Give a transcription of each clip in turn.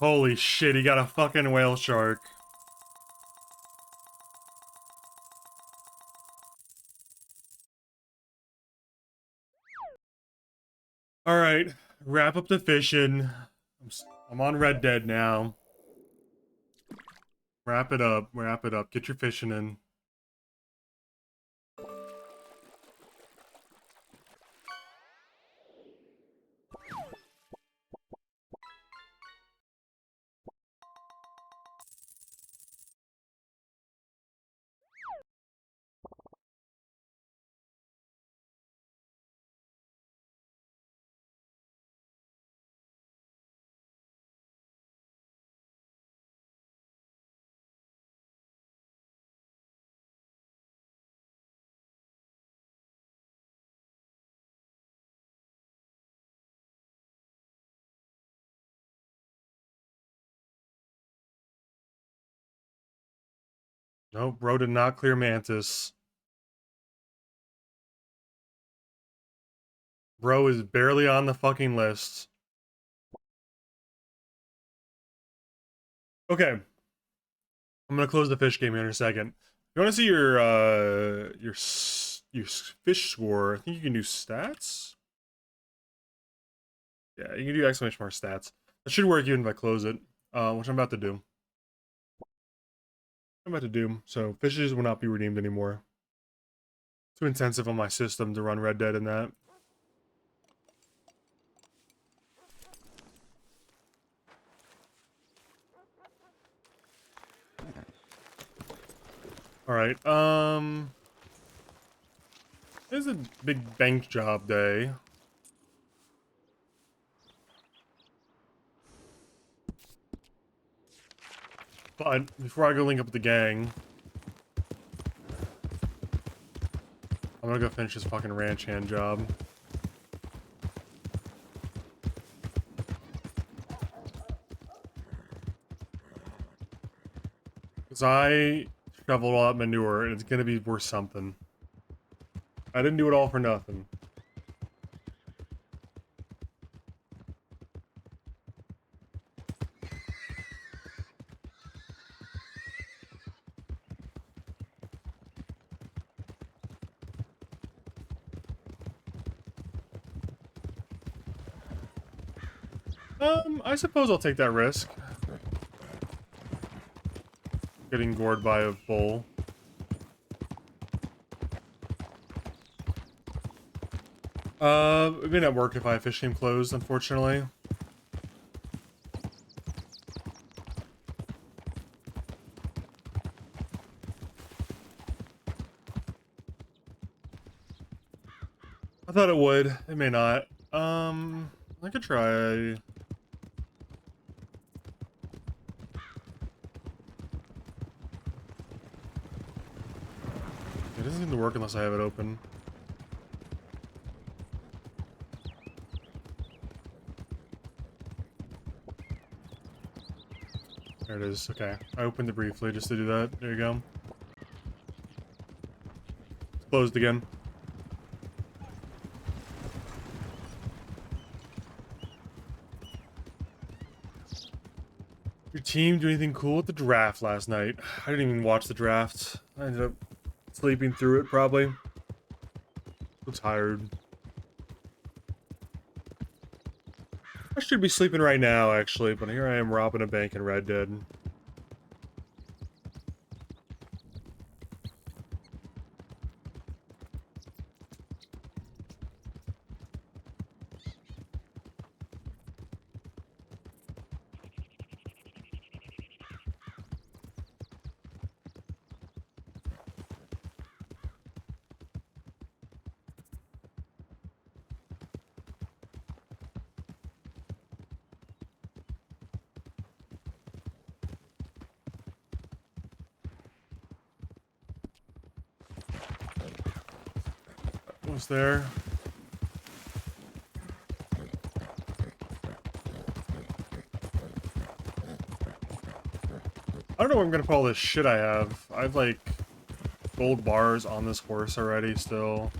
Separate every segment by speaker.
Speaker 1: Holy shit, he got a fucking whale shark. Alright, wrap up the fishing. I'm on Red Dead now. Wrap it up, get your fishing in. Nope, bro did not clear Mantis. Bro is barely on the fucking list. Okay. I'm gonna close the fish game here in a second. You wanna see your fish score? I think you can do stats? Yeah, you can do exclamation mark stats. That should work even if I close it. Which I'm about to do. So fishes will not be redeemed anymore. Too intensive on my system to run Red Dead in that. Alright, this is a big bank job day. But before I go link up with the gang, I'm gonna go finish this fucking ranch hand job. Because I shoveled all that manure, and it's gonna be worth something. I didn't do it all for nothing. I suppose I'll take that risk. Getting gored by a bull. It may not work if I have fish game closed, unfortunately. I thought it would. It may not. I could try. It doesn't seem to work unless I have it open. There it is. Okay. I opened it briefly just to do that. There you go. It's closed again. Your team do anything cool at the draft last night? I didn't even watch the draft. I ended up sleeping through it, probably. So tired. I should be sleeping right now, actually, but here I am robbing a bank in Red Dead. What's there? I don't know where I'm gonna put all this shit I have. I have, like, gold bars on this horse already, still.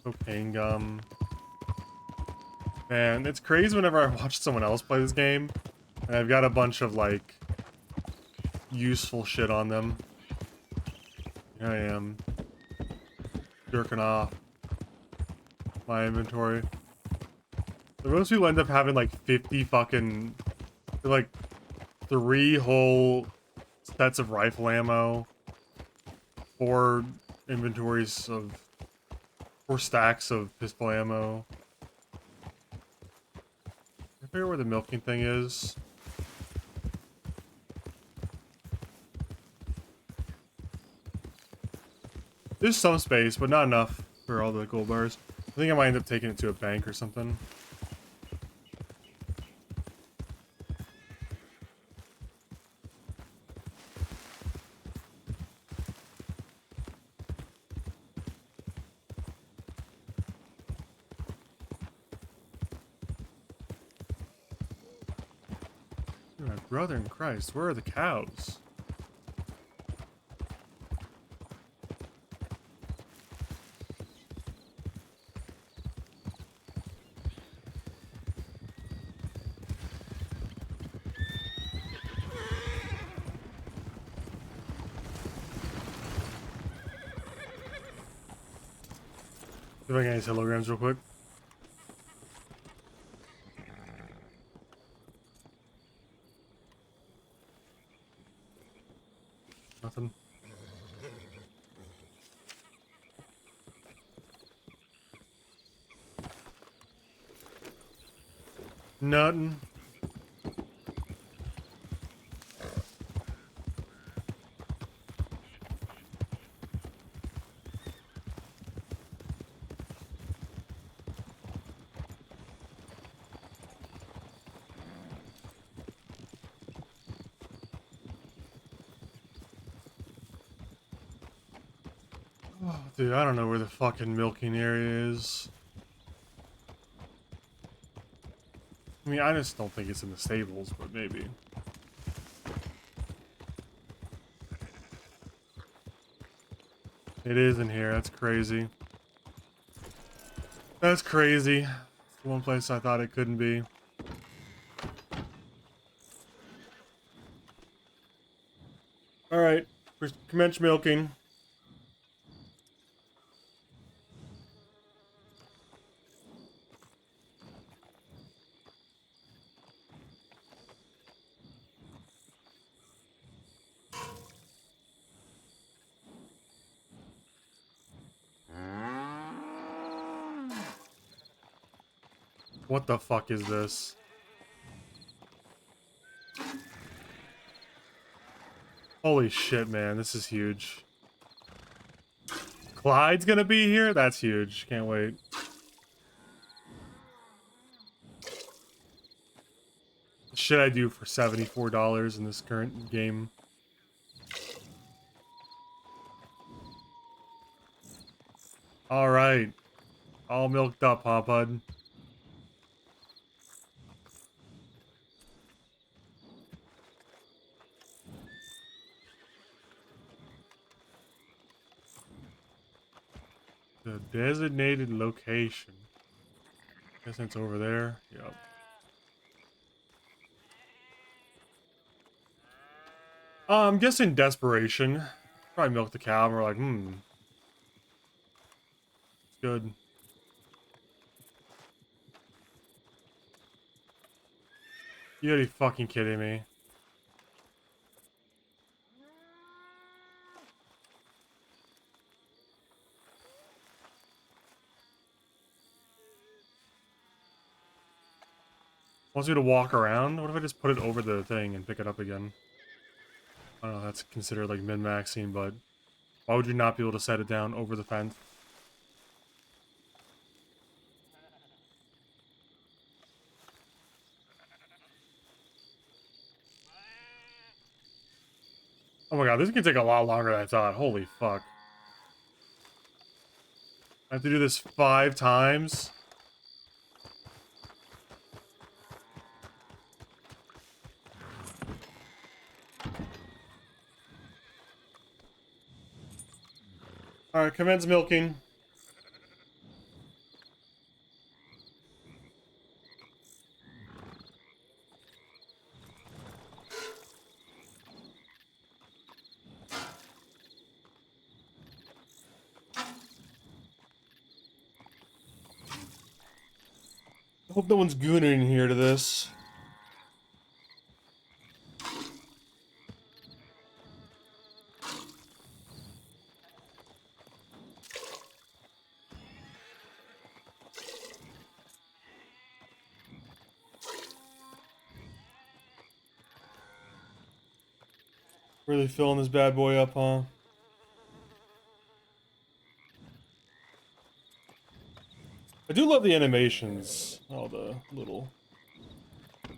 Speaker 1: Cocaine gum. Man, it's crazy whenever I watch someone else play this game, and I've got a bunch of, like, useful shit on them. Here I am. Jerking off my inventory. So most people end up having, like, 50 fucking... like, 3 whole sets of rifle ammo. 4 inventories of... 4 stacks of pistol ammo. I figure where the milking thing is. There's some space, but not enough for all the gold bars. I think I might end up taking it to a bank or something. My brother in Christ, where are the cows? See if I get any telegrams real quick. Nothing. Nothing. Oh, dude, I don't know where the fucking milking area is. I mean, I just don't think it's in the stables, but maybe. It is in here, that's crazy. That's crazy. It's the one place I thought it couldn't be. Alright, commence milking. What the fuck is this? Holy shit, man, this is huge. Clyde's gonna be here? That's huge. Can't wait. What should I do for $74 in this current game? Alright. All milked up, huh, bud? The designated location. Guess it's over there. Yep. I'm guessing desperation. Probably milk the cow and we're like, it's good. You gotta be fucking kidding me. Wants me to walk around? What if I just put it over the thing and pick it up again? I don't know, that's considered like min-maxing, but why would you not be able to set it down over the fence? Oh my god, this can take a lot longer than I thought. Holy fuck. I have to do this 5 times? Alright, commence milking. I hope no one's gooning in here to this. Really filling this bad boy up, huh? I do love the animations. All the little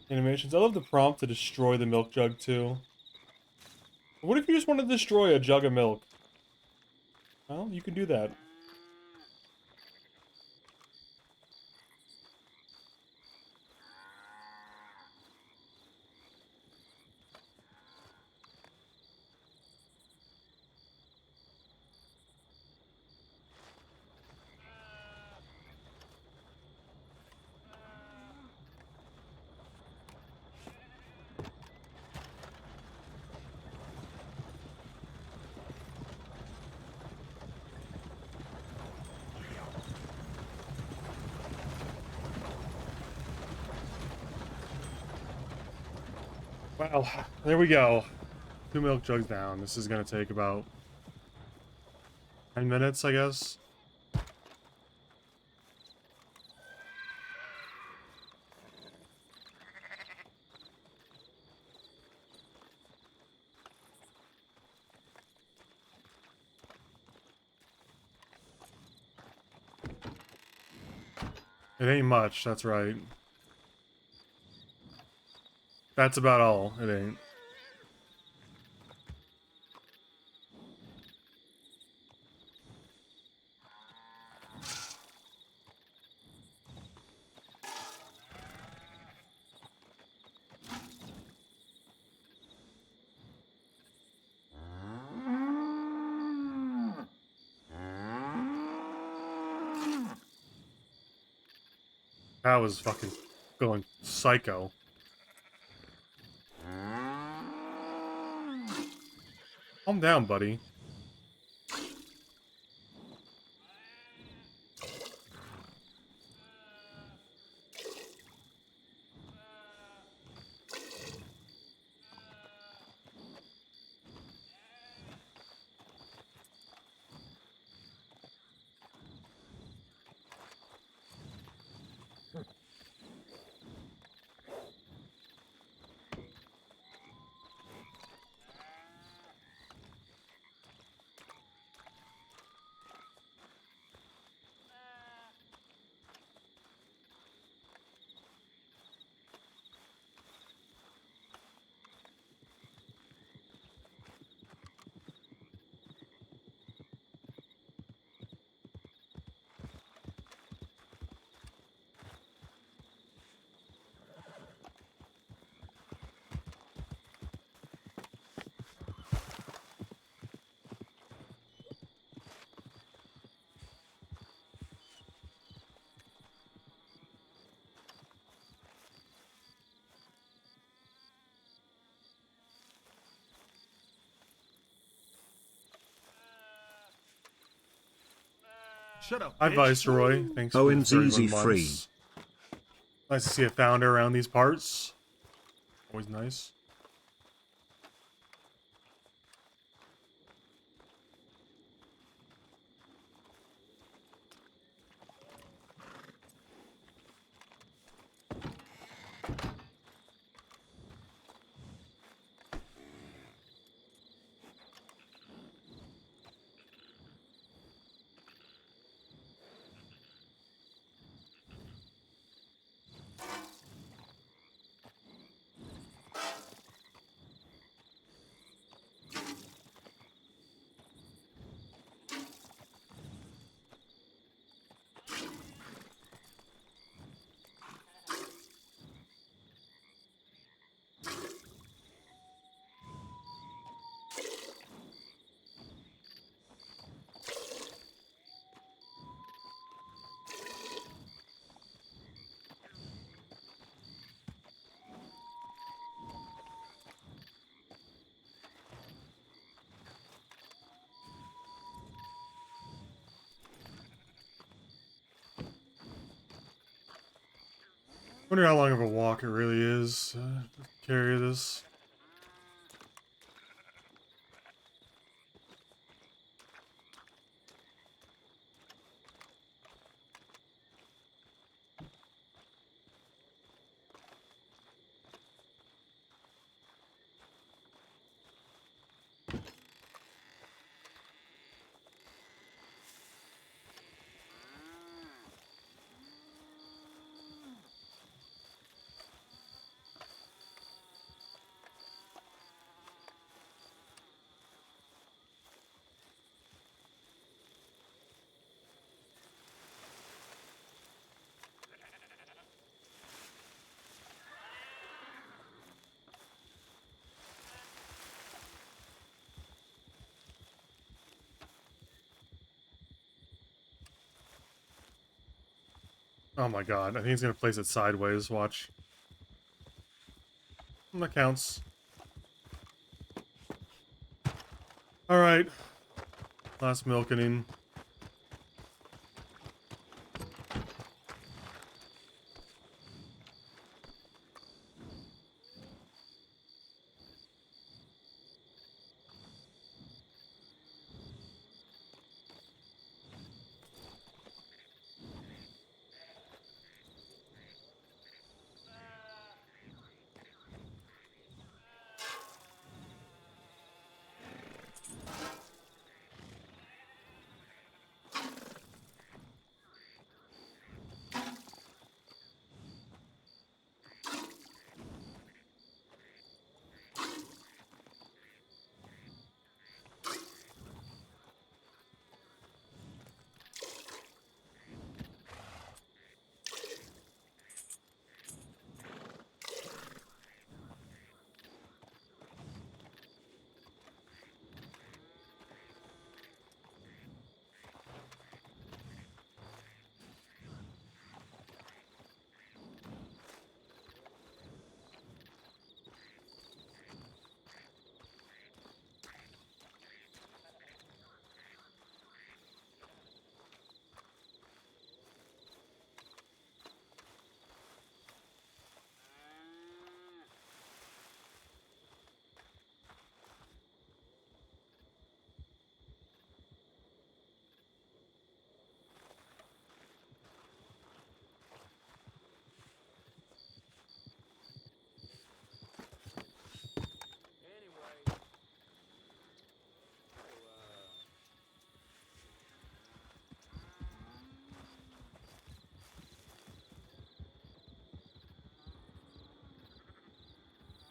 Speaker 1: animations. I love the prompt to destroy the milk jug, too. What if you just want to destroy a jug of milk? Well, you can do that. Well, there we go. 2 milk jugs down. This is gonna take about 10 minutes, I guess. It ain't much, that's right. That's about all. It ain't. That was fucking going psycho. Calm down, buddy.
Speaker 2: Shut up,
Speaker 1: Hi,
Speaker 2: bitch.
Speaker 1: Viceroy. Thanks for the
Speaker 3: Owen's
Speaker 1: 31
Speaker 3: easy free.
Speaker 1: months. Nice to see a founder around these parts. Always nice. Wonder how long of a walk it really is to carry this. Oh my god, I think he's gonna place it sideways, watch. That counts. Alright. Last milking.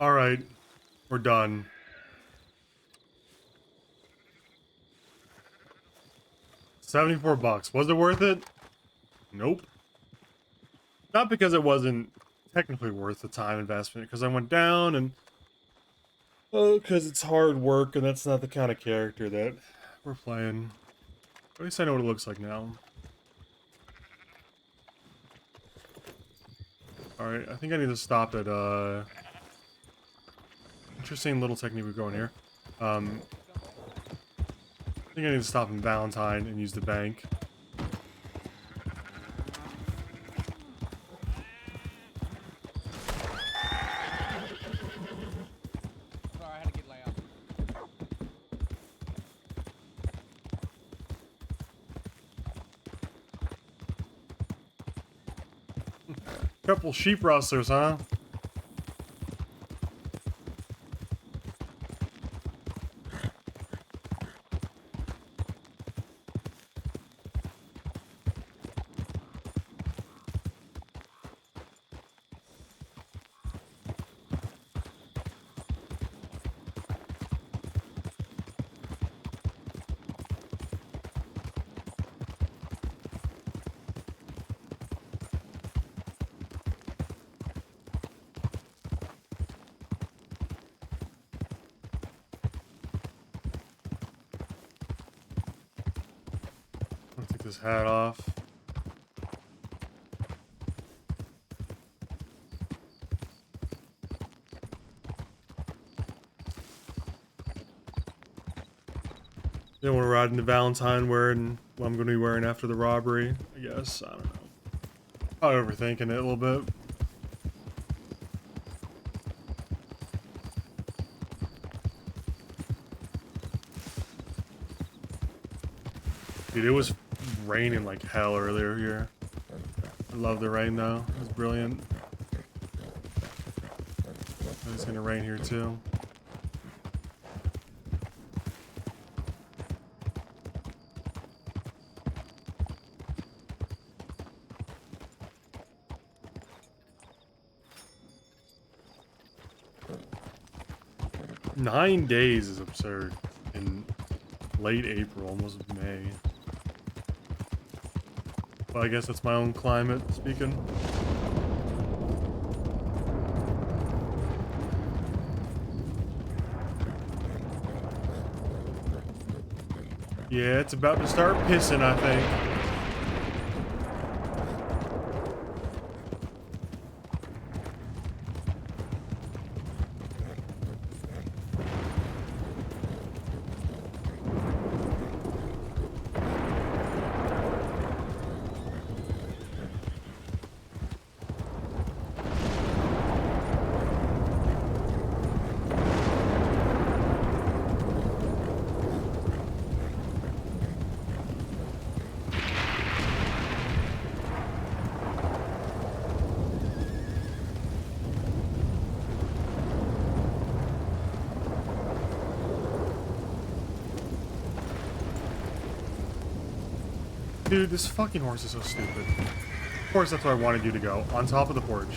Speaker 1: Alright. We're done. 74 bucks. Was it worth it? Nope. Not because it wasn't technically worth the time investment, because I went down and... Oh, because it's hard work, and that's not the kind of character that we're playing. At least I know what it looks like now. Alright, I think I need to stop at, interesting little technique we're going here. I think I need to stop in Valentine and use the bank. Couple sheep rustlers, huh? I'll take this hat off. Then we're riding to Valentine wearing what I'm going to be wearing after the robbery, I guess. I don't know. Probably overthinking it a little bit. Dude, it was raining like hell earlier here. I love the rain though. It was brilliant. It's gonna rain here too. Nine days is absurd. In late April, almost May. Well, I guess that's my own climate speaking. Yeah, it's about to start pissing, I think. Dude, this fucking horse is so stupid. Of course, that's where I wanted you to go. On top of the porch.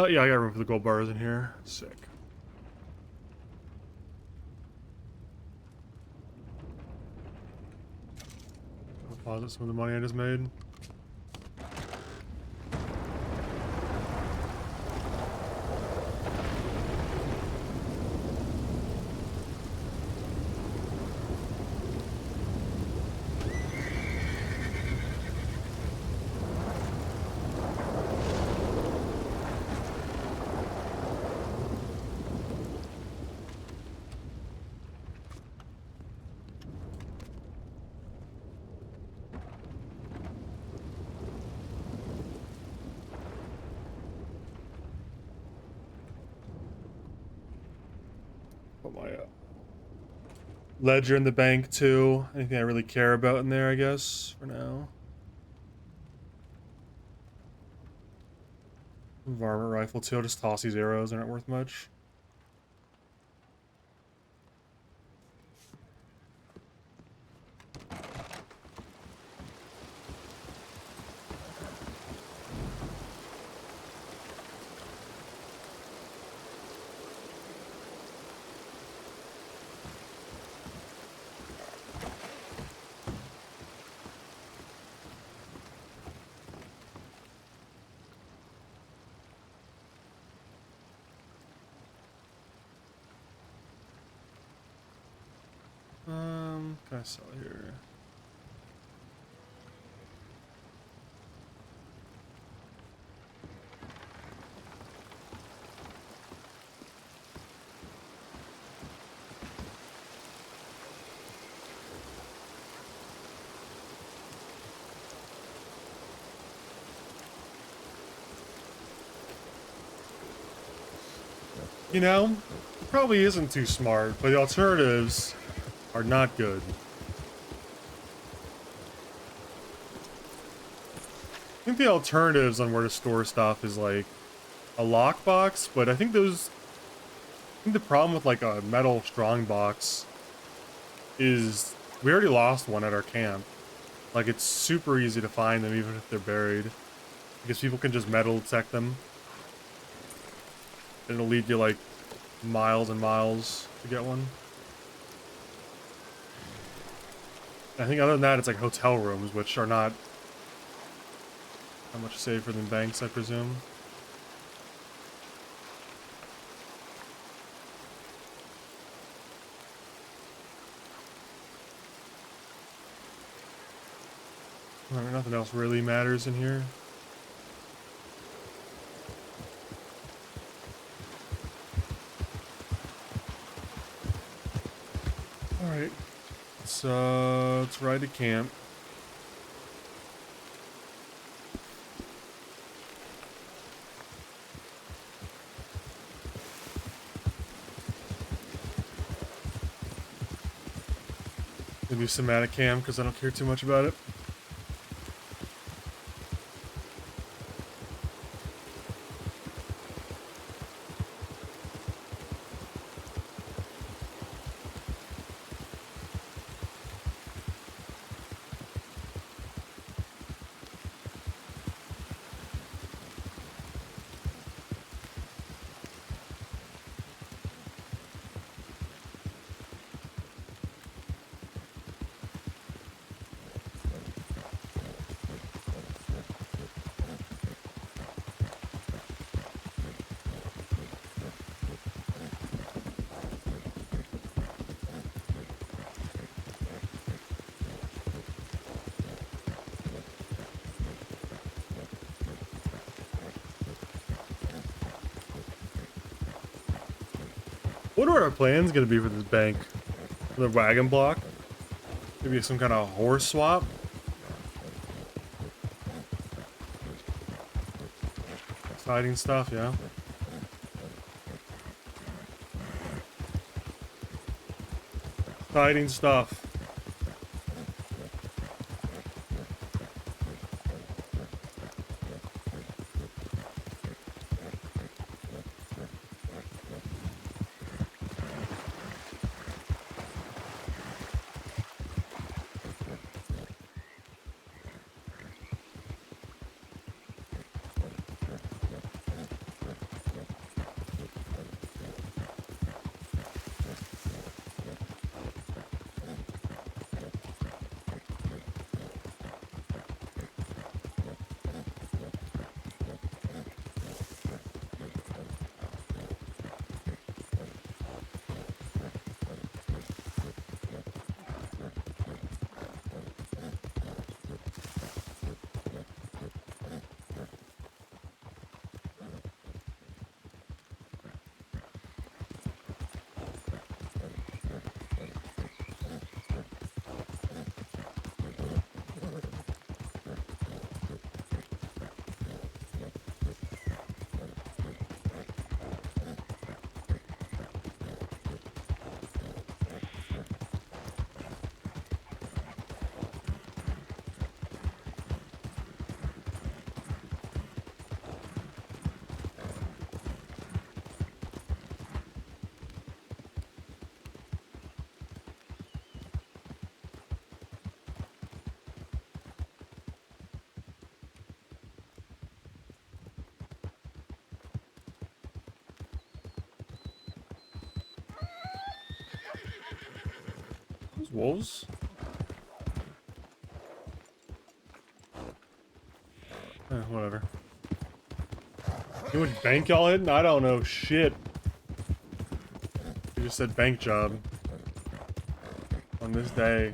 Speaker 1: Yeah, I got room for the gold bars in here. Sick. Deposit some of the money I just made. Put my ledger in the bank too. Anything I really care about in there, I guess, for now. Varmint rifle too. I'll just toss these arrows. They're not worth much. Can I sell here? You know, it probably isn't too smart, but the alternatives are not good. I think the alternatives on where to store stuff is like a lockbox, but I think the problem with like a metal strongbox is we already lost one at our camp. Like it's super easy to find them even if they're buried, because people can just metal detect them. It'll lead you like miles and miles to get one. I think other than that, it's like hotel rooms, which are not much safer than banks, I presume. Alright, nothing else really matters in here. Alright, let's ride to camp. Maybe somatic cam because I don't care too much about it. What are our plans gonna be for this bank? For the wagon block? Maybe some kind of horse swap? Exciting stuff, yeah. Exciting stuff. Those wolves? Whatever. You know which bank y'all hitting? I don't know shit. You just said bank job. On this day.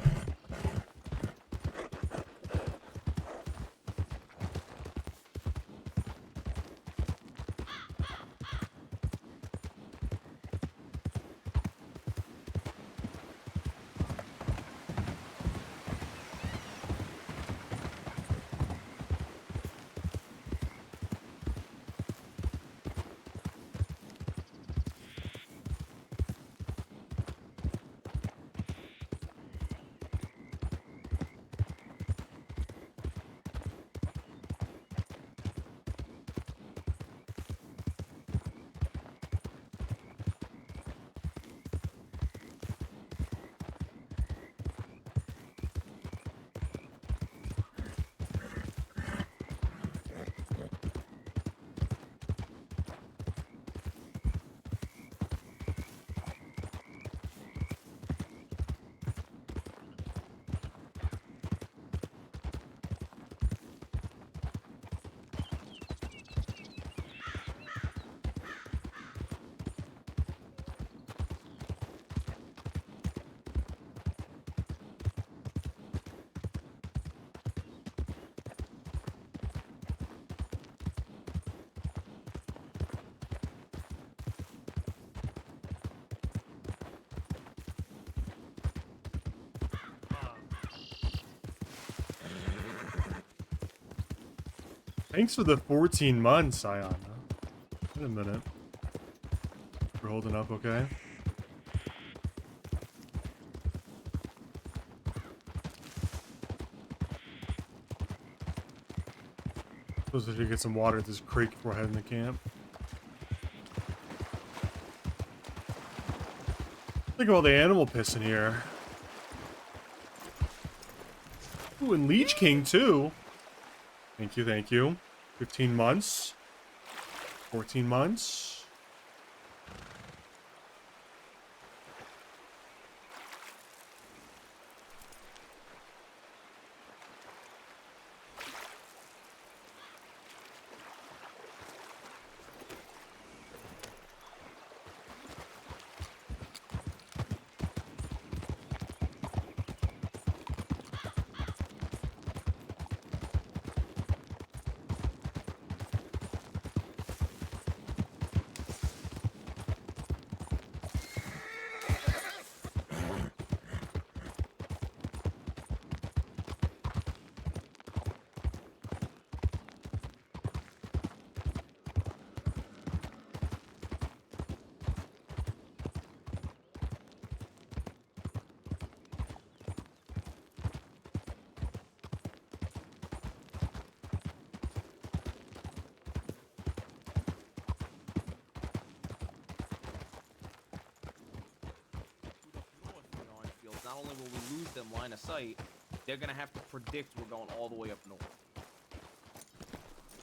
Speaker 1: Thanks for the 14 months, Ayana. Wait a minute. We're holding up okay? Supposed to get some water at this creek before heading to camp. Think of all the animal piss in here. Ooh, and Leech King too. Thank you, thank you. 15 months. 14 months.
Speaker 2: Not only will we lose them line of sight, they're gonna have to predict we're going all the way up north.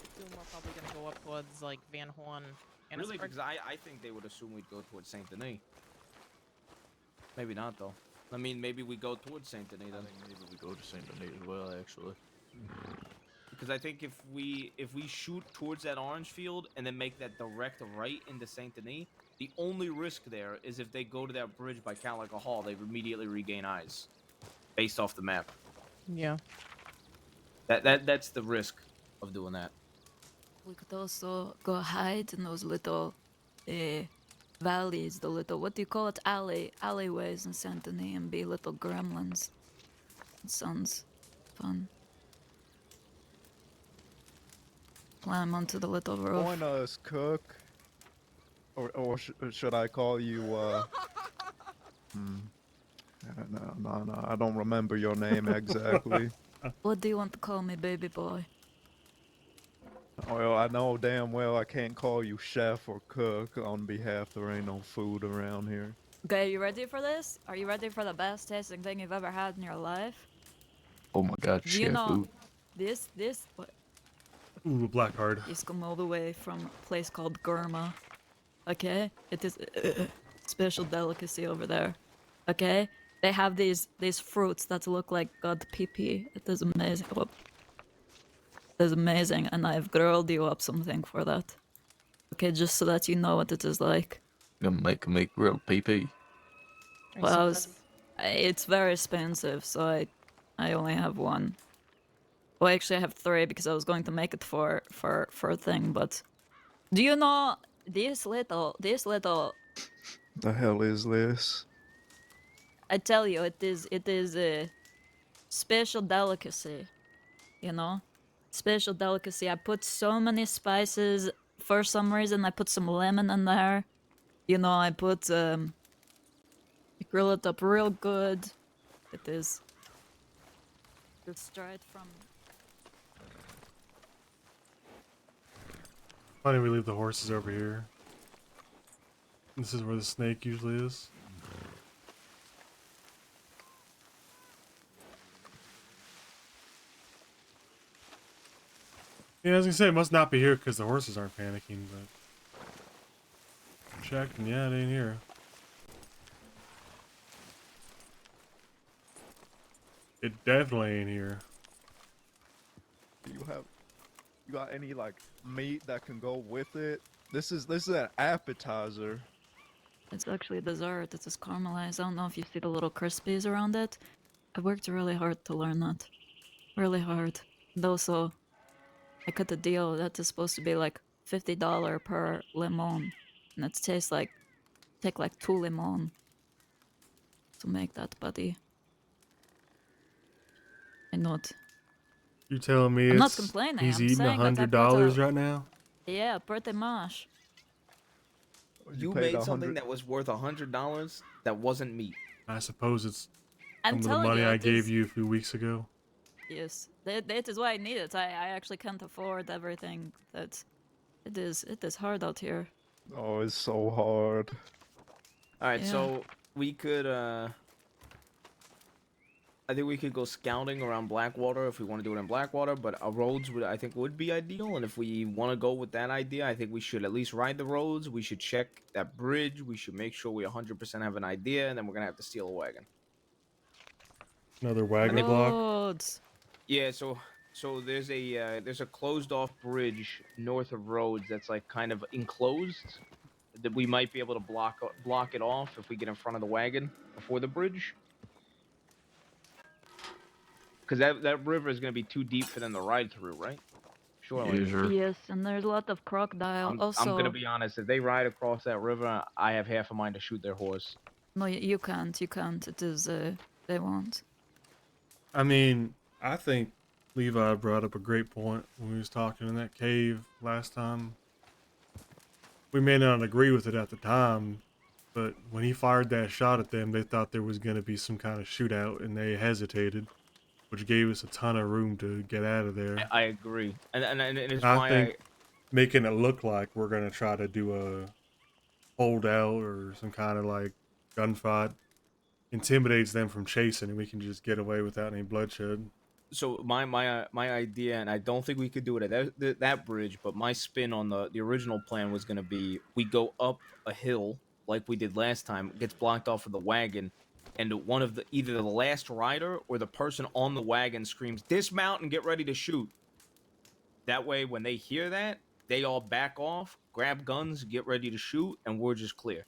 Speaker 3: Assume we're probably gonna go up towards like Van Horn. And
Speaker 2: Really, because I think they would assume we'd go towards Saint Denis. Maybe not though. I mean, maybe we go towards Saint Denis then.
Speaker 4: I think maybe we go to Saint Denis as well, actually.
Speaker 2: Because I think if we shoot towards that orange field and then make that direct right into Saint Denis, the only risk there is if they go to that bridge by Calico Hall, they immediately regain eyes, based off the map.
Speaker 3: yeah.
Speaker 2: That's the risk of doing that.
Speaker 5: We could also go hide in those little valleys, the little, what do you call it, alleyways in Saint Denis, and be little gremlins. It sounds fun. Climb onto the little roof.
Speaker 6: Join us, Cook. Or should I call you, No, I don't remember your name exactly.
Speaker 5: What do you want to call me, baby boy?
Speaker 6: Well, I know damn well I can't call you chef or cook on behalf there ain't no food around here.
Speaker 5: Okay, you ready for this? Are you ready for the best tasting thing you've ever had in your life?
Speaker 4: Oh my god,
Speaker 5: Do you
Speaker 4: chef
Speaker 5: know
Speaker 4: food.
Speaker 5: this? What?
Speaker 1: Ooh, black card.
Speaker 5: He's come all the way from a place called Gurma. Okay? It is a special delicacy over there. Okay? They have these fruits that look like god pee-pee. It is amazing. Oh. It is amazing, and I've grilled you up something for that. Okay, just so that you know what it is like.
Speaker 4: Gonna make me grilled PP.
Speaker 5: Well, it's very expensive, so I only have one. Well, actually, I have three because I was going to make it for a thing. But do you know this little?
Speaker 6: The hell is this?
Speaker 5: I tell you, it is a special delicacy. You know, special delicacy. I put so many spices. For some reason, I put some lemon in there. You know, I put I grill it up real good. It is. It's straight from.
Speaker 1: Why don't we leave the horses over here? This is where the snake usually is. Yeah, I was gonna say it must not be here because the horses aren't panicking, but checked and yeah, it ain't here. It definitely ain't here.
Speaker 6: Do you got any like meat that can go with it? This is an appetizer.
Speaker 5: It's actually a dessert. It is caramelized. I don't know if you see the little crispies around it. I worked really hard to learn that. Really hard. And also, I cut a deal that is supposed to be like $50 per lemon. And it tastes like, take like 2 lemon to make that, buddy. I know it.
Speaker 1: You telling me
Speaker 5: I'm not
Speaker 1: it's
Speaker 5: complaining,
Speaker 1: he's
Speaker 5: I'm
Speaker 1: eating
Speaker 5: saying that I put
Speaker 1: $100
Speaker 5: a-
Speaker 1: right now?
Speaker 5: Yeah, pretty much.
Speaker 2: You
Speaker 6: paid
Speaker 2: made something
Speaker 6: 100
Speaker 2: that was worth $100 that wasn't meat.
Speaker 1: I suppose it's
Speaker 5: I'm
Speaker 1: some of the
Speaker 5: telling
Speaker 1: money
Speaker 5: you,
Speaker 1: I
Speaker 5: it
Speaker 1: gave
Speaker 5: is-
Speaker 1: you a few weeks ago.
Speaker 5: Yes, that is why I need it. I actually can't afford everything. It is hard out here.
Speaker 6: Oh, it's so hard.
Speaker 2: All right,
Speaker 5: Yeah.
Speaker 2: so we could I think we could go scouting around Blackwater if we want to do it in Blackwater, but our roads would I think would be ideal. And if we want to go with that idea, I think we should at least ride the roads. We should check that bridge. We should make sure we 100% have an idea, and then we're gonna have to steal a wagon.
Speaker 1: Another wagon block.
Speaker 5: Roads.
Speaker 2: Yeah, so there's a closed off bridge north of Rhodes that's like kind of enclosed that we might be able to block it off if we get in front of the wagon before the bridge. Because that river is going to be too deep for them to ride through, right? Surely.
Speaker 4: User.
Speaker 5: Yes, and there's a lot of crocodile.
Speaker 2: I'm going to be honest. If they ride across that river, I have half a mind to shoot their horse.
Speaker 5: No, you can't. You can't. It is. They won't.
Speaker 1: I mean, I think Levi brought up a great point when we was talking in that cave last time. We may not agree with it at the time, but when he fired that shot at them, they thought there was going to be some kind of shootout, and they hesitated, which gave us a ton of room to get out of there.
Speaker 2: I agree, and it's
Speaker 1: I
Speaker 2: why
Speaker 1: think making it look like we're going to try to do a holdout or some kind of like gunfight intimidates them from chasing, and we can just get away without any bloodshed.
Speaker 2: So my idea, and I don't think we could do it at that bridge, but my spin on the original plan was going to be we go up a hill like we did last time, gets blocked off with the wagon, and one of either the last rider or the person on the wagon screams, "Dismount and get ready to shoot." That way, when they hear that, they all back off, grab guns, get ready to shoot, and we're just clear.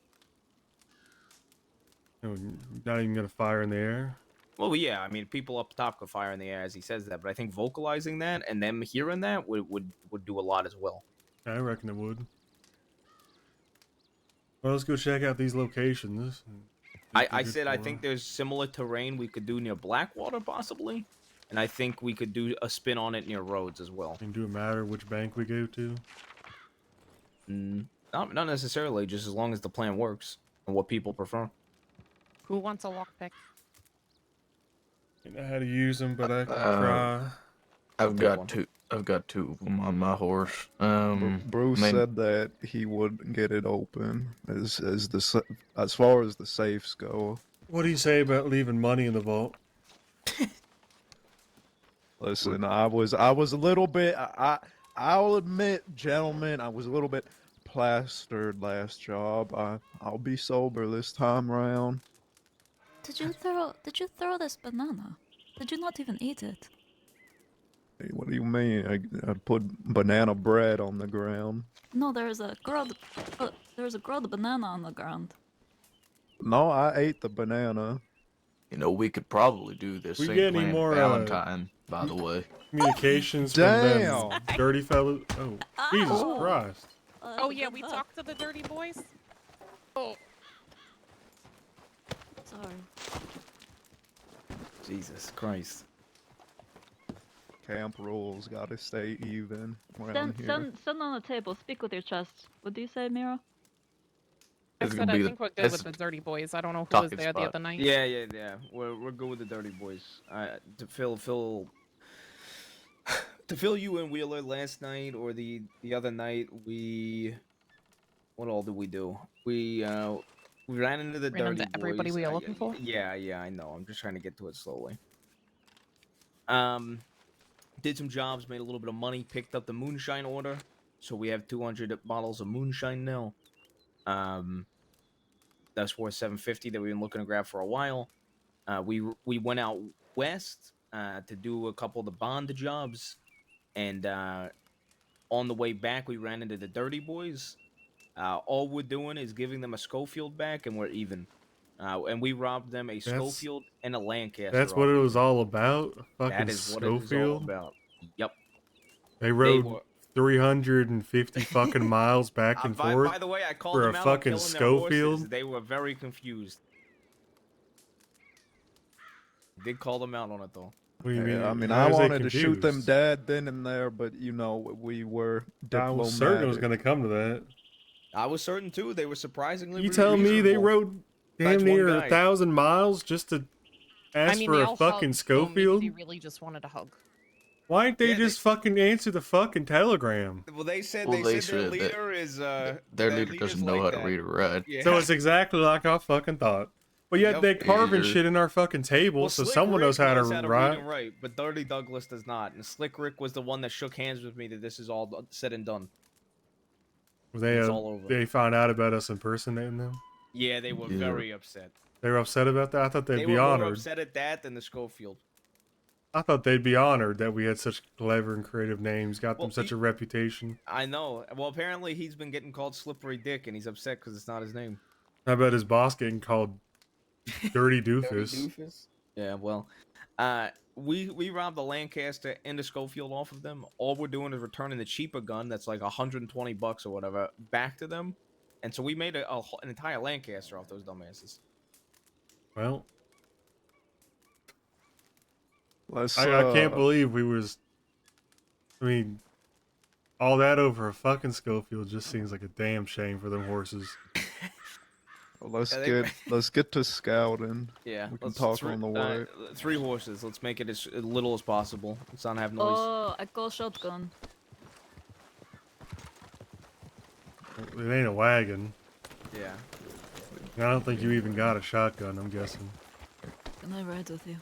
Speaker 1: Not even going to fire in the air.
Speaker 2: Well, yeah, I mean, people up top could fire in the air as he says that, but I think vocalizing that and them hearing that would do a lot as well.
Speaker 1: I reckon it would. Well, let's go check out these locations.
Speaker 2: I said I think there's similar terrain we could do near Blackwater, possibly, and I think we could do a spin on it near Rhodes as well.
Speaker 1: And do it matter which bank we go to?
Speaker 2: Not necessarily, just as long as the plan works and what people prefer.
Speaker 3: Who wants a lockpick?
Speaker 1: I know how to use them, but I can try.
Speaker 4: I've
Speaker 2: take
Speaker 4: got
Speaker 2: one.
Speaker 4: two. I've got two of them on my horse.
Speaker 6: Bruce
Speaker 4: man-
Speaker 6: said that he would get it open as far as the safes go.
Speaker 1: What do you say about leaving money in the vault?
Speaker 6: Listen, I was a little bit. I'll admit, gentlemen, I was a little bit plastered last job. I'll be sober this time round.
Speaker 5: Did you throw this banana? Did you not even eat it?
Speaker 6: Hey, what do you mean? I put banana bread on the ground.
Speaker 5: No, there's a grilled banana on the ground.
Speaker 6: No, I ate the banana.
Speaker 4: You know, we could probably do this
Speaker 1: We
Speaker 4: same
Speaker 1: get any
Speaker 4: plan
Speaker 1: more,
Speaker 4: Valentine, by the way.
Speaker 1: Communications from them
Speaker 6: Damn.
Speaker 1: dirty fellows. Oh, Jesus
Speaker 5: Oh.
Speaker 1: Christ.
Speaker 3: Oh yeah, we talked to the dirty boys. Oh,
Speaker 5: Sorry.
Speaker 2: Jesus Christ.
Speaker 6: Camp rules gotta stay even around here.
Speaker 5: Stand on the table. Speak with your chest. What do you say, Mira?
Speaker 3: I
Speaker 4: It's
Speaker 3: said
Speaker 4: gonna
Speaker 3: I
Speaker 4: be
Speaker 3: think we're good
Speaker 4: that's
Speaker 3: with the dirty boys. I don't know who was
Speaker 4: talking
Speaker 3: there the
Speaker 4: spot.
Speaker 3: other night.
Speaker 2: Yeah. We're good with the dirty boys. To fill you in, Wheeler, last night or the other night, what all did we do? We ran into the
Speaker 3: Ran
Speaker 2: dirty
Speaker 3: into everybody
Speaker 2: boys.
Speaker 3: we were looking for?
Speaker 2: Yeah, I know. I'm just trying to get to it slowly. Did some jobs, made a little bit of money, picked up the moonshine order, so we have 200 bottles of moonshine now. That's worth $750 that we've been looking to grab for a while. We went out west to do a couple of the bond jobs, and on the way back we ran into the dirty boys. All we're doing is giving them a Schofield back, and we're even. And we robbed them a Schofield and a Lancaster.
Speaker 1: That's what it was all about? Fucking
Speaker 2: That is what it is all
Speaker 1: Schofield?
Speaker 2: about. Yep.
Speaker 1: They rode
Speaker 2: were-
Speaker 1: 350 fucking miles back and forth.
Speaker 2: By the way, I called
Speaker 1: for
Speaker 2: them
Speaker 1: a
Speaker 2: out
Speaker 1: fucking
Speaker 2: on killing their horses.
Speaker 1: Schofield?
Speaker 2: They were very confused. Did call them out on it though.
Speaker 1: What do you mean?
Speaker 6: Yeah, I mean,
Speaker 1: How
Speaker 6: I
Speaker 1: is they
Speaker 6: wanted to shoot them
Speaker 1: confused?
Speaker 6: dead then and there, but you know, we were
Speaker 1: I
Speaker 6: diplomatic.
Speaker 1: was certain it was going to come to that.
Speaker 2: I was certain too. They were surprisingly.
Speaker 1: You telling me they
Speaker 2: reasonable.
Speaker 1: rode damn
Speaker 2: That's one
Speaker 1: near
Speaker 2: guy.
Speaker 1: 1,000 miles just to ask
Speaker 3: I mean,
Speaker 1: for
Speaker 3: they
Speaker 1: a
Speaker 3: all
Speaker 1: fucking
Speaker 3: hugged, so maybe
Speaker 1: Schofield?
Speaker 3: they really just wanted a hug.
Speaker 1: Why didn't they
Speaker 2: Yeah,
Speaker 1: just fucking answer the fucking telegram?
Speaker 2: Well, they said
Speaker 4: Well, they
Speaker 2: their
Speaker 4: said that
Speaker 2: leader is
Speaker 4: their leader
Speaker 2: leader's
Speaker 4: doesn't know
Speaker 2: like
Speaker 4: how to
Speaker 2: that.
Speaker 4: read or write.
Speaker 2: Yeah.
Speaker 1: So it's exactly like I fucking thought. But yet
Speaker 2: Yep.
Speaker 1: they're carving
Speaker 4: Yeah.
Speaker 1: shit in our fucking table,
Speaker 2: Well,
Speaker 1: so
Speaker 2: Slick
Speaker 1: someone
Speaker 2: Rick
Speaker 1: knows how to
Speaker 2: read
Speaker 1: write.
Speaker 2: and write, but Dirty Douglas does not. And Slick Rick was the one that shook hands with me that this is all said and done. It's all over.
Speaker 1: They found out about us impersonating them.
Speaker 2: Yeah, they were
Speaker 4: Yeah.
Speaker 2: very upset.
Speaker 1: They were upset about that. I thought they'd
Speaker 2: They
Speaker 1: be
Speaker 2: were more
Speaker 1: honored.
Speaker 2: upset at that than the Schofield.
Speaker 1: I thought they'd be honored that we had such clever and creative names, got them
Speaker 2: Well,
Speaker 1: such a reputation.
Speaker 2: I know. Well, apparently he's been getting called Slippery Dick, and he's upset because it's not his name.
Speaker 1: How about his boss getting called Dirty Doofus?
Speaker 2: Doofus. Yeah, well, we robbed the Lancaster and the Schofield off of them. All we're doing is returning the cheaper gun that's like $120 or whatever back to them, and so we made an entire Lancaster off those dumbasses.
Speaker 1: Well,
Speaker 6: Let's.
Speaker 1: I can't believe we was. I mean, all that over a fucking Schofield just seems like a damn shame for them horses.
Speaker 6: Let's
Speaker 2: Yeah,
Speaker 6: let's get to scouting.
Speaker 2: Yeah,
Speaker 6: We can talk on the way.
Speaker 2: 3 horses. Let's make it as little as possible. Let's not have noise.
Speaker 5: Oh, I call shotgun.
Speaker 1: It ain't a wagon.
Speaker 2: Yeah.
Speaker 1: I don't think you even got a shotgun, I'm guessing.
Speaker 5: Can I ride with you?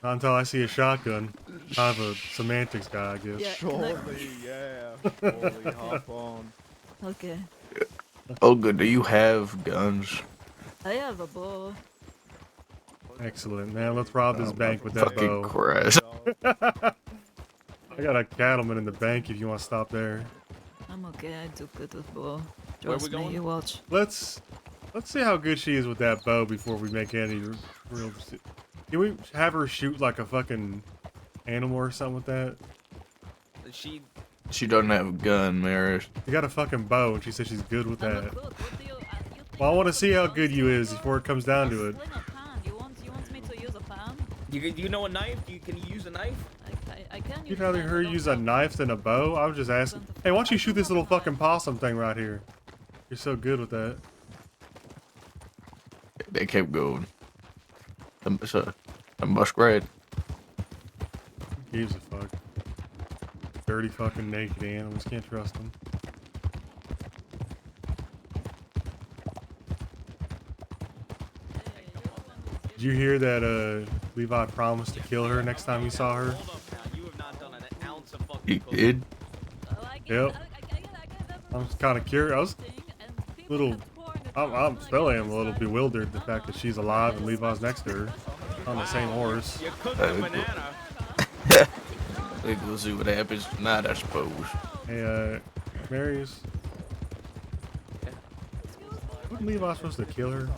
Speaker 1: Not until I see a shotgun. Kind of a semantics guy, I guess.
Speaker 5: Yeah.
Speaker 6: Surely, yeah. Surely, hop on.
Speaker 5: Okay.
Speaker 4: Olga, do you have guns?
Speaker 5: I have a bow.
Speaker 1: Excellent, man. Let's rob this
Speaker 6: Oh,
Speaker 1: bank with that
Speaker 4: Fucking
Speaker 1: bow.
Speaker 4: Christ.
Speaker 1: I got a cattleman in the bank if you want to stop there.
Speaker 5: I'm okay. I do good with bow.
Speaker 2: Where we
Speaker 5: Trust me,
Speaker 2: going?
Speaker 5: you watch.
Speaker 1: Let's see how good she is with that bow before we make any real. Can we have her shoot like a fucking animal or something with that?
Speaker 4: She doesn't have a gun, Maris.
Speaker 1: You got a fucking bow, and she said she's good with
Speaker 5: I'm
Speaker 1: that.
Speaker 5: not good. What do you think
Speaker 1: Well, I want to
Speaker 5: I'm
Speaker 1: see how
Speaker 5: good
Speaker 1: good you is before it comes down to it.
Speaker 5: Sling a pan. You want me to use a pan?
Speaker 2: You know a knife? Can you use a knife?
Speaker 5: I can use
Speaker 1: You'd
Speaker 5: a
Speaker 1: rather
Speaker 5: pan,
Speaker 1: her
Speaker 5: I don't
Speaker 1: use a
Speaker 5: have-
Speaker 1: knife than a bow? I was just asking. Hey, why don't you shoot this little fucking possum thing right here? You're so good with that.
Speaker 4: They kept going. A muskrat.
Speaker 1: Who gives a fuck? Dirty fucking naked animals. Can't trust them. Did you hear that Levi promised to kill her next time he saw her?
Speaker 2: Hold up now. You have not done an ounce of fucking
Speaker 4: He
Speaker 2: cocaine.
Speaker 4: did?
Speaker 1: Yep. I'm kind of curious. I was little. I'm still am a little bewildered the fact that she's alive and Levi's next to her on the same horse.
Speaker 2: You cooked a banana.
Speaker 4: We'll see what happens tonight, I suppose.
Speaker 1: Hey, Marius. Wasn't Levi supposed to kill her?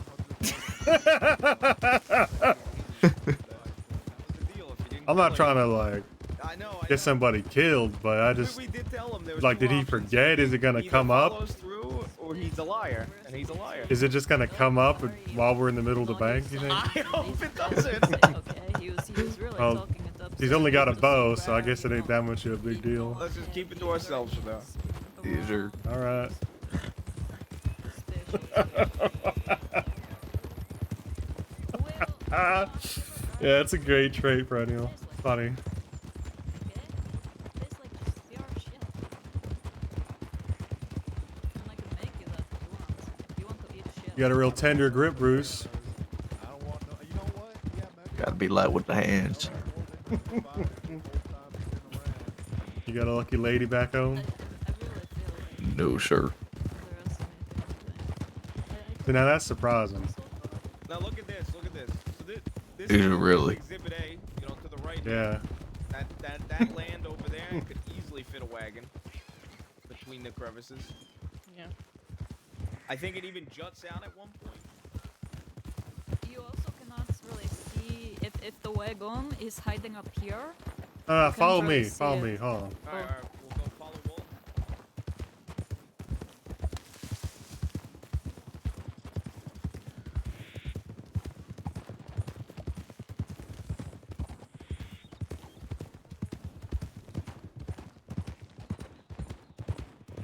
Speaker 1: I'm not trying to like
Speaker 2: I know.
Speaker 1: get somebody killed, but I just
Speaker 2: We did tell him there was
Speaker 1: like,
Speaker 2: two
Speaker 1: did he
Speaker 2: options.
Speaker 1: forget? Is it gonna
Speaker 2: Either
Speaker 1: come up?
Speaker 2: follows through, or he's a liar, and he's a liar.
Speaker 1: Is it just gonna come up while we're in the middle of the bank? You think?
Speaker 2: I hope it doesn't.
Speaker 5: Okay, he was really
Speaker 1: Well,
Speaker 5: talking it up.
Speaker 1: He's only got a bow, so I guess it ain't that much of a big deal.
Speaker 2: Let's just keep it to ourselves for now.
Speaker 4: These are
Speaker 1: All right. Ah, yeah, it's a great trait, Perennial. Funny. You got a real tender grip, Bruce.
Speaker 6: I don't want no. You know what? Yeah, man.
Speaker 4: gotta be light with the hands.
Speaker 1: You got a lucky lady back home?
Speaker 4: No, sir.
Speaker 1: So now that's surprising.
Speaker 2: Now look at this. Look at this. So this
Speaker 4: Is it really?
Speaker 2: Exhibit A. You know, to the right.
Speaker 1: Yeah.
Speaker 2: That land over there could easily fit a wagon between the crevices.
Speaker 3: Yeah.
Speaker 2: I think it even juts out at one point.
Speaker 5: You also cannot really see if the wagon is hiding up here.
Speaker 1: Follow
Speaker 5: really
Speaker 1: me.
Speaker 5: see
Speaker 1: Follow
Speaker 5: it.
Speaker 1: me. Hold on.
Speaker 2: All right, we'll go follow Wolf.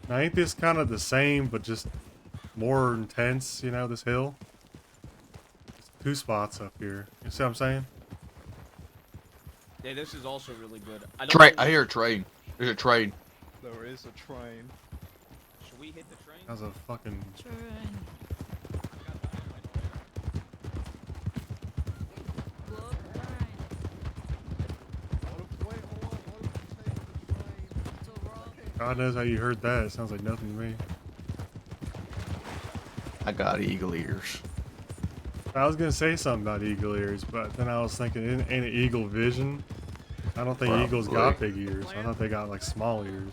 Speaker 1: Now, ain't this kind of the same, but just more intense, you know, this hill? 2 spots up here. You see what I'm saying?
Speaker 2: Yeah, this is also really good. I don't
Speaker 4: Train.
Speaker 2: know
Speaker 4: I
Speaker 2: what-
Speaker 4: hear a train. There's a train.
Speaker 6: There is a train.
Speaker 2: Should we hit the train?
Speaker 1: How's a fucking...
Speaker 5: Train.
Speaker 1: God knows how you heard that. It sounds like nothing to me.
Speaker 4: I got eagle ears.
Speaker 1: I was gonna say something about eagle ears, but then I was thinking, ain't it eagle vision? I don't think eagles got big ears. I thought they got like small ears.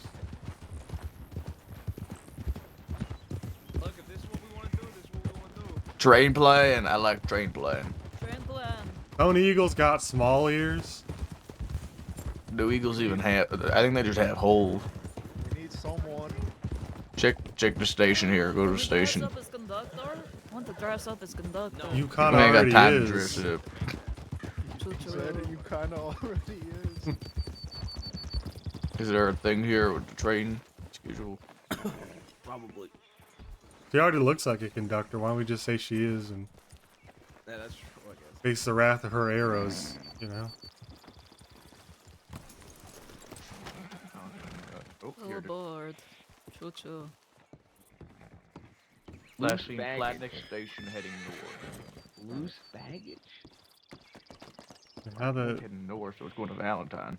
Speaker 2: Look, if this is what we want to do, this is what we want to do.
Speaker 4: Train playing. I like train playing.
Speaker 5: Train plan.
Speaker 1: Don't eagles got small ears?
Speaker 4: Do eagles even have? I think they just have holes.
Speaker 6: We need someone.
Speaker 4: Check the station here. Go to the
Speaker 5: Dress
Speaker 4: station.
Speaker 5: up as conductor? I want to dress up as conductor.
Speaker 1: You
Speaker 4: I
Speaker 1: kinda
Speaker 4: ain't got
Speaker 1: already
Speaker 4: time to
Speaker 1: is.
Speaker 4: dress up.
Speaker 6: Said it, you kind of already is.
Speaker 4: Is there a thing here with the train schedule?
Speaker 2: Probably.
Speaker 1: She already looks like a conductor. Why don't we just say she is and
Speaker 2: Yeah, that's true, I guess.
Speaker 1: face the wrath of her arrows, you know?
Speaker 4: Oh,
Speaker 5: Full
Speaker 4: here it is.
Speaker 5: aboard. Choo choo.
Speaker 4: Last seen
Speaker 2: baggage.
Speaker 4: Flatneck Station heading north.
Speaker 2: Loose baggage.
Speaker 1: How the...
Speaker 4: Heading north, so it's going to Valentine.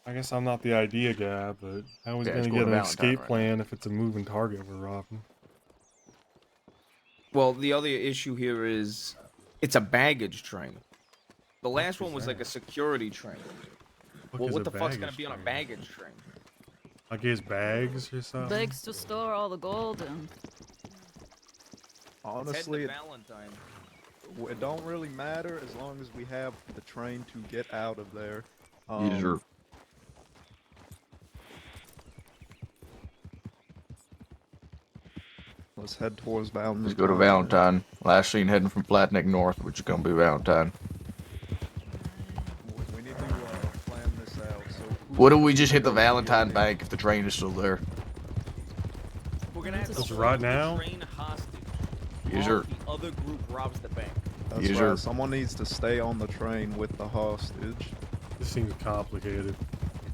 Speaker 1: I guess I'm not the idea guy, but how is
Speaker 4: Yeah,
Speaker 1: he
Speaker 4: it's
Speaker 1: gonna
Speaker 4: going
Speaker 1: get
Speaker 4: to
Speaker 1: an
Speaker 4: Valentine
Speaker 1: escape
Speaker 4: right
Speaker 1: plan if it's a moving target we're robbing?
Speaker 2: Well, the other issue here is it's a baggage train. The last one was like a security train. Well,
Speaker 1: is
Speaker 2: what
Speaker 1: a
Speaker 2: the fuck's gonna
Speaker 1: baggage
Speaker 2: be on a
Speaker 1: train?
Speaker 2: baggage train?
Speaker 1: Like his bags or something?
Speaker 5: Bags to store all the gold in.
Speaker 6: Honestly,
Speaker 2: It's heading to Valentine.
Speaker 6: it don't really matter as long as we have the train to get out of there.
Speaker 4: User.
Speaker 6: Let's head towards Valentine.
Speaker 4: Let's go to Valentine. Last seen heading from Flatneck north, which is going to be Valentine.
Speaker 6: We need to plan this out. So
Speaker 4: What if we just hit the Valentine bank if the train is still there?
Speaker 2: We're gonna have to
Speaker 1: Just
Speaker 2: hold
Speaker 1: right
Speaker 2: the
Speaker 1: now?
Speaker 2: train hostage.
Speaker 4: User.
Speaker 2: while The other group robs the bank.
Speaker 6: That's
Speaker 4: User.
Speaker 6: right. Someone needs to stay on the train with the hostage.
Speaker 1: This seems complicated.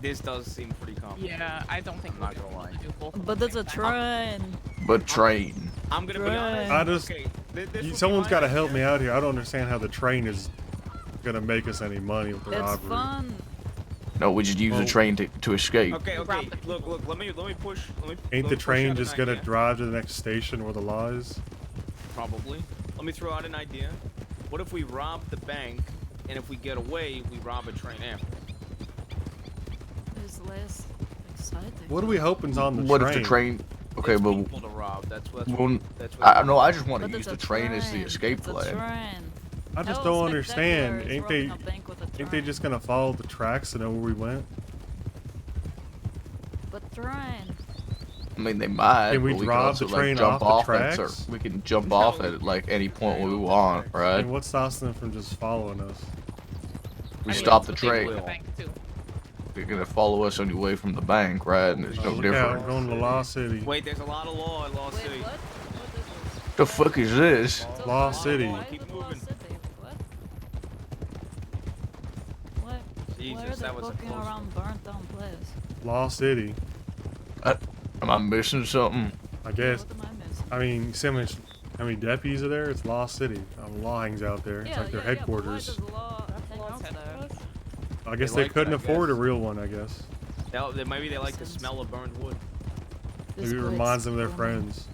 Speaker 2: This does seem pretty complicated.
Speaker 3: Yeah, I don't think
Speaker 2: I'm
Speaker 3: we're
Speaker 2: not gonna
Speaker 3: gonna
Speaker 2: lie.
Speaker 3: do both. at
Speaker 5: But
Speaker 3: the
Speaker 5: it's a
Speaker 3: same time.
Speaker 5: train.
Speaker 4: But train.
Speaker 2: I'm gonna be
Speaker 5: Train.
Speaker 2: honest.
Speaker 1: I just-
Speaker 2: okay, this would be
Speaker 1: Someone's
Speaker 2: my
Speaker 1: got to help
Speaker 2: idea.
Speaker 1: me out here. I don't understand how the train is gonna make us any money with the
Speaker 5: It's
Speaker 1: robbery.
Speaker 5: fun.
Speaker 4: No, we just use the
Speaker 1: Well-
Speaker 4: train to escape.
Speaker 2: Okay,
Speaker 3: Rob
Speaker 2: okay.
Speaker 3: the
Speaker 2: Look, let me push.
Speaker 1: Ain't
Speaker 2: let me
Speaker 1: the
Speaker 2: push
Speaker 1: train
Speaker 2: out
Speaker 1: just
Speaker 2: an
Speaker 1: gonna
Speaker 2: idea.
Speaker 1: drive to the next station where the law is?
Speaker 2: Probably. Let me throw out an idea. What if we rob the bank, and if we get away, we rob a train after?
Speaker 5: It's less exciting.
Speaker 1: What are we hoping's on the
Speaker 4: What
Speaker 1: train?
Speaker 4: if the train? Okay,
Speaker 2: It's
Speaker 4: but
Speaker 2: people to rob. That's what.
Speaker 4: well,
Speaker 2: That's what.
Speaker 4: I know. I just want
Speaker 5: But
Speaker 4: to use
Speaker 5: it's
Speaker 4: the
Speaker 5: a
Speaker 4: train as the
Speaker 5: train.
Speaker 4: escape
Speaker 5: It's a
Speaker 4: plan.
Speaker 5: train.
Speaker 1: I just
Speaker 5: How
Speaker 1: don't
Speaker 5: spectacular
Speaker 1: understand.
Speaker 5: is
Speaker 1: Ain't they?
Speaker 5: robbing a bank with a
Speaker 1: Ain't they
Speaker 5: train?
Speaker 1: just gonna follow the tracks to know where we went?
Speaker 5: But train.
Speaker 4: I mean, they might.
Speaker 1: Can we
Speaker 4: but we
Speaker 1: drop
Speaker 4: can also,
Speaker 1: the train
Speaker 4: like, jump
Speaker 1: off the
Speaker 4: off it,
Speaker 1: tracks?
Speaker 4: or we can jump off at like any point we want, right?
Speaker 1: And what stops them from just following us?
Speaker 4: We
Speaker 3: I mean,
Speaker 4: stop
Speaker 3: that's
Speaker 4: the
Speaker 3: what they do
Speaker 4: train.
Speaker 3: with the bank, too.
Speaker 4: They're gonna follow us away from the bank, right? And there's no
Speaker 1: Look out,
Speaker 4: difference.
Speaker 1: we're going to Law City.
Speaker 2: Wait, there's a lot of law in Lost
Speaker 5: Wait,
Speaker 2: City.
Speaker 5: what? What
Speaker 4: The fuck is this?
Speaker 5: is this?
Speaker 1: Law
Speaker 5: Why-
Speaker 1: City.
Speaker 5: Why is
Speaker 2: Keep
Speaker 5: it Law
Speaker 2: moving.
Speaker 5: City? What? What? Why
Speaker 2: Jesus,
Speaker 5: are they
Speaker 2: that was a
Speaker 5: walking
Speaker 2: close
Speaker 5: around burnt down place?
Speaker 1: Law City.
Speaker 4: Am I missing something?
Speaker 1: I guess.
Speaker 5: What am I missing?
Speaker 1: I mean, you see how many deputies are there? It's Law City. Law hangs out there. It's like their headquarters.
Speaker 5: Yeah, but why does law hang out there?
Speaker 1: I guess
Speaker 2: They
Speaker 1: they
Speaker 2: like
Speaker 1: couldn't
Speaker 2: that, I
Speaker 1: afford a
Speaker 2: guess.
Speaker 1: real one, I guess.
Speaker 2: Maybe they like the
Speaker 5: Sense.
Speaker 2: smell of burned wood.
Speaker 5: This
Speaker 1: Maybe it
Speaker 5: place
Speaker 1: reminds them of their
Speaker 5: is
Speaker 1: friends.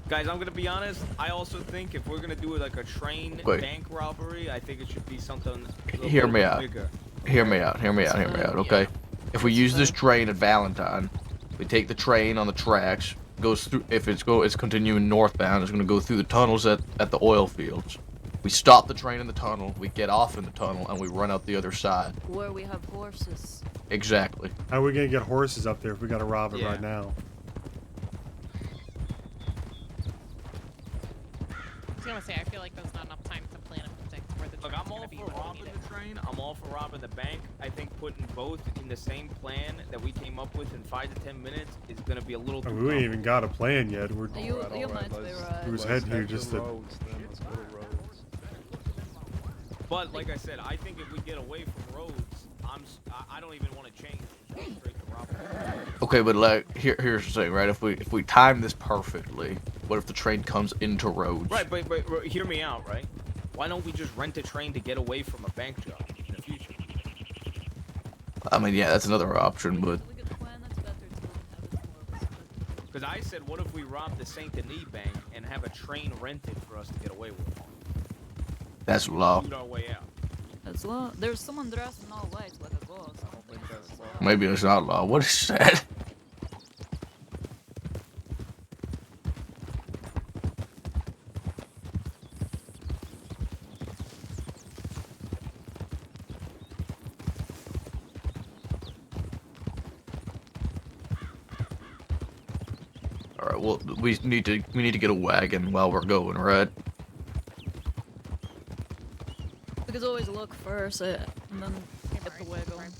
Speaker 2: Guys, I'm gonna be honest. I also think if we're gonna do like a train
Speaker 4: Wait.
Speaker 2: bank robbery, I think it should be something. a little
Speaker 4: Hear
Speaker 2: bit
Speaker 4: me out.
Speaker 2: bigger.
Speaker 4: Hear me out. Hear me out. Hear me out. Okay. If we use this train at Valentine, we take the train on the tracks. Goes through. If it's continuing northbound, it's gonna go through the tunnels at the oil fields. We stop the train in the tunnel. We get off in the tunnel and we run out the other side.
Speaker 5: Where we have horses.
Speaker 4: Exactly.
Speaker 1: How are we gonna get horses up there if we gotta rob it
Speaker 2: Yeah.
Speaker 1: right now?
Speaker 3: I was gonna say, I feel like there's not enough time to plan and predict where the
Speaker 2: Look,
Speaker 3: train's
Speaker 2: I'm all
Speaker 3: gonna be
Speaker 2: for
Speaker 3: when we
Speaker 2: robbing
Speaker 3: need it.
Speaker 2: the train. I'm all for robbing the bank. I think putting both in the same plan that we came up with in 5 to 10 minutes is gonna be a little
Speaker 1: I
Speaker 2: too.
Speaker 1: mean, we ain't even got a plan yet. We're
Speaker 5: You
Speaker 6: Alright,
Speaker 5: might be
Speaker 6: let's-
Speaker 5: right.
Speaker 1: Who's
Speaker 6: let's
Speaker 1: heading here
Speaker 6: head to
Speaker 1: just to-
Speaker 6: roads, then. Let's go to roads.
Speaker 2: But like I said, I think if we get away from roads, I don't even want to change. Just go straight to robbery.
Speaker 4: Okay, but like here's the thing, right? If we time this perfectly, what if the train comes into roads?
Speaker 2: Right, but hear me out, right? Why don't we just rent a train to get away from a bank job in the future?
Speaker 4: I mean, yeah, that's another option, but
Speaker 5: We could plan it better to have it more of a split.
Speaker 2: Because I said, what if we rob the Saint Denis bank and have a train rented for us to get away with?
Speaker 4: that's law.
Speaker 2: Shoot our way out.
Speaker 5: As well, there's someone dressed in all white like a ghost. I don't think that's law.
Speaker 4: Maybe it's not law. What is that? All right. Well, we need to get a wagon while we're going, right?
Speaker 5: We could always look first and then get the wagon.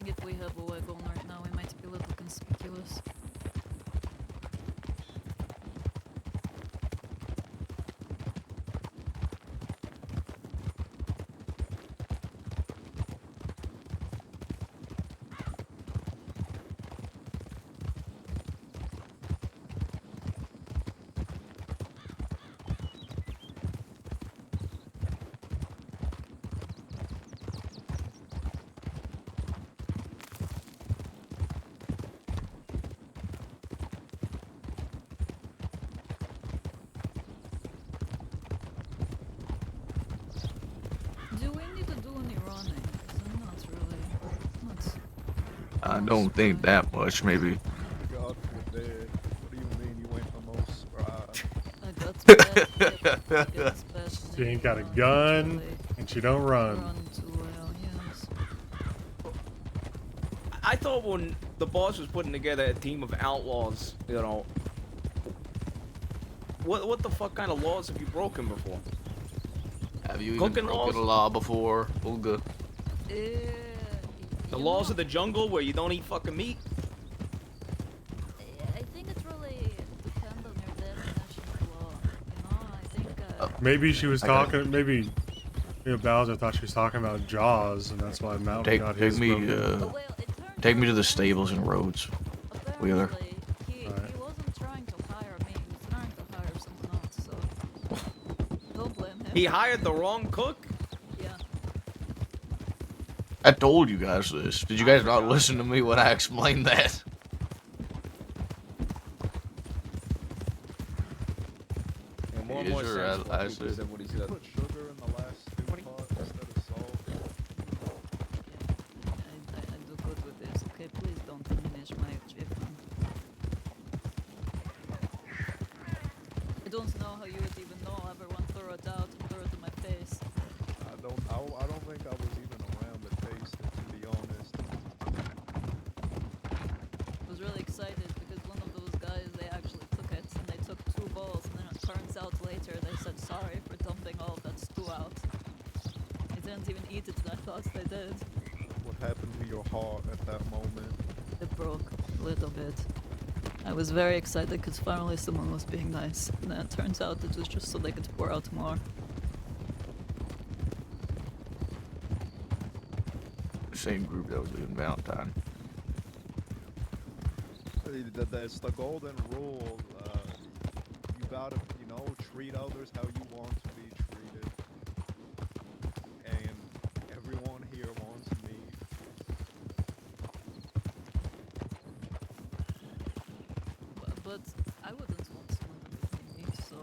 Speaker 5: If we have a wagon right now, we might be a little conspicuous. Do we need to do any running? 'Cause I'm not really.
Speaker 4: I don't think that much. Maybe.
Speaker 6: God forbid. What do you mean you ain't the most surprised?
Speaker 5: I got bad especially.
Speaker 1: She ain't got a gun, and she don't run.
Speaker 5: Run too well, yes.
Speaker 2: I thought when the boss was putting together a team of outlaws, you know, what the fuck kind of laws have you broken before?
Speaker 4: Have you even
Speaker 2: Cooking
Speaker 4: broken
Speaker 2: laws?
Speaker 4: a law before, Olga?
Speaker 2: The laws of the jungle where you don't eat fucking meat?
Speaker 5: I think it really depends on your definition of law. You know, I think.
Speaker 1: Maybe she was
Speaker 4: I got
Speaker 1: talking. Maybe Bowser thought she was talking about Jaws, and that's why Mountain got
Speaker 4: Take
Speaker 1: his
Speaker 4: me
Speaker 1: broken.
Speaker 5: Well, it turned
Speaker 4: take me to
Speaker 5: out
Speaker 4: the
Speaker 5: that
Speaker 4: stables and roads. Wheeler.
Speaker 5: apparently he wasn't trying to hire me. He was trying to hire someone else. So don't blame him.
Speaker 2: He hired the wrong cook?
Speaker 5: Yeah.
Speaker 4: I told you guys this. Did you guys not listen to me when I explained that?
Speaker 2: And more
Speaker 4: He
Speaker 2: and more
Speaker 4: is your
Speaker 2: sensible
Speaker 4: ally,
Speaker 2: people
Speaker 4: so-
Speaker 2: said what he said.
Speaker 6: Put sugar in the last stew pot instead of salt.
Speaker 5: I do good with this. Okay, please don't diminish my achievement. I don't know how you would even know. Everyone threw it out and threw it in my face.
Speaker 6: I don't think I was even around to taste it, to be honest.
Speaker 5: I was really excited because one of those guys, they actually took it and they took 2 bowls, and then it turns out later they said sorry for dumping all of that stew out. They didn't even eat it, and I thought they did.
Speaker 6: What happened to your heart at that moment?
Speaker 5: It broke a little bit. I was very excited because finally someone was being nice, and then it turns out it was just so they could pour out more.
Speaker 4: Same group that was leaving Valentine.
Speaker 6: That's the golden rule. You gotta, treat others how you want to be treated. And everyone here wants me.
Speaker 5: But I wouldn't want someone to be me, so...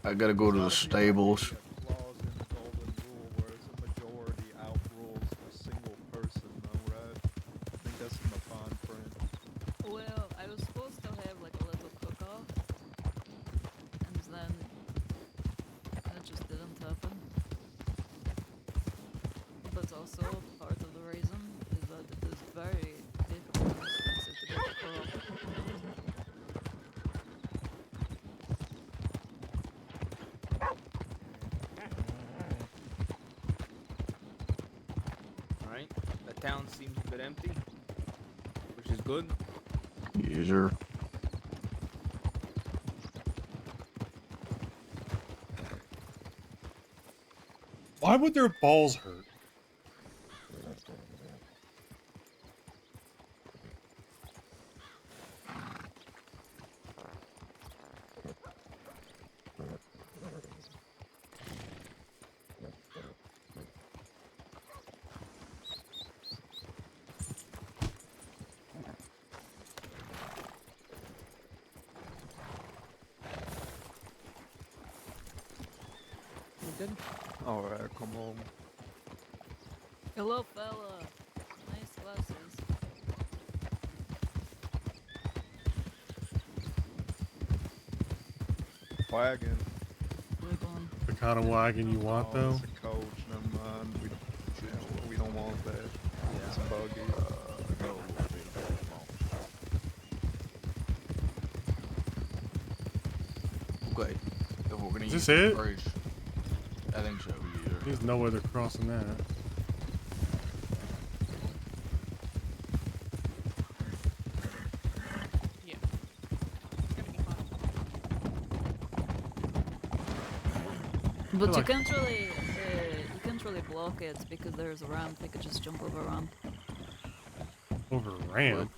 Speaker 4: I gotta go to the stables.
Speaker 6: Clause in the golden rule where it's a majority outrules a single person, though, right? I think that's in the fine print.
Speaker 5: Well, I was supposed to have like a little cook-off, and then that just didn't happen. But also, part of the reason is that it is very difficult and expensive to get a cook-off.
Speaker 2: town seems a bit empty, which is good.
Speaker 4: User.
Speaker 1: Why would their balls hurt?
Speaker 3: You good?
Speaker 6: All right, come on.
Speaker 5: Hello, fella. Nice glasses.
Speaker 6: Wagon.
Speaker 5: Good one.
Speaker 1: The kind of wagon you want,
Speaker 6: Oh,
Speaker 1: though?
Speaker 6: it's a coach. Never mind. We don't want that. It's a buggy.
Speaker 4: Okay. If we're gonna
Speaker 1: Is
Speaker 4: use
Speaker 1: this
Speaker 4: the
Speaker 1: it?
Speaker 4: bridge, I think so. User.
Speaker 1: There's no way they're crossing that.
Speaker 3: Yeah. It's gonna be fun.
Speaker 5: But
Speaker 1: like-
Speaker 5: you can't really block it because there's a ramp. They could just jump over a ramp.
Speaker 1: Over a ramp?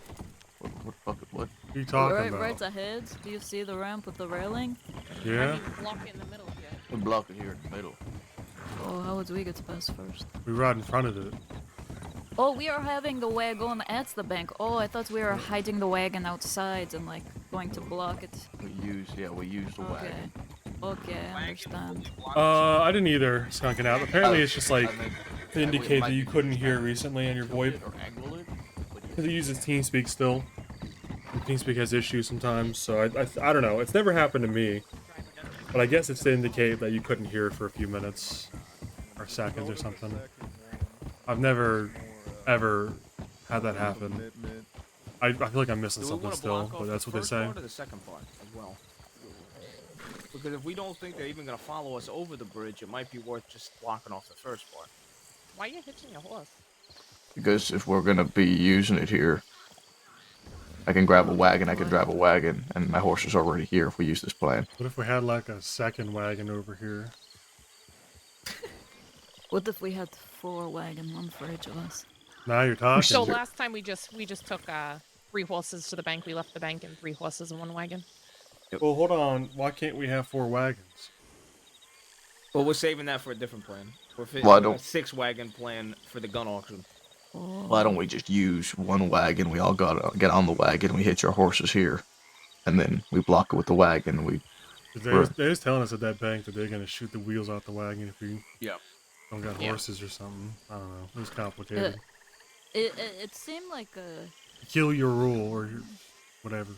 Speaker 4: What fucking what?
Speaker 1: What are you talking
Speaker 5: right,
Speaker 1: about?
Speaker 5: right ahead. Do you see the ramp with the railing?
Speaker 1: Yeah?
Speaker 3: I mean, block it in the middle. Yeah.
Speaker 4: We block it here in the middle.
Speaker 5: Oh, how would we get past first?
Speaker 1: We ride in front of it.
Speaker 5: Oh, we are having the wagon at the bank. Oh, I thought we were hiding the wagon outside and like going to block it.
Speaker 4: We use the
Speaker 5: Okay.
Speaker 4: wagon.
Speaker 5: Okay, I understand.
Speaker 1: I didn't either, skunking out. Apparently it's just like,
Speaker 4: I think
Speaker 1: to indicate
Speaker 4: might
Speaker 1: that you
Speaker 4: be
Speaker 1: couldn't
Speaker 4: just
Speaker 1: hear
Speaker 4: kinda
Speaker 1: recently on your
Speaker 4: tilt
Speaker 1: VoIP.
Speaker 4: it or angle it, but
Speaker 1: Because it uses TeamSpeak still. And TeamSpeak has issues sometimes, so I don't know. It's never happened to me. But I guess it's to indicate that you couldn't hear it for a few minutes. Or seconds or something. I've never, ever had that happen. I feel like I'm missing
Speaker 2: Do we
Speaker 1: something
Speaker 2: want to
Speaker 1: still,
Speaker 2: block off
Speaker 1: but that's
Speaker 2: the
Speaker 1: what they
Speaker 2: first
Speaker 1: say.
Speaker 2: part or the second part as well? Because if we don't think they're even gonna follow us over the bridge, it might be worth just blocking off the first part.
Speaker 3: Why are you hitching your horse?
Speaker 4: because if we're gonna be using it here, I can grab a wagon. I can drive a wagon, and my horse is already here. If we use this plan,
Speaker 1: What if we had like a second wagon over here?
Speaker 5: What if we had 4 wagon, one for each of us?
Speaker 1: Now you're talking.
Speaker 3: So last time we just took 3 horses to the bank. We left the bank and 3 horses in 1 wagon.
Speaker 1: Well, hold on. Why can't we have 4 wagons?
Speaker 2: Well, we're saving that for a different plan. We're
Speaker 4: Well, I
Speaker 2: a
Speaker 4: don't-
Speaker 2: 6 wagon plan for the gun auction.
Speaker 4: why don't we just use one wagon? We all gotta get on the wagon. We hitch our horses here, and then we block it with the wagon. We
Speaker 1: 'Cause They
Speaker 4: Right.
Speaker 1: was telling us at that bank that they're gonna shoot the wheels out the wagon if we don't got
Speaker 3: Yeah.
Speaker 1: horses or something. I don't know. It was complicated.
Speaker 5: It seemed like a...
Speaker 1: Kill your rule or your whatever.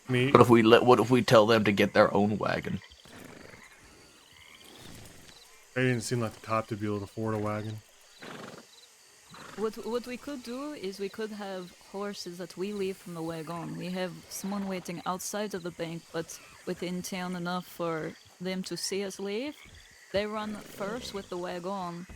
Speaker 1: Me.
Speaker 4: what if we tell them to get their own wagon?
Speaker 1: They didn't seem like the cop to be able to afford a wagon.
Speaker 5: What we could do is we could have horses that we leave from the wagon. We have someone waiting outside of the bank, but within town enough for them to see us leave. They run first with the wagon.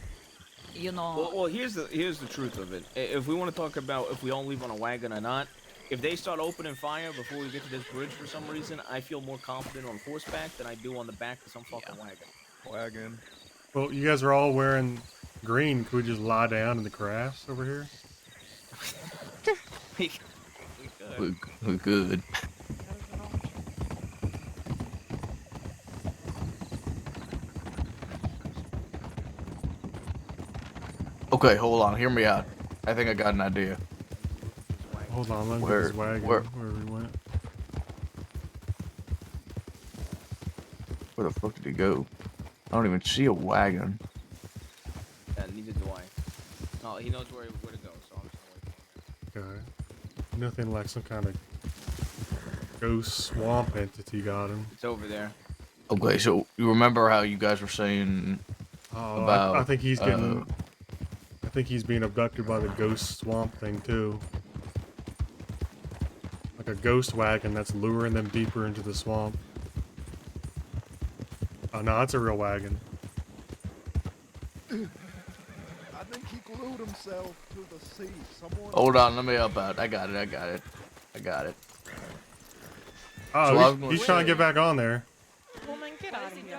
Speaker 5: You know.
Speaker 2: Well, here's the truth of it. If we want to talk about if we all leave on a wagon or not, if they start opening fire before we get to this bridge for some reason, I feel more confident on horseback than I do on the back of some fucking wagon.
Speaker 1: Well, you guys are all wearing green. Could we just lie down in the grass over here?
Speaker 2: we could.
Speaker 4: We're good. Okay, hold on. Hear me out. I think I got an idea.
Speaker 1: Hold on, let me
Speaker 4: Where-
Speaker 1: get this wagon.
Speaker 4: where-
Speaker 1: Wherever he went.
Speaker 4: Where the fuck did he go? I don't even see a wagon.
Speaker 2: Yeah, neither do I. No, he knows where to go, so I'm just gonna wait.
Speaker 1: Okay. Nothing like some kind of ghost swamp entity got him.
Speaker 2: It's over there.
Speaker 4: Okay, so you remember how you guys were saying
Speaker 1: Oh,
Speaker 4: About,
Speaker 1: I think he's getting. I think he's being abducted by the ghost swamp thing too. Like a ghost wagon that's luring them deeper into the swamp. Oh no, it's a real wagon.
Speaker 6: glued himself to the seat. Someone.
Speaker 4: Hold on, let me help out. I got it.
Speaker 1: Oh,
Speaker 4: So I was
Speaker 1: he's trying to get back on there.
Speaker 3: Well, then get out of here.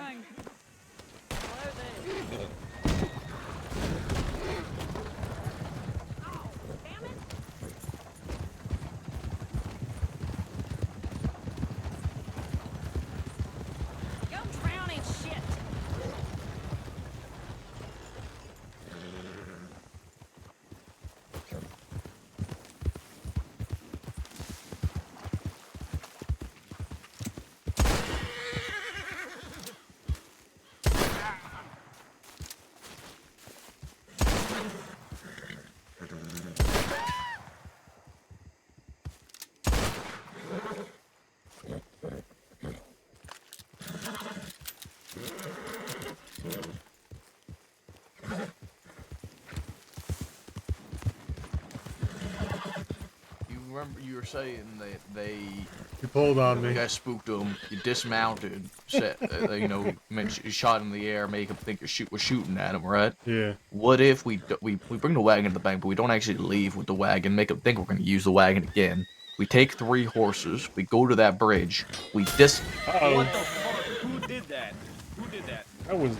Speaker 4: You remember you were saying that
Speaker 1: He pulled on
Speaker 4: you
Speaker 1: me.
Speaker 4: guys spooked him. You dismounted, you shot in the air, make him think we're shooting at him, right?
Speaker 1: Yeah.
Speaker 4: What if we bring the wagon to the bank, but we don't actually leave with the wagon, make him think we're going to use the wagon again. We take 3 horses, we go to that bridge, we
Speaker 2: What the fuck? Who did that?
Speaker 1: That was.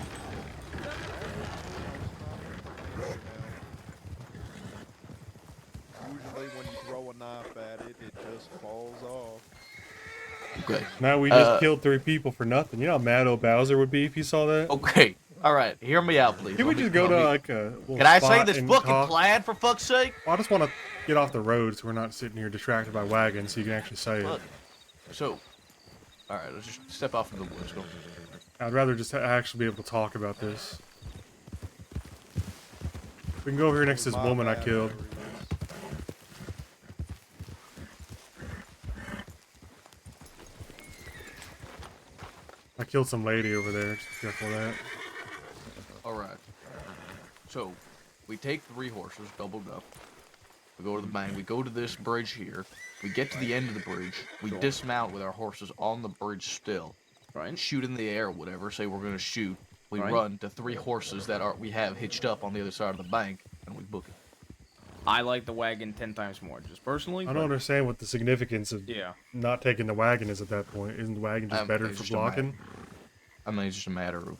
Speaker 6: Usually when you throw a knife at it, it just falls off.
Speaker 4: Okay.
Speaker 1: Now we just killed 3 people for nothing. You know how mad old Bowser would be if he saw that?
Speaker 4: Okay. Alright, hear me out, please.
Speaker 1: Can we just go to like a little
Speaker 4: Can I say
Speaker 1: spot
Speaker 4: this
Speaker 1: and
Speaker 4: fucking
Speaker 1: talk?
Speaker 4: plan, for fuck's sake?
Speaker 1: Well, I just want to get off the road so we're not sitting here distracted by wagons so you can actually say it.
Speaker 4: Look. So, alright, let's just step off into the woods. Go.
Speaker 1: I'd rather just actually be able to talk about this. We can go over here next to this
Speaker 6: My
Speaker 1: woman I
Speaker 6: bad,
Speaker 1: killed.
Speaker 6: Maurice.
Speaker 1: I killed some lady over there. Just be careful of that.
Speaker 4: Alright. So, we take 3 horses, doubled up. We go to the bank. We go to this bridge here. We get to the end of the bridge. We dismount with our horses on the bridge still.
Speaker 2: Right.
Speaker 4: Shoot in the air or whatever. Say we're going to shoot. We
Speaker 2: Right.
Speaker 4: run to 3 horses that we have hitched up on the other side of the bank, and we book it.
Speaker 2: I like the wagon 10 times more, just personally.
Speaker 1: I don't understand what the significance of
Speaker 2: Yeah.
Speaker 1: not taking the wagon is at that point. Isn't the wagon just better
Speaker 4: it's
Speaker 1: for
Speaker 4: just a matter-
Speaker 1: blocking?
Speaker 4: I mean, it's just a matter of...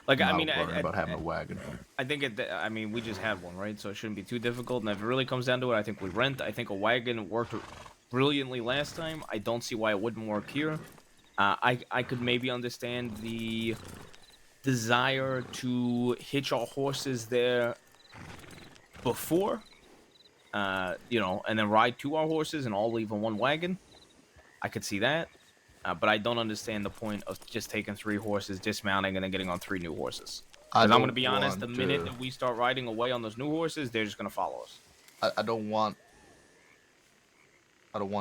Speaker 2: Like, I
Speaker 4: not
Speaker 2: mean,
Speaker 4: worrying about having a wagon.
Speaker 2: I think I mean, we just had one, right? So it shouldn't be too difficult. And if it really comes down to it, I think we rent. I think a wagon worked brilliantly last time. I don't see why it wouldn't work here. I could maybe understand the desire to hitch our horses there before, you know, and then ride to our horses and all leave in one wagon. I could see that. But I don't understand the point of just taking 3 horses, dismounting, and then getting on 3 new horses. Because I'm going to be honest, the minute that we start riding away on those new horses, they're just going to follow us.
Speaker 4: I don't want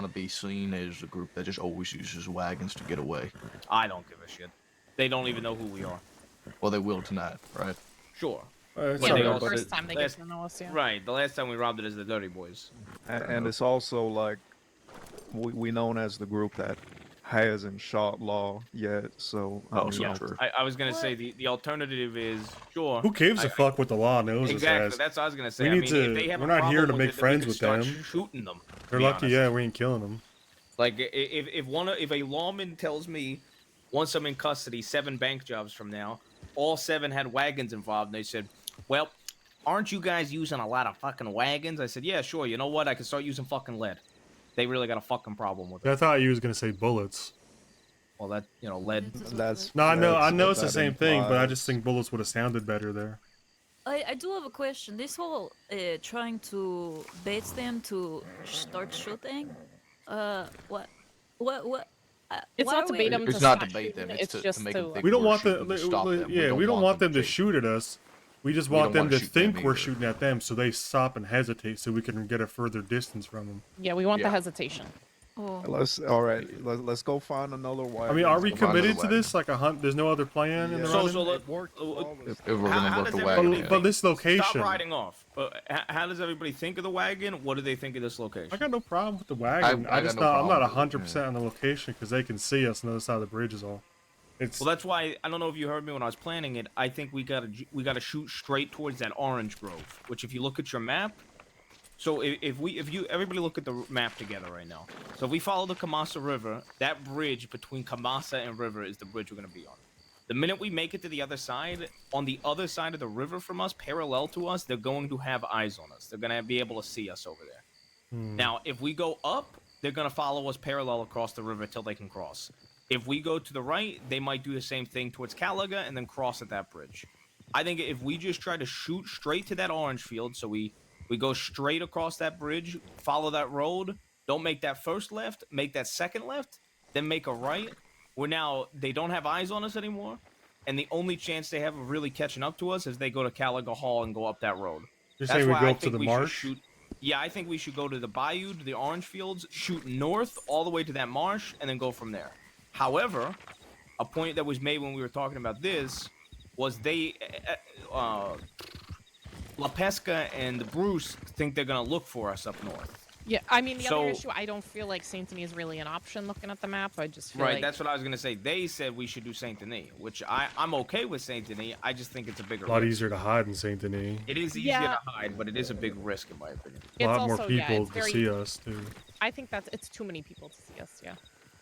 Speaker 4: to be seen as a group that just always uses wagons to get away.
Speaker 2: I don't give a shit. They don't even know who we are.
Speaker 4: Well, they will tonight, right?
Speaker 2: Sure.
Speaker 1: It's
Speaker 2: Yeah,
Speaker 3: Yeah,
Speaker 2: they
Speaker 3: the
Speaker 2: also-
Speaker 3: first time they get
Speaker 2: last-
Speaker 3: to know us, yeah.
Speaker 2: Right. The last time we robbed it is the Dirty Boys.
Speaker 6: And it's also like we known as the group that hasn't shot law yet. So
Speaker 4: Oh, so
Speaker 2: Yeah.
Speaker 4: true.
Speaker 2: I was going to say the alternative is, sure.
Speaker 1: Who gives a fuck what the law knows
Speaker 2: Exactly.
Speaker 1: us as?
Speaker 2: That's what I was going to say.
Speaker 1: We
Speaker 2: I
Speaker 1: need
Speaker 2: mean,
Speaker 1: to-
Speaker 2: if they have
Speaker 1: we're
Speaker 2: a
Speaker 1: not here to
Speaker 2: problem
Speaker 1: make
Speaker 2: with it, then
Speaker 1: friends
Speaker 2: we
Speaker 1: with
Speaker 2: could start
Speaker 1: them.
Speaker 2: shooting them. to
Speaker 1: They're
Speaker 2: be
Speaker 1: lucky,
Speaker 2: honest.
Speaker 1: yeah, we ain't killing them.
Speaker 2: Like if a lawman tells me once I'm in custody 7 bank jobs from now, all 7 had wagons involved, and they said, "Well, aren't you guys using a lot of fucking wagons?" I said, "Yeah, sure. You know what? I can start using fucking lead." They really got a fucking problem with it.
Speaker 1: I thought you was gonna say bullets.
Speaker 2: Well, that lead.
Speaker 6: that's
Speaker 1: No, I
Speaker 6: that's
Speaker 1: know
Speaker 6: what
Speaker 1: it's the
Speaker 6: that
Speaker 1: same thing, but I
Speaker 6: implies.
Speaker 1: just think bullets would have sounded better there.
Speaker 5: I do have a question. This whole trying to bait them to start shooting. What?
Speaker 3: It's
Speaker 5: why
Speaker 3: not
Speaker 5: are
Speaker 3: to
Speaker 5: we-
Speaker 3: bait them
Speaker 4: It's
Speaker 3: to
Speaker 4: not
Speaker 3: stop
Speaker 4: to bait them.
Speaker 3: shooting,
Speaker 4: It's to
Speaker 3: just
Speaker 4: make
Speaker 3: to,
Speaker 4: them think
Speaker 1: We don't
Speaker 4: we're
Speaker 1: want
Speaker 4: shooting
Speaker 1: the
Speaker 4: to stop them.
Speaker 1: yeah, we don't want them to shoot at us. We just want them to
Speaker 4: wanna shoot them
Speaker 1: think we're
Speaker 4: either.
Speaker 1: shooting at them, so they stop and hesitate, so we can get a further distance from them.
Speaker 3: Yeah, we want the
Speaker 4: Yeah.
Speaker 3: hesitation.
Speaker 5: Oh.
Speaker 6: Let's go find another way.
Speaker 1: I mean, are we
Speaker 4: Let's go find
Speaker 1: committed
Speaker 4: another
Speaker 1: to this? Like a hunt? There's no other plan in the
Speaker 6: Yeah.
Speaker 1: running.
Speaker 2: So
Speaker 6: It worked flawlessly.
Speaker 4: If we're gonna
Speaker 2: How
Speaker 4: work
Speaker 2: does
Speaker 4: the
Speaker 2: everybody
Speaker 4: wagon.
Speaker 1: But
Speaker 2: think-
Speaker 1: this location.
Speaker 2: Stop riding off. But how does everybody think of the wagon? What do they think of this location?
Speaker 1: I got no problem with the wagon.
Speaker 4: I
Speaker 1: I'm
Speaker 4: got no
Speaker 1: not
Speaker 4: problem with it,
Speaker 1: 100% on the location because they can see us on the other side of the bridge is all. It's
Speaker 2: Well, that's why I don't know if you heard me when I was planning it. I think we gotta shoot straight towards that orange grove. Which, if you look at your map, so if you everybody look at the map together right now. So if we follow the Kamasa River, that bridge between Kamasa and River is the bridge we're gonna be on. The minute we make it to the other side, on the other side of the river from us, parallel to us, they're going to have eyes on us. They're gonna be able to see us over there. Now, if we go up, they're gonna follow us parallel across the river till they can cross. If we go to the right, they might do the same thing towards Calaga and then cross at that bridge. I think if we just try to shoot straight to that orange field, so we go straight across that bridge, follow that road, don't make that first left, make that second left, then make a right. Where now they don't have eyes on us anymore, and the only chance they have of really catching up to us is they go to Calaga Hall and go up that road.
Speaker 1: you're
Speaker 2: That's
Speaker 1: saying we
Speaker 2: why
Speaker 1: go
Speaker 2: I
Speaker 1: up to
Speaker 2: think
Speaker 1: the
Speaker 2: we should
Speaker 1: marsh.
Speaker 2: shoot. Yeah, I think we should go to the bayou, to the orange fields, shoot north all the way to that marsh, and then go from there. However, a point that was made when we were talking about this was La Pesca and Bruce think they're gonna look for us up north.
Speaker 3: Yeah, I mean, the
Speaker 2: So-
Speaker 3: other issue, I don't feel like Saint Denis is really an option looking at the map. I just feel
Speaker 2: Right,
Speaker 3: like...
Speaker 2: that's what I was gonna say. They said we should do Saint Denis, which I'm okay with Saint Denis. I just think it's a bigger
Speaker 1: A lot
Speaker 2: risk.
Speaker 1: easier to hide in Saint Denis.
Speaker 2: It is easier
Speaker 3: Yeah.
Speaker 2: to hide, but it is a big risk in my opinion.
Speaker 1: A lot more
Speaker 3: also, yeah,
Speaker 1: people
Speaker 3: it's
Speaker 1: to
Speaker 3: very-
Speaker 1: see us too.
Speaker 3: I think it's too many people to see us, yeah.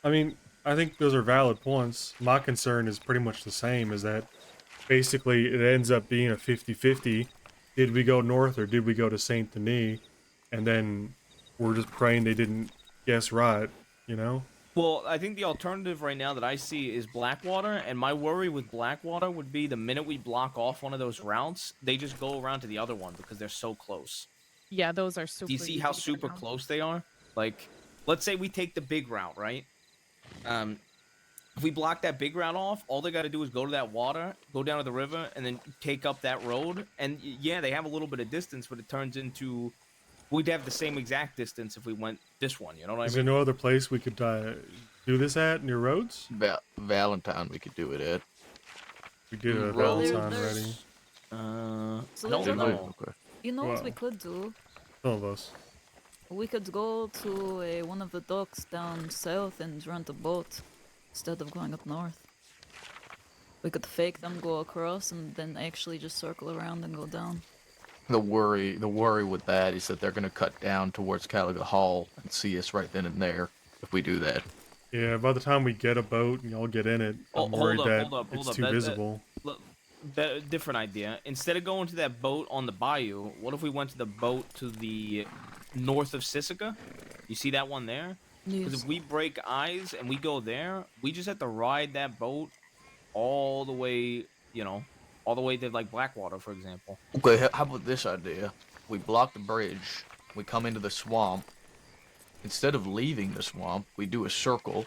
Speaker 1: I mean, I think those are valid points. My concern is pretty much the same, is that basically it ends up being a 50-50. Did we go north or did we go to Saint Denis? And then we're just praying they didn't guess right, you know?
Speaker 2: Well, I think the alternative right now that I see is Blackwater, and my worry with Blackwater would be the minute we block off one of those routes, they just go around to the other one because they're so close.
Speaker 3: Yeah, those are super
Speaker 2: Do you see
Speaker 3: easy
Speaker 2: how
Speaker 3: to get
Speaker 2: super
Speaker 3: around.
Speaker 2: close they are? Like, let's say we take the big route, right? If we block that big route off, all they got to do is go to that water, go down to the river, and then take up that road. And yeah, they have a little bit of distance, but it turns into we'd have the same exact distance if we went this one. You know what I
Speaker 1: Is
Speaker 2: mean?
Speaker 1: there no other place we could do this at near roads?
Speaker 4: Valentine, we could do it at.
Speaker 1: We did it at
Speaker 2: Roads.
Speaker 1: Valentine
Speaker 5: There's-
Speaker 1: already.
Speaker 5: So
Speaker 2: I
Speaker 5: there's
Speaker 2: don't
Speaker 5: other-
Speaker 2: know.
Speaker 4: Okay.
Speaker 5: You know what we
Speaker 1: Wow.
Speaker 5: could do?
Speaker 1: Some of us.
Speaker 5: We could go to one of the docks down south and rent a boat instead of going up north. We could fake them go across and then actually just circle around and go down.
Speaker 4: The worry with that is that they're gonna cut down towards Calaga Hall and see us right then and there if we do that.
Speaker 1: Yeah, by the time we get a boat and y'all get in it,
Speaker 2: Oh,
Speaker 1: I'm
Speaker 2: hold
Speaker 1: worried
Speaker 2: up,
Speaker 1: that
Speaker 2: hold up, hold
Speaker 1: it's
Speaker 2: up.
Speaker 1: too visible.
Speaker 2: Look, different idea. Instead of going to that boat on the bayou, what if we went to the boat to the north of Sisika? You see that one there? Because
Speaker 5: Yes.
Speaker 2: if we break eyes and we go there, we just have to ride that boat all the way, all the way to like Blackwater, for example.
Speaker 4: Okay, how about this idea? We block the bridge, we come into the swamp. Instead of leaving the swamp, we do a circle.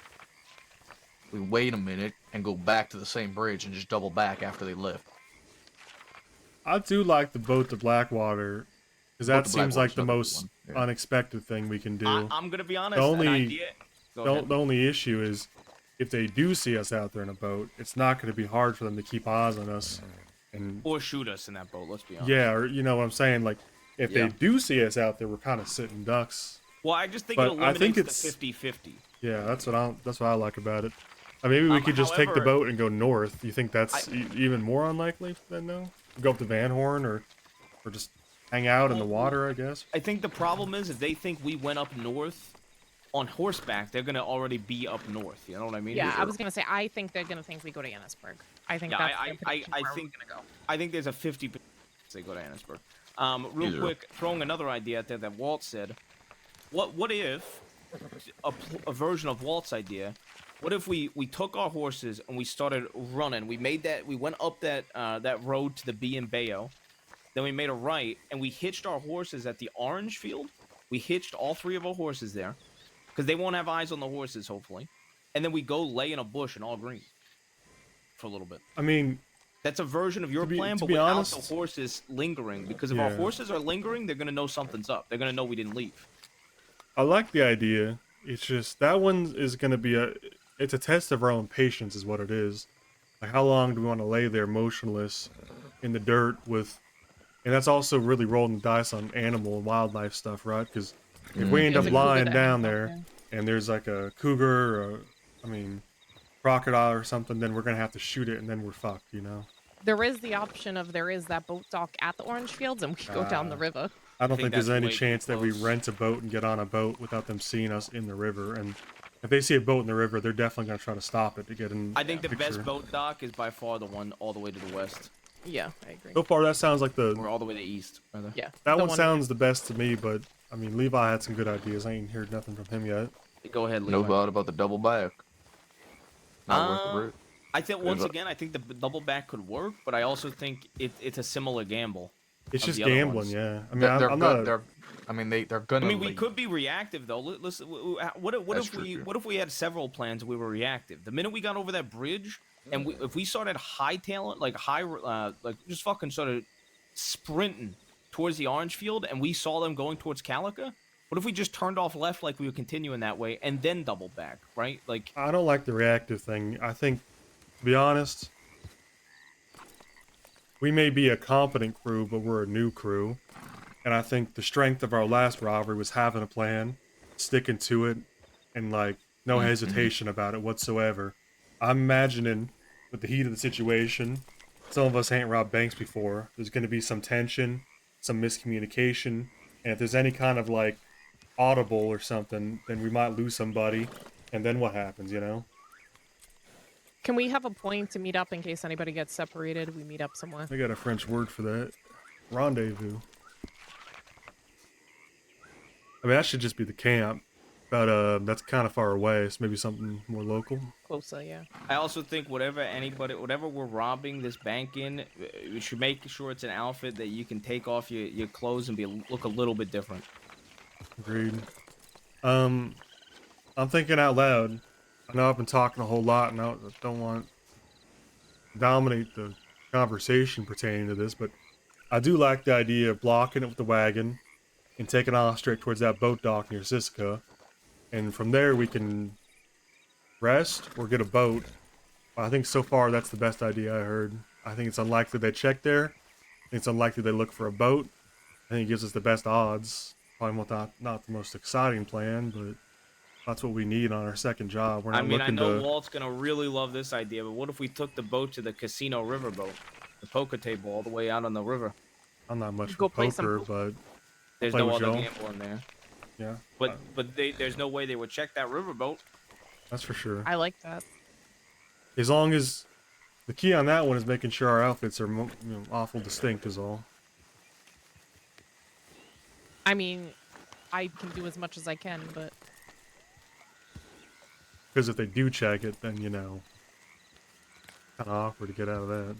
Speaker 4: We wait a minute and go back to the same bridge and just double back after they lift.
Speaker 1: I do like the boat to Blackwater, because that
Speaker 4: to
Speaker 1: seems like
Speaker 4: Blackwater's
Speaker 1: the
Speaker 4: not a good
Speaker 1: most
Speaker 4: one, yeah.
Speaker 1: unexpected thing we can do.
Speaker 2: I'm gonna be honest.
Speaker 1: The
Speaker 2: An
Speaker 1: only-
Speaker 2: idea. Go ahead.
Speaker 1: The only issue is, if they do see us out there in a boat, it's not going to be hard for them to keep eyes on us. And
Speaker 2: Or shoot us in that boat. Let's be honest.
Speaker 1: yeah, or you know what I'm saying? Like, if
Speaker 2: Yeah.
Speaker 1: they do see us out there, we're kind of sitting ducks.
Speaker 2: Well, I just think
Speaker 1: But
Speaker 2: it
Speaker 1: I
Speaker 2: eliminates
Speaker 1: think
Speaker 2: the
Speaker 1: it's-
Speaker 2: 50-50.
Speaker 1: Yeah, that's what I like about it. Maybe we could just take the
Speaker 2: however-
Speaker 1: boat and go north. You think that's even more unlikely than no? Go up to Van Horn or just hang out in the water, I guess.
Speaker 2: I think the problem is if they think we went up north on horseback, they're gonna already be up north. You know what I mean?
Speaker 3: Yeah, I was gonna say, I think they're gonna think we go to Annisburg. I think
Speaker 2: Yeah,
Speaker 3: that's
Speaker 2: I
Speaker 3: their prediction where we're
Speaker 2: think
Speaker 3: gonna go.
Speaker 2: I think there's a 50% they go to Annisburg. Real
Speaker 4: Either.
Speaker 2: quick, throwing another idea out there that Walt said. What if a version of Walt's idea? What if we took our horses and we started running? We went up that road to the B and Bayo. Then we made a right and we hitched our horses at the orange field. We hitched all three of our horses there because they won't have eyes on the horses, hopefully. And then we go lay in a bush in all green for a little bit.
Speaker 1: I mean,
Speaker 2: That's a version of your plan,
Speaker 1: to
Speaker 2: but
Speaker 1: be
Speaker 2: without
Speaker 1: honest-
Speaker 2: the horses lingering. Because if our
Speaker 1: Yeah.
Speaker 2: horses are lingering, they're gonna know something's up. They're gonna know we didn't leave.
Speaker 1: I like the idea. It's just that one is going to be it's a test of our own patience is what it is. Like, how long do we want to lay there motionless in the dirt with, and that's also really rolling the dice on animal and wildlife stuff, right? Because if we end
Speaker 3: There's
Speaker 1: up
Speaker 3: a cougar
Speaker 1: lying
Speaker 3: that
Speaker 1: down
Speaker 3: hangs out
Speaker 1: there and there's like a cougar, or, I mean, crocodile or something, then we're gonna have to shoot it, and then we're fucked, you know.
Speaker 3: There is the option of there is that boat dock at the orange fields, and we go down the
Speaker 1: Ah.
Speaker 3: river.
Speaker 1: I don't
Speaker 2: think
Speaker 1: think there's
Speaker 2: that's
Speaker 1: any
Speaker 2: way too
Speaker 1: chance that we
Speaker 2: close.
Speaker 1: rent a boat and get on a boat without them seeing us in the river. And if they see a boat in the river, they're definitely gonna try to stop it to get in.
Speaker 2: I think the
Speaker 1: picture.
Speaker 2: best boat dock is by far the one all the way to the west,
Speaker 3: Yeah, I agree.
Speaker 1: So far, that sounds like
Speaker 2: or all the way to the east, rather.
Speaker 3: Yeah,
Speaker 1: that
Speaker 3: the
Speaker 1: one sounds the best to me. But I mean, Levi had some good ideas. I ain't heard nothing from him yet.
Speaker 2: Go ahead, Levi.
Speaker 4: No doubt about the double back. Not worth the risk.
Speaker 2: I think once again, I think the double back could work, but I also think it's a similar gamble.
Speaker 1: It's
Speaker 2: Of
Speaker 1: just
Speaker 2: the other
Speaker 1: gambling,
Speaker 2: ones.
Speaker 1: yeah. I mean,
Speaker 4: They're
Speaker 1: I'm
Speaker 4: go-
Speaker 1: not.
Speaker 4: they're I mean, they're gonna.
Speaker 2: I mean, we
Speaker 4: leave.
Speaker 2: could be reactive though. Listen, what
Speaker 4: That's
Speaker 2: if
Speaker 4: true,
Speaker 2: we
Speaker 4: too.
Speaker 2: what if we had several plans and we were reactive? The minute we got over that bridge, and if we started hightailing, like just fucking sort of sprinting towards the orange field, and we saw them going towards Calica. What if we just turned off left like we were continuing that way and then double back, right? Like,
Speaker 1: I don't like the reactive thing. I think, to be honest, we may be a competent crew, but we're a new crew. And I think the strength of our last robbery was having a plan, sticking to it, and like no hesitation about it whatsoever. I'm imagining, with the heat of the situation, some of us ain't robbed banks before. There's going to be some tension, some miscommunication, and if there's any kind of like audible or something, then we might lose somebody. And then what happens, you know?
Speaker 3: Can we have a point to meet up in case anybody gets separated? We meet up somewhere.
Speaker 1: I got a French word for that. Rendezvous. I mean, that should just be the camp, but that's kind of far away, so maybe something more local.
Speaker 3: Closer, yeah.
Speaker 2: I also think whatever we're robbing this bank in, we should make sure it's an outfit that you can take off your clothes and look a little bit different.
Speaker 1: Agreed. I'm thinking out loud. I know I've been talking a whole lot, and I don't want to dominate the conversation pertaining to this, but I do like the idea of blocking it with the wagon and taking off straight towards that boat dock near Siska. And from there, we can rest or get a boat. I think so far that's the best idea I heard. I think it's unlikely they check there. I think it's unlikely they look for a boat. I think it gives us the best odds. Probably not the most exciting plan, but that's what we need on our second job. We're not
Speaker 2: I mean, I
Speaker 1: looking
Speaker 2: know
Speaker 1: to...
Speaker 2: Walt's gonna really love this idea, but what if we took the boat to the casino riverboat, the poker table all the way out on the river?
Speaker 1: I'm not much
Speaker 3: Go
Speaker 1: for
Speaker 3: play some
Speaker 1: poker,
Speaker 3: poker.
Speaker 1: but
Speaker 2: There's
Speaker 1: play
Speaker 2: no
Speaker 1: with
Speaker 2: other
Speaker 1: y'all.
Speaker 2: gamble in there.
Speaker 1: yeah,
Speaker 2: But there's no way they would check that riverboat.
Speaker 1: that's for sure.
Speaker 3: I like that.
Speaker 1: As long as the key on that one is making sure our outfits are awful distinct is all.
Speaker 3: I mean, I can do as much as I can, but
Speaker 1: Because if they do check it, then, kind of awkward to get out of that.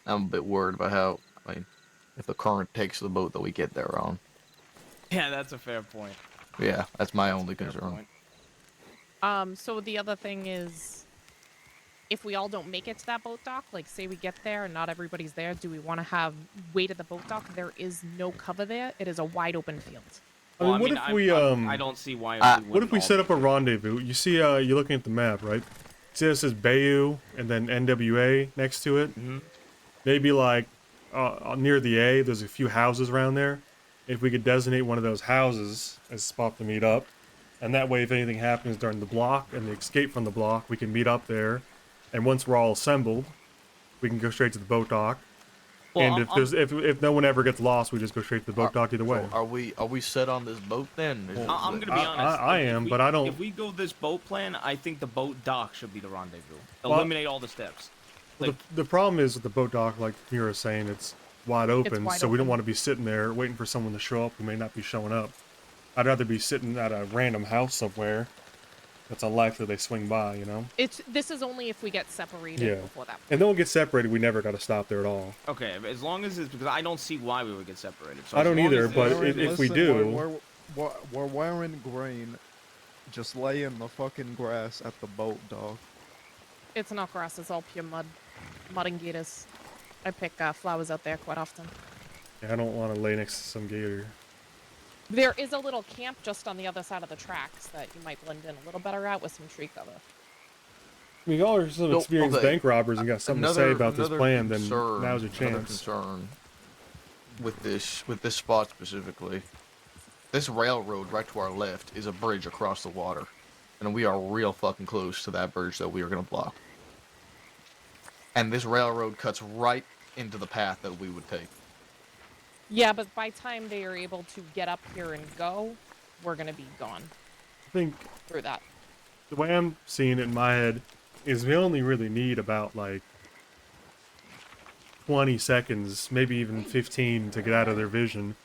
Speaker 4: I'm a bit worried about how. I mean, if the current takes the boat that we get there on.
Speaker 2: Yeah, that's a fair point.
Speaker 4: Yeah, that's my only
Speaker 2: Fair
Speaker 4: concern.
Speaker 2: point.
Speaker 3: so the other thing is, if we all don't make it to that boat dock, like say we get there and not everybody's there, do we want to wait at the boat dock? There is no cover there. It is a wide open field.
Speaker 1: I mean, what if we,
Speaker 2: I don't see why.
Speaker 1: what if we set up a rendezvous? You see, you're looking at the map, right? See, it says Bayou and then NWA next to it.
Speaker 2: Mhm.
Speaker 1: Maybe like near the A, there's a few houses around there. If we could designate one of those houses as a spot to meet up, and that way, if anything happens during the block and the escape from the block, we can meet up there. And once we're all assembled, we can go straight to the boat dock.
Speaker 2: Well,
Speaker 1: And if no one ever gets lost, we just go straight to the boat dock either way.
Speaker 4: So are we set on this boat then?
Speaker 2: I'm gonna be honest.
Speaker 1: I
Speaker 2: if
Speaker 1: am,
Speaker 2: we-
Speaker 1: but I don't-
Speaker 2: If we go this boat plan, I think the boat dock should be the rendezvous.
Speaker 1: Well,
Speaker 2: Eliminate all the steps.
Speaker 1: Well,
Speaker 2: Like,
Speaker 1: the problem is with the boat dock, like Mira was saying, it's wide open,
Speaker 3: wide
Speaker 1: so we don't
Speaker 3: open.
Speaker 1: want to be sitting there waiting for someone to show up who may not be showing up. I'd rather be sitting at a random house somewhere that's unlikely they swing by,
Speaker 3: This is only if we get separated
Speaker 1: Yeah.
Speaker 3: before that.
Speaker 1: And no one gets separated, we never got to stop there at all.
Speaker 2: okay, as long as it's because I don't see why we would get separated. So
Speaker 1: I
Speaker 2: as
Speaker 1: don't
Speaker 2: long
Speaker 1: either,
Speaker 2: as
Speaker 1: but
Speaker 2: it's-
Speaker 1: if we
Speaker 6: Listen,
Speaker 1: do-
Speaker 6: we're wearing green. Just lay in the fucking grass at the boat, dog.
Speaker 3: It's not grass. It's all pure mud and gators. I pick flowers out there quite often.
Speaker 1: Yeah, I don't want to lay next to some gator.
Speaker 3: There is a little camp just on the other side of the tracks that you might blend in a little better at with some tree cover.
Speaker 1: I mean, y'all are some
Speaker 4: No,
Speaker 1: experienced
Speaker 4: okay.
Speaker 1: bank robbers and got something to say about this
Speaker 4: Another
Speaker 1: plan, then
Speaker 4: concern-
Speaker 1: now's your
Speaker 4: another
Speaker 1: chance.
Speaker 4: concern with this spot specifically. This railroad right to our left is a bridge across the water. and we are real fucking close to that bridge that we are gonna block. And this railroad cuts right into the path that we would take.
Speaker 3: Yeah, but by time they are able to get up here and go, we're gonna be gone
Speaker 1: I think
Speaker 3: through that.
Speaker 1: the way I'm seeing it in my head is we only really need about like 20 seconds, maybe even 15 to get out of their vision,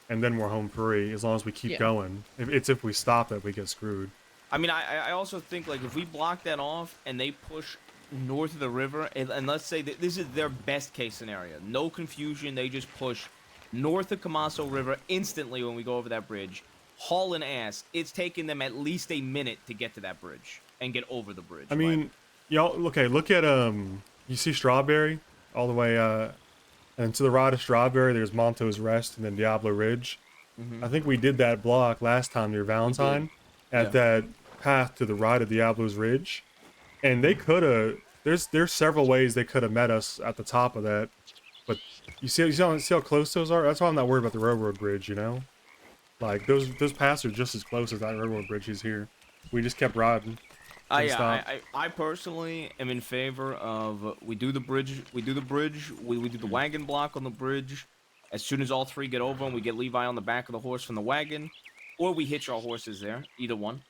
Speaker 1: and then we're home free as long as we keep
Speaker 3: Yeah.
Speaker 1: going. If we stop it, we get screwed.
Speaker 2: I mean, I also think, like, if we block that off and they push north of the river, and let's say that this is their best case scenario, no confusion, they just push north of Camaso River instantly when we go over that bridge, hauling ass. It's taking them at least a minute to get to that bridge and get over the bridge.
Speaker 1: I mean, y'all, okay, look at, you see Strawberry all the way, and to the right of Strawberry, there's Monto's Rest and then Diablo Ridge. I think we did that block last time near Valentine at that path to the right of Diablo's Ridge. And they could have, there's several ways they could have met us at the top of that. But you see how close those are? That's why I'm not worried about the railroad bridge, you know? Like, those paths are just as close as that railroad bridge is here. We just kept riding.
Speaker 2: I personally am in favor of we do the bridge, we do the wagon block on the bridge. As soon as all three get over and we get Levi on the back of the horse from the wagon, or we hitch our horses there, either one.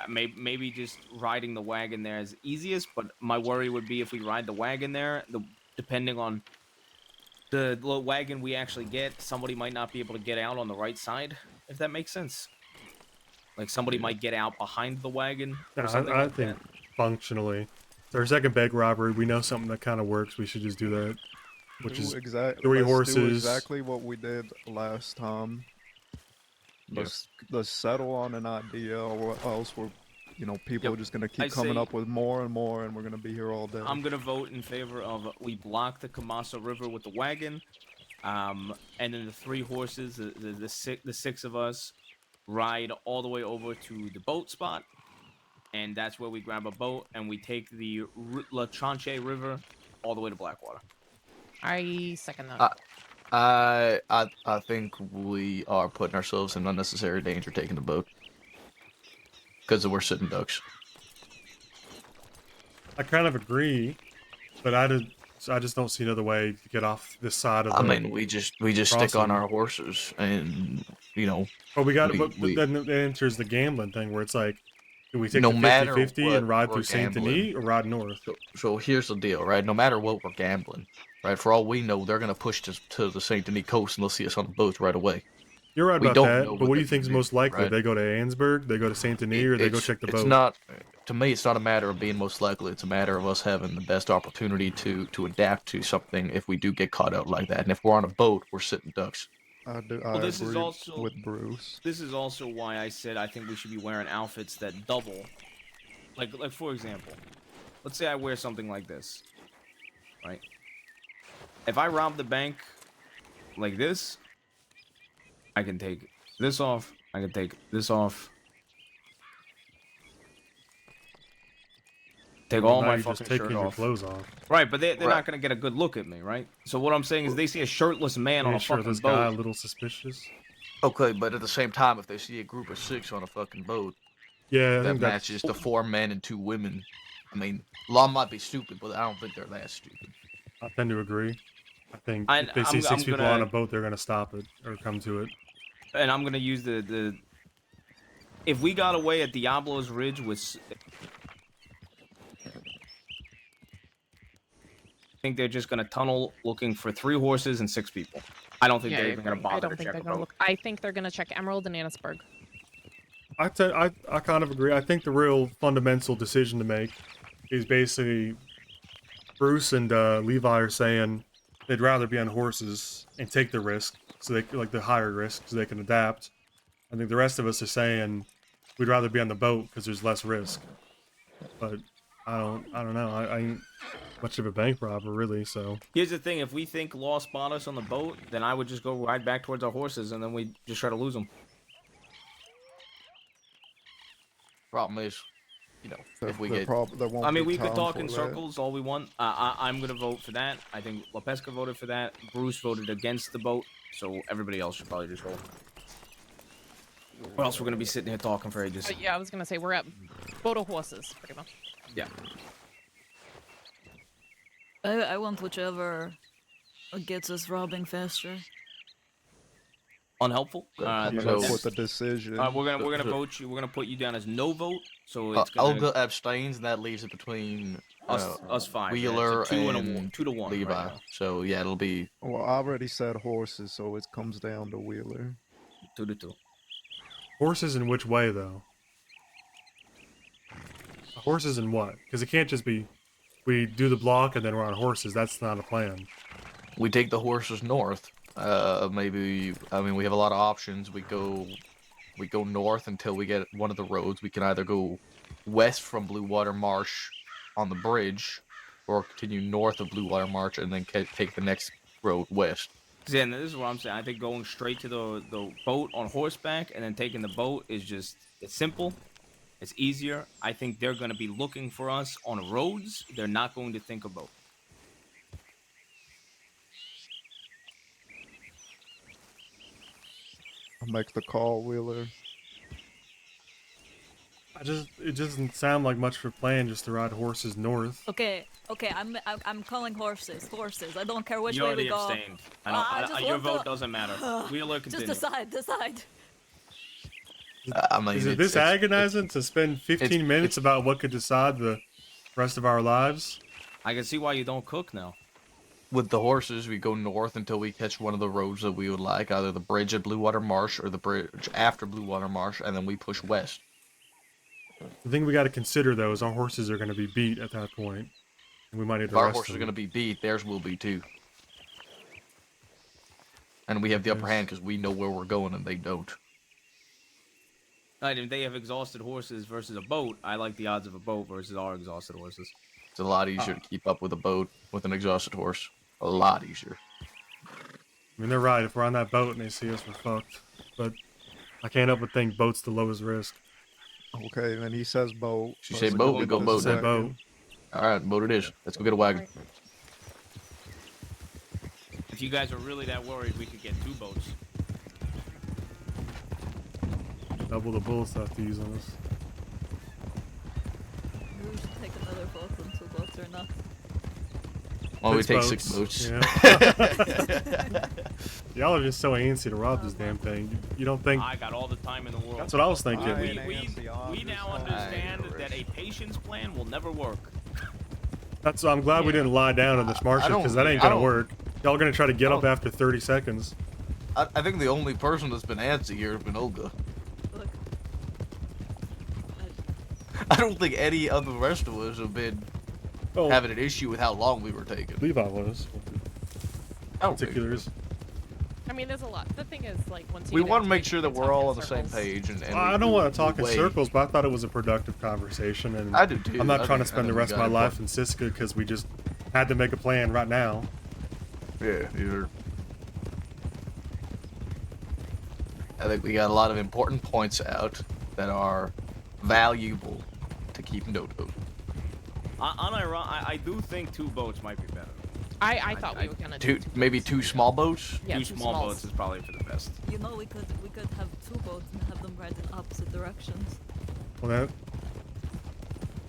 Speaker 2: Maybe just riding the wagon there is easiest, but my worry would be if we ride the wagon there, depending on the wagon we actually get, somebody might not be able to get out on the right side, if that makes sense. Like, somebody might get out behind the wagon or something
Speaker 1: I
Speaker 2: like
Speaker 1: think
Speaker 2: that.
Speaker 1: functionally, it's our second bank robbery. We know something that kind of works. We should just do that. Which is three
Speaker 6: let's
Speaker 1: horses.
Speaker 6: do exactly what we did last time. Let's settle on an idea, or else we're, people are just gonna keep coming up with more and more, and we're gonna be here all day.
Speaker 2: I'm gonna vote in favor of we block the Camaso River with the wagon, and then the three horses, the six of us, ride all the way over to the boat spot, and that's where we grab a boat and we take the La Chanche River all the way to Blackwater.
Speaker 3: I second that.
Speaker 4: I think we are putting ourselves in unnecessary danger taking the boat because we're sitting ducks.
Speaker 1: I kind of agree, but I just don't see another way to get off this side of the...
Speaker 4: I mean, we just stick on
Speaker 1: crossing.
Speaker 4: our horses, and
Speaker 1: But we got
Speaker 4: we-
Speaker 1: but
Speaker 4: we-
Speaker 1: then it enters the gambling thing where it's like, do we take
Speaker 4: No
Speaker 1: the
Speaker 4: matter
Speaker 1: 50-50
Speaker 4: what
Speaker 1: and ride
Speaker 4: we're
Speaker 1: through Saint Denis
Speaker 4: gambling.
Speaker 1: or ride north?
Speaker 4: So here's the deal, right? No matter what, we're gambling, right? For all we know, they're gonna push to the Saint Denis coast and they'll see us on the boats right away.
Speaker 1: You're right
Speaker 4: We
Speaker 1: about
Speaker 4: don't
Speaker 1: that,
Speaker 4: know
Speaker 1: but
Speaker 4: what
Speaker 1: what do you
Speaker 4: they're
Speaker 1: think is
Speaker 4: gonna
Speaker 1: most
Speaker 4: do,
Speaker 1: likely?
Speaker 4: right?
Speaker 1: They go to Ansburg, they go to Saint Denis, or they go check the boat?
Speaker 4: It's not, to me, it's not a matter of being most likely. It's a matter of us having the best opportunity to adapt to something if we do get caught out like that. And if we're on a boat, we're sitting ducks.
Speaker 6: I
Speaker 2: this is
Speaker 6: agree
Speaker 2: also-
Speaker 6: with Bruce.
Speaker 2: This is also why I said I think we should be wearing outfits that double. Like for example, let's say I wear something like this, right? If I rob the bank like this, I can take this off, I can take this off. Take all
Speaker 1: Now
Speaker 2: my
Speaker 1: you're just
Speaker 2: fucking
Speaker 1: taking
Speaker 2: shirt
Speaker 1: your
Speaker 2: off.
Speaker 1: clothes off.
Speaker 2: Right, but they're
Speaker 4: Right.
Speaker 2: not gonna get a good look at me, right? So what I'm saying is they see a shirtless man on
Speaker 1: Yeah,
Speaker 2: a
Speaker 1: sure,
Speaker 2: fucking
Speaker 1: this
Speaker 2: boat.
Speaker 1: guy a little suspicious.
Speaker 4: Okay, but at the same time, if they see a group of 6 on a fucking boat
Speaker 1: Yeah, I
Speaker 4: that
Speaker 1: think that's...
Speaker 4: matches the 4 men and 2 women, I mean, law might be stupid, but I don't think they're that stupid.
Speaker 1: I tend to agree. I think
Speaker 2: And
Speaker 1: if they see
Speaker 2: I'm
Speaker 1: 6 people
Speaker 2: gonna-
Speaker 1: on a boat, they're gonna stop it or come to it.
Speaker 2: And I'm gonna use the if we got away at Diablo's Ridge with, I think they're just gonna tunnel looking for 3 horses and 6 people. I don't think
Speaker 3: Yeah,
Speaker 2: they're
Speaker 3: I
Speaker 2: even gonna
Speaker 3: agree. I
Speaker 2: bother
Speaker 3: don't
Speaker 2: to
Speaker 3: think
Speaker 2: check
Speaker 3: they're
Speaker 2: a
Speaker 3: gonna
Speaker 2: boat.
Speaker 3: look. I think they're gonna check Emerald and Annisburg.
Speaker 1: I kind of agree. I think the real fundamental decision to make is basically Bruce and Levi are saying they'd rather be on horses and take the risk, so they like the higher risk, so they can adapt. I think the rest of us are saying we'd rather be on the boat because there's less risk. But I don't know. I ain't much of a bank robber really. So
Speaker 2: Here's the thing: if we think Law spot us on the boat, then I would just go ride back towards our horses, and then we just try to lose them.
Speaker 4: Problem is, if we
Speaker 6: There
Speaker 4: get...
Speaker 6: won't
Speaker 2: I mean,
Speaker 6: be
Speaker 2: we could
Speaker 6: time
Speaker 2: talk
Speaker 6: for
Speaker 2: in
Speaker 6: that.
Speaker 2: circles all we want. I'm gonna vote for that. I think LaPesca voted for that. Bruce voted against the boat, so everybody else should probably just vote. Or else we're gonna be sitting here talking for ages.
Speaker 3: Yeah, I was gonna say we're at Boat or horses, pretty much.
Speaker 2: Yeah.
Speaker 5: I want whichever gets us robbing faster.
Speaker 2: Unhelpful.
Speaker 6: I'm
Speaker 4: so-
Speaker 6: gonna put the decision.
Speaker 2: we're gonna vote you. We're gonna put you down as no vote. So it's
Speaker 4: Olga abstains, and that leaves it between
Speaker 2: us five.
Speaker 4: Wheeler
Speaker 2: it's a 2
Speaker 4: and
Speaker 2: and 2 to 1.
Speaker 4: Levi.
Speaker 2: Right now.
Speaker 4: So yeah, it'll be
Speaker 6: Well, I already said horses, so it comes down to Wheeler.
Speaker 2: 2 to 2.
Speaker 1: Horses in which way, though? Horses in what? Because it can't just be we do the block and then we're on horses. That's not a plan.
Speaker 4: we take the horses north. Maybe we have a lot of options. We go north until we get one of the roads. We can either go west from Blue Water Marsh on the bridge, or continue north of Blue Water Marsh and then take the next road west.
Speaker 2: Then this is what I'm saying. I think going straight to the boat on horseback and then taking the boat is just it's simple. It's easier. I think they're going to be looking for us on roads. They're not going to think about.
Speaker 6: I'll make the call, Wheeler.
Speaker 1: It doesn't sound like much of a plan just to ride horses north.
Speaker 5: Okay, I'm calling horses. Horses. I don't care which
Speaker 2: You
Speaker 5: way
Speaker 2: already
Speaker 5: we go.
Speaker 2: abstained.
Speaker 5: I just
Speaker 2: Your
Speaker 5: want to-
Speaker 2: vote doesn't matter. Wheeler, continue.
Speaker 5: Just decide.
Speaker 1: Is it this agonizing to spend 15 minutes about what could decide the rest of our lives?
Speaker 2: I can see why you don't cook now.
Speaker 4: With the horses, we go north until we catch one of the roads that we would like, either the bridge at Blue Water Marsh or the bridge after Blue Water Marsh, and then we push west.
Speaker 1: The thing we got to consider, though, is our horses are going to be beat at that point, and we might need
Speaker 4: If
Speaker 1: to
Speaker 4: our
Speaker 1: rest
Speaker 4: horses are
Speaker 1: them.
Speaker 4: going to be beat, theirs will be too. And we have the upper hand because we know where we're going and they don't.
Speaker 2: If they have exhausted horses versus a boat, I like the odds of a boat versus our exhausted horses.
Speaker 4: It's a lot easier to keep up with a boat with an exhausted horse. A lot easier.
Speaker 1: I mean, they're right. If we're on that boat and they see us, we're fucked. But I can't help but think boat's the lowest risk.
Speaker 6: Okay, then he says boat.
Speaker 4: She
Speaker 6: Let's
Speaker 4: say boat, we go
Speaker 6: this
Speaker 4: boat.
Speaker 1: Said
Speaker 6: wagon.
Speaker 1: boat.
Speaker 4: All right, boat it is. Let's go get a wagon.
Speaker 3: Right.
Speaker 2: If you guys are really that worried, we could get 2 boats.
Speaker 1: Double the bullets I have to use on this.
Speaker 5: We should take another boat and 2 boats or not.
Speaker 4: Well, we take 6 boats.
Speaker 1: Yeah. Y'all are just so antsy to rob this damn thing. You don't think...
Speaker 2: I got all the time in the world.
Speaker 1: That's what I was thinking.
Speaker 6: I
Speaker 2: we,
Speaker 6: ain't
Speaker 2: we,
Speaker 6: antsy, I'm
Speaker 2: we
Speaker 6: just
Speaker 2: now
Speaker 6: fine.
Speaker 2: understand that a patience plan will never work.
Speaker 1: That's I'm glad we didn't lie down in this marshal,
Speaker 4: don't-
Speaker 1: because that ain't
Speaker 4: I
Speaker 1: gonna
Speaker 4: don't-
Speaker 1: work. Y'all gonna try to get
Speaker 4: I
Speaker 1: up
Speaker 4: don't-
Speaker 1: after 30 seconds.
Speaker 4: I think the only person that's been antsy here has been Olga.
Speaker 5: Look.
Speaker 4: I don't think any of the rest of us have been
Speaker 1: Oh,
Speaker 4: having an issue with how long we were taking.
Speaker 1: Levi was.
Speaker 4: I don't think so.
Speaker 1: Particulars.
Speaker 3: I mean, there's a lot. The thing is, like, once you
Speaker 4: We
Speaker 3: get
Speaker 4: want to
Speaker 3: into
Speaker 4: make
Speaker 3: it,
Speaker 4: sure
Speaker 3: you
Speaker 4: that
Speaker 3: can
Speaker 4: we're
Speaker 3: talk
Speaker 4: all
Speaker 3: in
Speaker 4: on the same
Speaker 3: circles.
Speaker 4: page. And
Speaker 1: I don't want to talk in
Speaker 4: weigh-
Speaker 1: circles, but I thought it was a productive conversation, and
Speaker 4: I do too.
Speaker 1: I'm not
Speaker 4: I
Speaker 1: trying to
Speaker 4: think- I
Speaker 1: spend the
Speaker 4: think we
Speaker 1: rest of
Speaker 4: got
Speaker 1: my
Speaker 4: it
Speaker 1: life in Siska because we just had to make a plan right now.
Speaker 4: Yeah, you're. I think we got a lot of important points out that are valuable to keep note of.
Speaker 2: I do think 2 boats might be better.
Speaker 3: I thought we were gonna do
Speaker 4: Maybe 2 small boats.
Speaker 3: Yeah,
Speaker 2: 2
Speaker 3: two
Speaker 2: small
Speaker 3: smalls.
Speaker 2: boats is probably for the best.
Speaker 5: You know, we could have 2 boats and have them ride in opposite directions.
Speaker 1: Well, that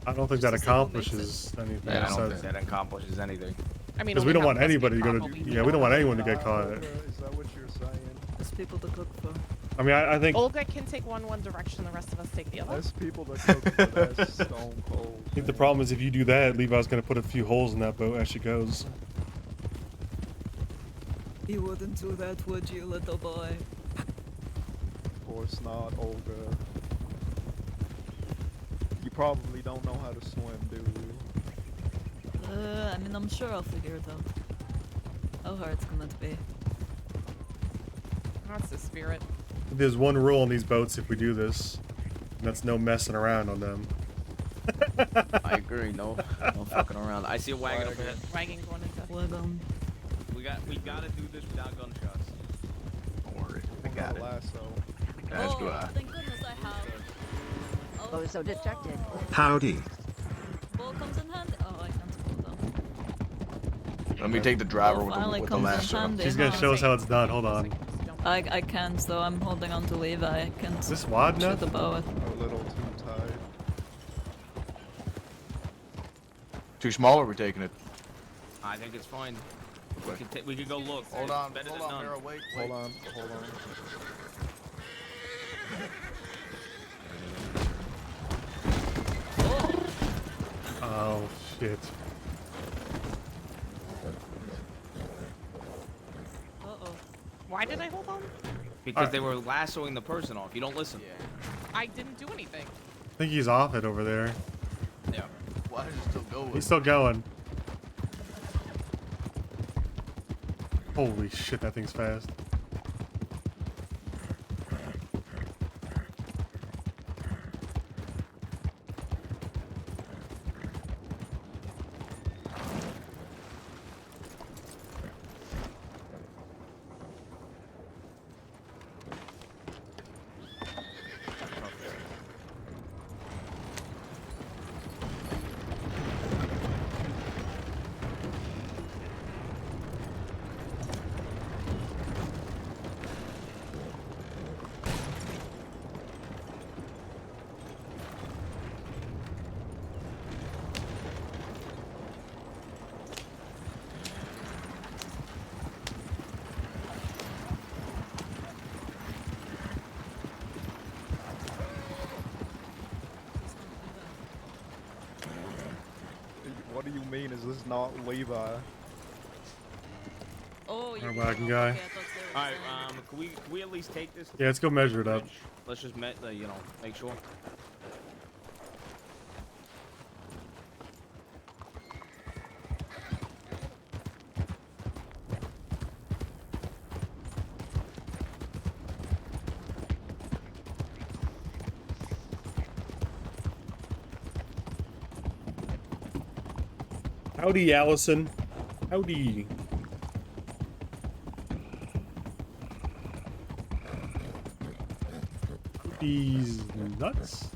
Speaker 1: I don't think that
Speaker 5: Just like what makes
Speaker 1: accomplishes anything.
Speaker 4: Yeah, I don't
Speaker 1: besides-
Speaker 4: think
Speaker 2: That accomplishes anything.
Speaker 3: I mean,
Speaker 1: Because we
Speaker 3: only
Speaker 1: don't want
Speaker 3: half of us
Speaker 1: anybody to
Speaker 3: get
Speaker 1: go
Speaker 3: caught,
Speaker 1: to.
Speaker 3: but
Speaker 1: Yeah, we don't want anyone to get
Speaker 6: Nah,
Speaker 1: caught.
Speaker 6: Olga, is that what you're saying?
Speaker 5: There's people to cook for.
Speaker 1: I mean, I think
Speaker 3: Olga can take one direction, the rest of us take the other.
Speaker 6: There's people that cook for that stone cold.
Speaker 1: I think the problem is if you do that, Levi's gonna put a few holes in that boat as she goes.
Speaker 5: You wouldn't do that, would you, little boy?
Speaker 6: Of course not, Olga. You probably don't know how to swim, do you?
Speaker 5: I mean, I'm sure I'll figure it out. How hard it's gonna be.
Speaker 3: That's the spirit.
Speaker 1: There's one rule on these boats if we do this, and that's no messing around on them.
Speaker 2: I agree. No fucking around. I see a wagon over there.
Speaker 3: Wagon going into.
Speaker 5: Wagon.
Speaker 2: We gotta do this without gunshots.
Speaker 4: Don't worry, we
Speaker 6: On
Speaker 4: got
Speaker 6: the
Speaker 4: it.
Speaker 6: lasso.
Speaker 4: As do I.
Speaker 5: Thank goodness I have. Oh,
Speaker 7: Oh, so detected.
Speaker 8: Howdy.
Speaker 5: ball comes in handy. Oh, I can't pull them.
Speaker 4: Let me take the driver
Speaker 5: Well,
Speaker 4: with
Speaker 5: finally
Speaker 4: the
Speaker 5: comes in
Speaker 4: lasso.
Speaker 5: handy.
Speaker 1: She's gonna
Speaker 5: huh?
Speaker 1: show us how it's done. Hold on.
Speaker 5: I can't, though. I'm holding on to Levi. I can't
Speaker 1: Is this wide
Speaker 5: shoot
Speaker 1: enough?
Speaker 5: the bow.
Speaker 6: A little too tight.
Speaker 4: Too small, or are we taking it?
Speaker 2: I think it's fine. We could go look.
Speaker 4: Hold
Speaker 2: It's
Speaker 4: on,
Speaker 2: better
Speaker 4: hold
Speaker 2: than
Speaker 4: on,
Speaker 2: none.
Speaker 4: Mira, wait.
Speaker 6: Hold on.
Speaker 1: Oh shit.
Speaker 5: Uh-oh.
Speaker 3: Why did I hold on?
Speaker 2: Because they were lassoing the person off. You don't listen.
Speaker 4: Yeah.
Speaker 3: I didn't do anything.
Speaker 1: I think he's off it over there.
Speaker 2: Yeah.
Speaker 4: Why is it still going?
Speaker 1: He's still going. Holy shit, that thing's fast.
Speaker 6: What do you mean? Is this not Levi?
Speaker 5: Oh, you're
Speaker 1: Our wagon guy.
Speaker 5: Okay, I thought they were
Speaker 2: All right.
Speaker 5: saying-
Speaker 2: Can we at least take this?
Speaker 1: Yeah, let's go measure it up.
Speaker 2: Let's just you know, make sure.
Speaker 1: Howdy, Allison. Howdy. These nuts.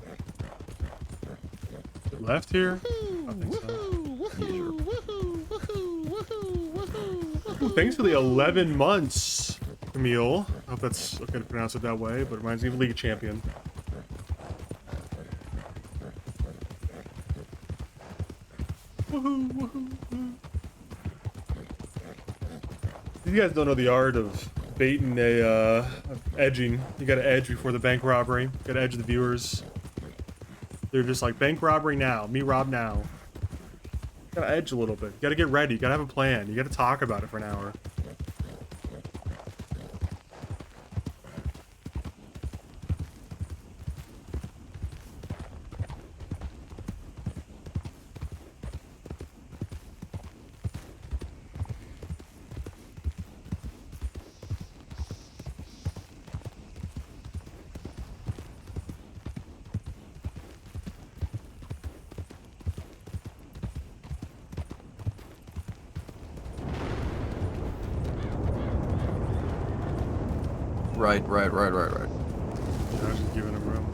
Speaker 1: Left here? I think so. Ooh, thanks for the 11 months, Camille. I hope that's okay to pronounce it that way, but it reminds me of League Champion. Woohoo, woohoo, woohoo. You guys don't know the art of baiting of edging. You gotta edge before the bank robbery. You gotta edge the viewers. They're just like, bank robbery now, me rob now. You gotta edge a little bit. You gotta get ready. You gotta have a plan. You gotta talk about it for an hour.
Speaker 4: Right.
Speaker 1: Yeah, I was just giving him room.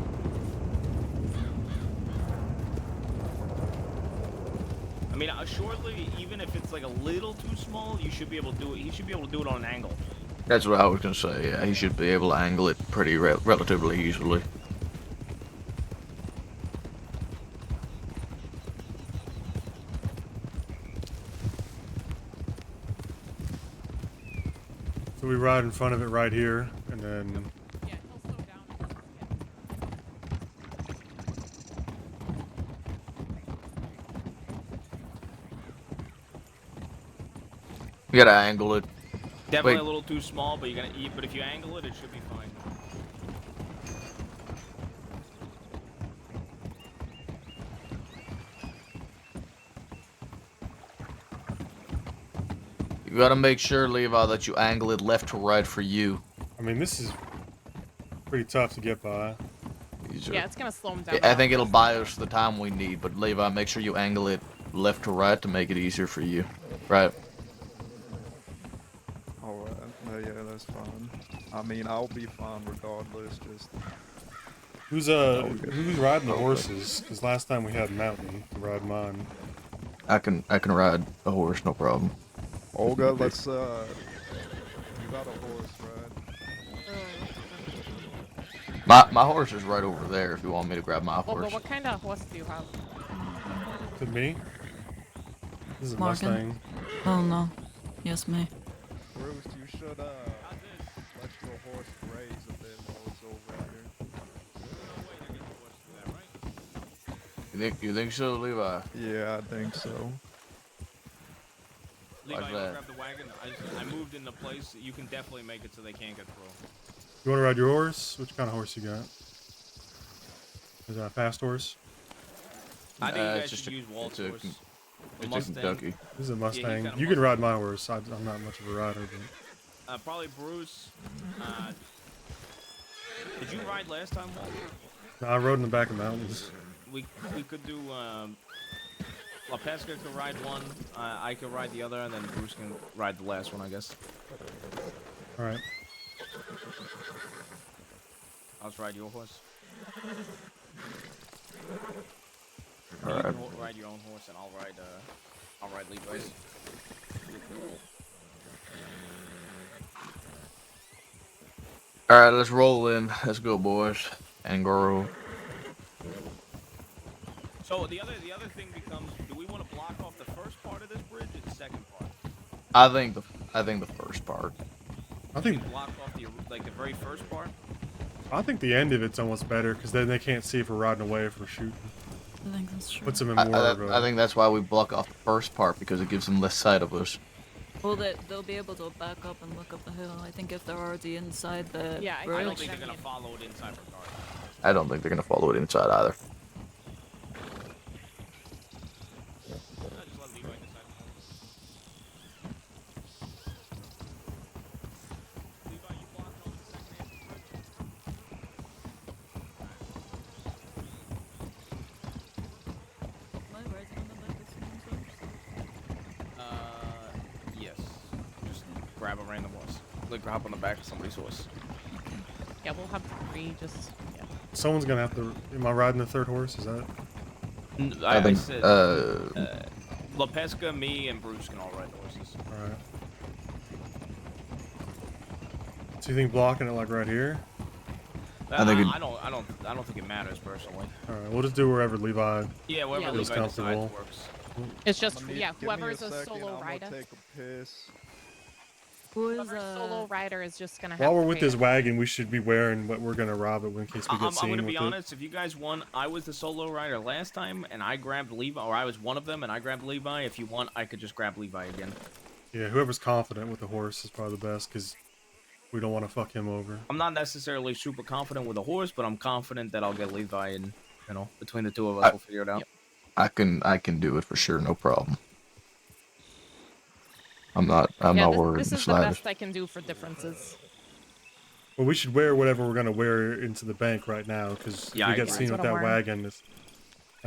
Speaker 2: I mean, shortly, even if it's like a little too small, you should be able to do it. He should be able to do it on an angle.
Speaker 4: That's what I was gonna say. Yeah, he should be able to angle it pretty relatively easily.
Speaker 1: So we ride in front of it right here, and then
Speaker 3: Yeah, he'll slow down.
Speaker 4: You gotta angle it.
Speaker 2: Definitely
Speaker 4: Wait.
Speaker 2: a little too small, but but if you angle it, it should be fine.
Speaker 4: You gotta make sure, Levi, that you angle it left to right for you.
Speaker 1: I mean, this is pretty tough to get by.
Speaker 4: These are-
Speaker 3: Yeah, it's gonna slow him down.
Speaker 4: I think it'll buy us the time we need, but Levi, make sure you angle it left to right to make it easier for you. Right.
Speaker 6: Alright, yeah, that's fine. I mean, I'll be fine regardless, just...
Speaker 1: Who's riding the horses? Because last time we had Mountain to ride mine.
Speaker 4: I can ride a horse, no problem.
Speaker 6: Olga, let's, you got a horse, right?
Speaker 4: My horse is right over there if you want me to grab my
Speaker 3: Well,
Speaker 4: horse.
Speaker 3: but what kind of horse do you have?
Speaker 1: To me? This is a
Speaker 5: Morgan.
Speaker 1: Mustang.
Speaker 5: Oh no. Yes, me.
Speaker 6: Bruce, you should let your horse graze a bit while it's over here.
Speaker 4: You think so, Levi?
Speaker 6: Yeah, I think so.
Speaker 2: Levi,
Speaker 4: Why's
Speaker 2: you wanna
Speaker 4: that?
Speaker 2: grab the wagon? I moved into place. You can definitely make it so they can't get through.
Speaker 1: You want to ride your horse? Which kind of horse you got? Is that a fast horse?
Speaker 2: I think you
Speaker 4: it's
Speaker 2: guys
Speaker 4: just
Speaker 2: should use Walt's horse. The
Speaker 4: It's a
Speaker 2: Mustang.
Speaker 4: Kentucky.
Speaker 1: This is a
Speaker 2: he's
Speaker 1: Mustang.
Speaker 2: got a
Speaker 1: You can
Speaker 2: Mustang.
Speaker 1: ride my horse. I'm not much of a rider, but
Speaker 2: Probably Bruce. Did you ride last time, Walt?
Speaker 1: no, I rode in the back of mountains.
Speaker 2: We could do. La Pesca could ride one. I could ride the other, and then Bruce can ride the last one, I guess.
Speaker 1: All right.
Speaker 2: I'll just ride your horse.
Speaker 4: All
Speaker 2: You
Speaker 4: right.
Speaker 2: can ride your own horse, and I'll ride Levi's.
Speaker 4: All right, let's roll in. Let's go, boys and girl.
Speaker 2: So the other thing becomes: do we want to block off the first part of this bridge or the second part?
Speaker 4: I think the first part.
Speaker 1: I think
Speaker 2: Block off the very first part.
Speaker 1: the end of it's almost better because then they can't see if we're riding away if we're shooting.
Speaker 5: I think that's true.
Speaker 1: Puts them in more of a.
Speaker 4: I think that's why we block off the first part because it gives them less sight of us.
Speaker 5: Well, they'll be able to back up and look up the hill. I think if they're already inside the
Speaker 3: Yeah, I
Speaker 2: I
Speaker 5: bridge.
Speaker 2: don't think they're
Speaker 3: Bridge.
Speaker 2: gonna follow it inside regardless.
Speaker 4: I don't think they're gonna follow it inside either.
Speaker 2: Just let Levi decide. Levi, you blocked off the second half of the bridge.
Speaker 5: Am I riding on the back of someone's horse?
Speaker 2: Yes. Just grab a random horse. Like hop on the back of somebody's horse.
Speaker 3: Yeah, we'll have 3. Just yeah.
Speaker 1: Someone's gonna have to. Am I riding the third horse? Is that?
Speaker 4: I think.
Speaker 2: said, La Pesca, me, and Bruce can all ride the horses.
Speaker 1: All right. So you think blocking it like right here?
Speaker 4: I think
Speaker 2: I don't think it matters personally.
Speaker 1: All right. We'll just do wherever Levi.
Speaker 2: Yeah, whatever
Speaker 3: Yeah.
Speaker 1: Feels
Speaker 2: Levi decides
Speaker 1: comfortable.
Speaker 2: works.
Speaker 3: It's just
Speaker 6: Give me
Speaker 3: whoever is a
Speaker 6: second,
Speaker 3: solo
Speaker 6: I'm
Speaker 3: rider.
Speaker 6: gonna take a piss.
Speaker 5: Who is
Speaker 3: Whoever solo rider is just gonna have.
Speaker 1: While we're
Speaker 3: to
Speaker 1: with
Speaker 3: pay
Speaker 1: this
Speaker 3: it.
Speaker 1: wagon, we should be wearing what we're gonna rob it in case we get
Speaker 2: I'm
Speaker 1: seen
Speaker 2: gonna
Speaker 1: with
Speaker 2: be
Speaker 1: it.
Speaker 2: honest. If you guys want, I was the solo rider last time, and I grabbed Levi, or I was one of them, and I grabbed Levi. If you want, I could just grab Levi again.
Speaker 1: Yeah, whoever's confident with the horse is probably the best because we don't want to fuck him over.
Speaker 2: I'm not necessarily super confident with a horse, but I'm confident that I'll get Levi, and between the two of us, we'll figure it out.
Speaker 3: Yep.
Speaker 4: I can do it for sure, no problem. I'm not
Speaker 3: Yeah,
Speaker 4: worried
Speaker 3: this
Speaker 4: in the
Speaker 3: is the
Speaker 4: slightest.
Speaker 3: best I can do for differences.
Speaker 1: Well, we should wear whatever we're gonna wear into the bank right now because
Speaker 2: Yeah,
Speaker 1: if we
Speaker 2: I
Speaker 1: get
Speaker 2: agree.
Speaker 1: seen
Speaker 3: That's
Speaker 1: with
Speaker 3: what
Speaker 1: that
Speaker 3: I'm wearing.
Speaker 1: wagon,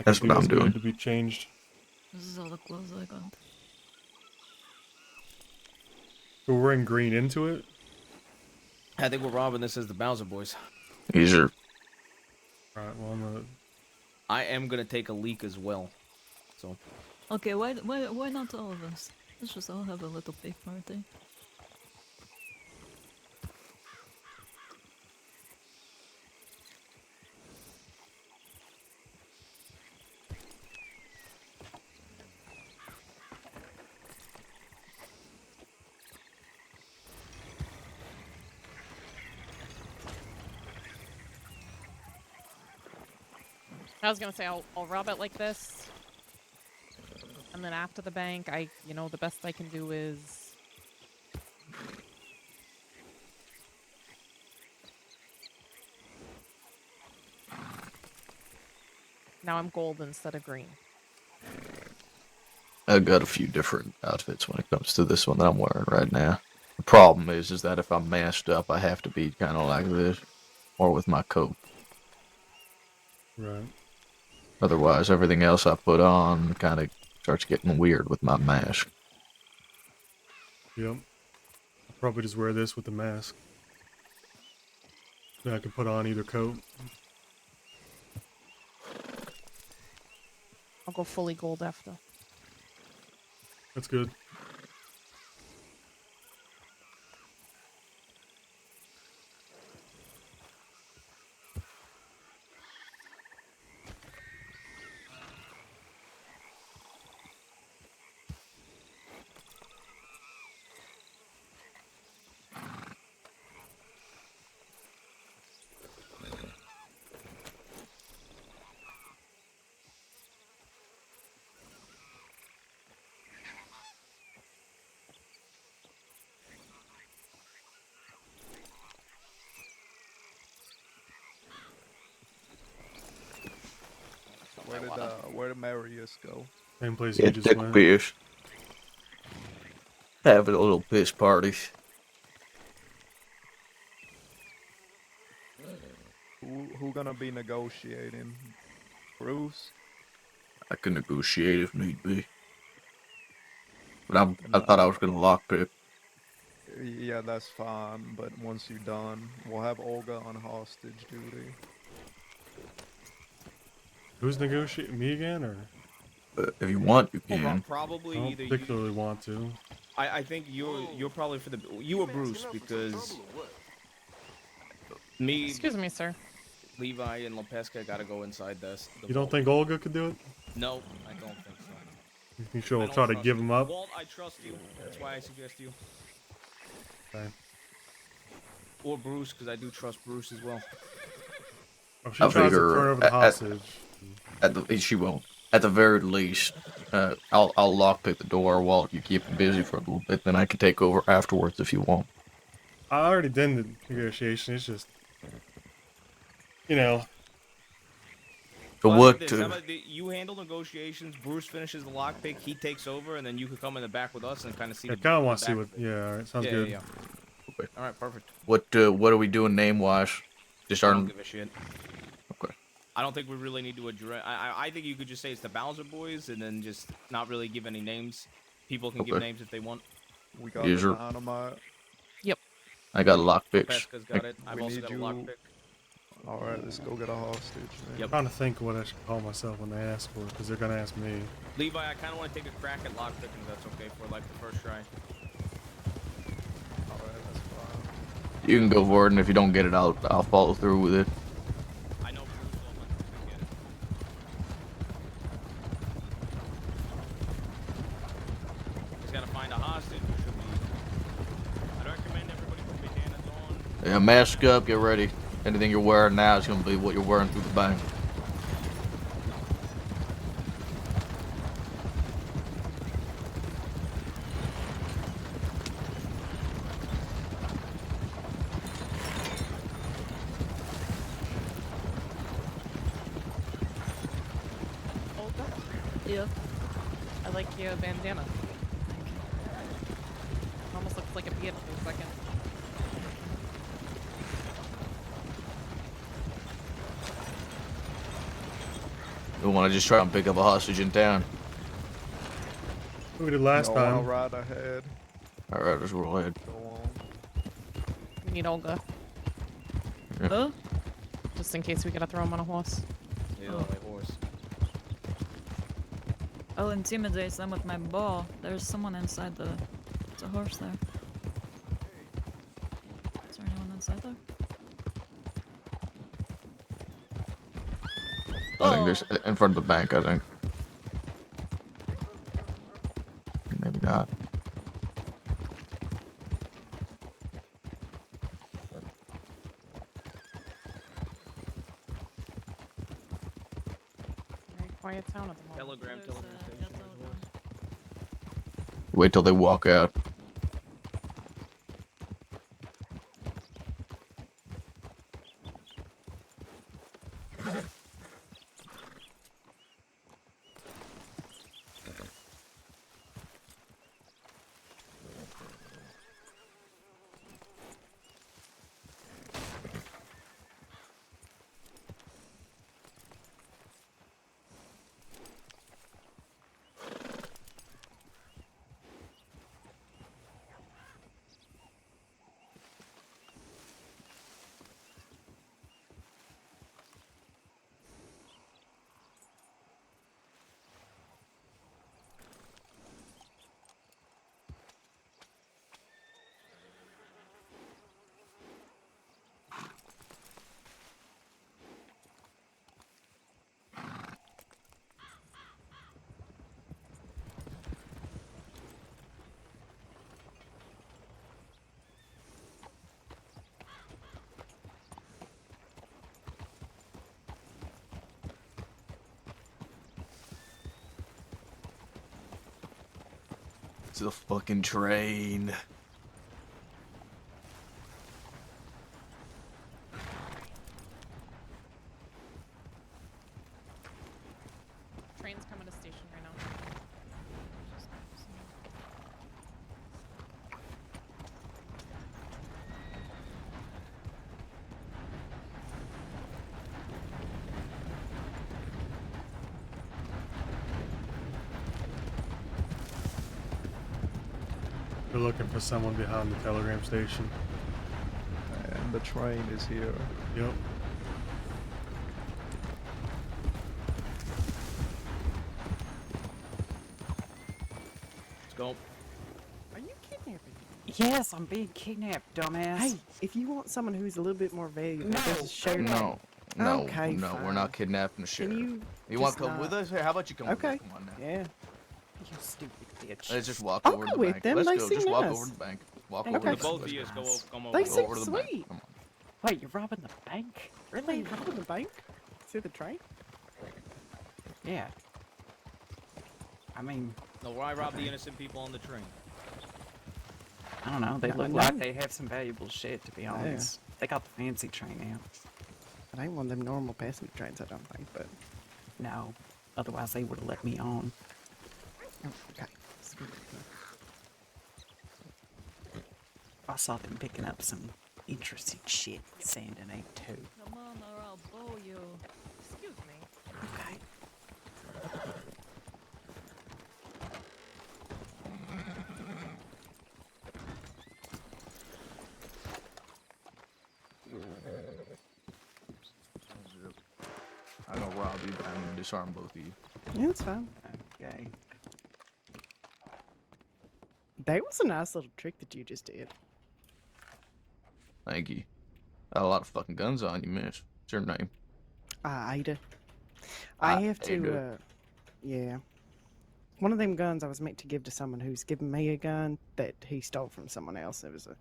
Speaker 4: That's what I'm doing.
Speaker 1: To be changed.
Speaker 5: This is all the clothes I got.
Speaker 1: So we're wearing green into it.
Speaker 2: I think we're robbing this as the Bowser boys.
Speaker 4: These are
Speaker 1: All right. Well,
Speaker 2: I am gonna take a leak as well. So
Speaker 5: Okay, why not all of us? Let's just all have a little big party.
Speaker 3: I was gonna say I'll rob it like this, and then after the bank, the best I can do is. Now I'm gold instead of green.
Speaker 4: I've got a few different outfits when it comes to this one that I'm wearing right now. The problem is that if I'm masked up, I have to be kind of like this, or with my coat.
Speaker 1: right.
Speaker 4: Otherwise, everything else I put on kind of starts getting weird with my mask.
Speaker 1: Yep. I'll probably just wear this with the mask. Then I can put on either coat.
Speaker 3: I'll go fully gold after.
Speaker 1: That's good.
Speaker 6: Where did Marius go?
Speaker 1: Same place
Speaker 4: Yeah,
Speaker 1: you just
Speaker 4: take
Speaker 1: went.
Speaker 4: beers. Have a little piss party.
Speaker 6: Who gonna be negotiating? Bruce?
Speaker 4: I can negotiate if need be. But I
Speaker 6: And
Speaker 4: thought I was gonna lockpick.
Speaker 6: yeah, that's fine. But once you're done, we'll have Olga on hostage duty.
Speaker 1: Who's negotiating? Me again, or
Speaker 4: If you want, you
Speaker 2: Well,
Speaker 4: can.
Speaker 2: probably
Speaker 1: I don't
Speaker 2: either
Speaker 1: particularly
Speaker 2: you.
Speaker 1: want to.
Speaker 2: I think you're probably for the you or Bruce because me,
Speaker 3: Excuse me, sir.
Speaker 2: Levi, and Lepesca gotta go inside the
Speaker 1: You don't
Speaker 2: vault.
Speaker 1: think Olga could do it?
Speaker 2: No, I don't think so.
Speaker 1: You think she'll
Speaker 2: I don't
Speaker 1: try to
Speaker 2: trust
Speaker 1: give
Speaker 2: you.
Speaker 1: him up?
Speaker 2: Walt, I trust you. That's why I suggest you.
Speaker 1: Okay.
Speaker 2: Or Bruce, because I do trust Bruce as well.
Speaker 1: Oh, she
Speaker 4: I
Speaker 1: tries to
Speaker 4: figure
Speaker 1: turn over the hostage.
Speaker 4: she won't. At the very least, I'll lockpick the door while you keep him busy for a little bit. Then I can take over afterwards if you want.
Speaker 1: I already did the negotiation. It's just, you know,
Speaker 4: So
Speaker 2: Well, how about
Speaker 4: what?
Speaker 2: this? How about you handle negotiations? Bruce finishes the lockpick. He takes over, and then you could come in the back with us and kind of see
Speaker 1: I
Speaker 2: the.
Speaker 1: kind of
Speaker 2: the
Speaker 1: want to see
Speaker 2: back
Speaker 1: what.
Speaker 2: of it.
Speaker 1: Yeah, all right, sounds
Speaker 2: Yeah,
Speaker 1: good.
Speaker 2: yeah, yeah. All right, perfect.
Speaker 4: What are we doing name wise? Just
Speaker 2: I
Speaker 4: our.
Speaker 2: don't give a shit.
Speaker 4: Okay.
Speaker 2: I don't think we really need to address. I think you could just say it's the Bowser Boys, and then just not really give any names. People can give
Speaker 4: Okay.
Speaker 2: names if they want.
Speaker 6: We got
Speaker 4: User.
Speaker 6: the dynamite.
Speaker 4: I got lockpicks.
Speaker 2: Pesca's got it. I've
Speaker 6: we
Speaker 2: also
Speaker 6: need
Speaker 2: got a
Speaker 6: you-
Speaker 2: lockpick.
Speaker 6: All right, let's go get a hostage. Man.
Speaker 1: I'm trying to think what I should call myself when they ask for it, because they're gonna ask me.
Speaker 2: Levi, I kind of want to take a crack at lockpicking. If that's okay for like the first try.
Speaker 6: All right, that's fine.
Speaker 4: You can go for it, and if you don't get it, I'll follow through with it.
Speaker 2: I know Bruce will let me get it. He's got to find a hostage. Or should we? I'd recommend everybody put bandanas on.
Speaker 4: Yeah, mask up, get ready. Anything you're wearing now is gonna be what you're wearing through the bank.
Speaker 3: Olga,
Speaker 5: Yeah.
Speaker 3: I like your bandana. It almost looks like a beard for a second.
Speaker 4: You want to just try and pick up a hostage in town?
Speaker 1: What we did last
Speaker 6: No, I'll
Speaker 1: time.
Speaker 6: ride ahead.
Speaker 4: All right, let's roll ahead.
Speaker 6: Go on.
Speaker 3: We need Olga,
Speaker 5: Huh?
Speaker 3: just in case we gotta throw him on a horse.
Speaker 2: Yeah, my horse.
Speaker 5: I'll intimidate them with my ball. There's someone inside the. There's a horse there. Is there anyone inside there?
Speaker 4: I think there's in front of the bank. I think. Maybe not.
Speaker 3: Very quiet town at the moment.
Speaker 2: Telegram,
Speaker 5: There's,
Speaker 2: telegram
Speaker 5: yeah,
Speaker 2: station.
Speaker 5: telegram.
Speaker 4: Wait till they walk out. It's the fucking train.
Speaker 1: We're looking for someone behind the telegram station.
Speaker 6: And the train is here.
Speaker 1: Yep.
Speaker 2: Let's go.
Speaker 7: Are you kidnapping?
Speaker 8: Yes, I'm being kidnapped, dumbass.
Speaker 7: Hey, if you want someone who's a little bit more valuable, this is shared.
Speaker 4: No, no,
Speaker 7: Okay,
Speaker 4: no, we're
Speaker 7: fine.
Speaker 4: not kidnapping the sheriff.
Speaker 7: Can
Speaker 4: You want
Speaker 7: just
Speaker 4: to come with
Speaker 7: not-
Speaker 4: us? Hey, how about you come
Speaker 7: Okay.
Speaker 4: with us? Come on now.
Speaker 7: Yeah.
Speaker 8: You stupid bitch.
Speaker 4: Let's just walk
Speaker 7: I'll
Speaker 4: over
Speaker 7: go
Speaker 4: to the
Speaker 7: with
Speaker 4: bank.
Speaker 7: them,
Speaker 4: Let's
Speaker 7: they
Speaker 4: go.
Speaker 7: seem
Speaker 4: Just walk
Speaker 7: nice.
Speaker 4: over to the bank. Walk
Speaker 7: Okay.
Speaker 4: over
Speaker 2: The
Speaker 4: to the
Speaker 2: both of
Speaker 4: bank.
Speaker 2: you go over. Come over.
Speaker 7: They
Speaker 4: Go
Speaker 7: seem
Speaker 4: over to the
Speaker 7: sweet.
Speaker 4: bank. Come on.
Speaker 8: Wait, you're robbing the bank?
Speaker 7: Really?
Speaker 8: Really?
Speaker 7: Robbing the bank? See the train?
Speaker 8: Yeah. I mean,
Speaker 2: No, why rob the innocent people on the train?
Speaker 8: I don't know. They
Speaker 7: I
Speaker 8: look
Speaker 7: know.
Speaker 8: like they have some valuable shit, to be honest. They got the fancy train now.
Speaker 7: It ain't one of them normal passenger trains, I don't think, but
Speaker 8: No. Otherwise, they would have let me on.
Speaker 7: okay.
Speaker 8: I saw them picking up some interesting shit, sand and egg too.
Speaker 5: Come on, or I'll bow you.
Speaker 3: Excuse me.
Speaker 8: Okay.
Speaker 4: I'm gonna rob you, but I'm gonna disarm both of you.
Speaker 7: Yeah, it's fine.
Speaker 8: Okay.
Speaker 7: That was a nice little trick that you just did.
Speaker 4: Thank you. Got a lot of fucking guns on you, miss. What's your name?
Speaker 7: Ada. I have to,
Speaker 4: Ada.
Speaker 7: yeah. One of them guns I was meant to give to someone who's given me a gun that he stole from someone else. It was a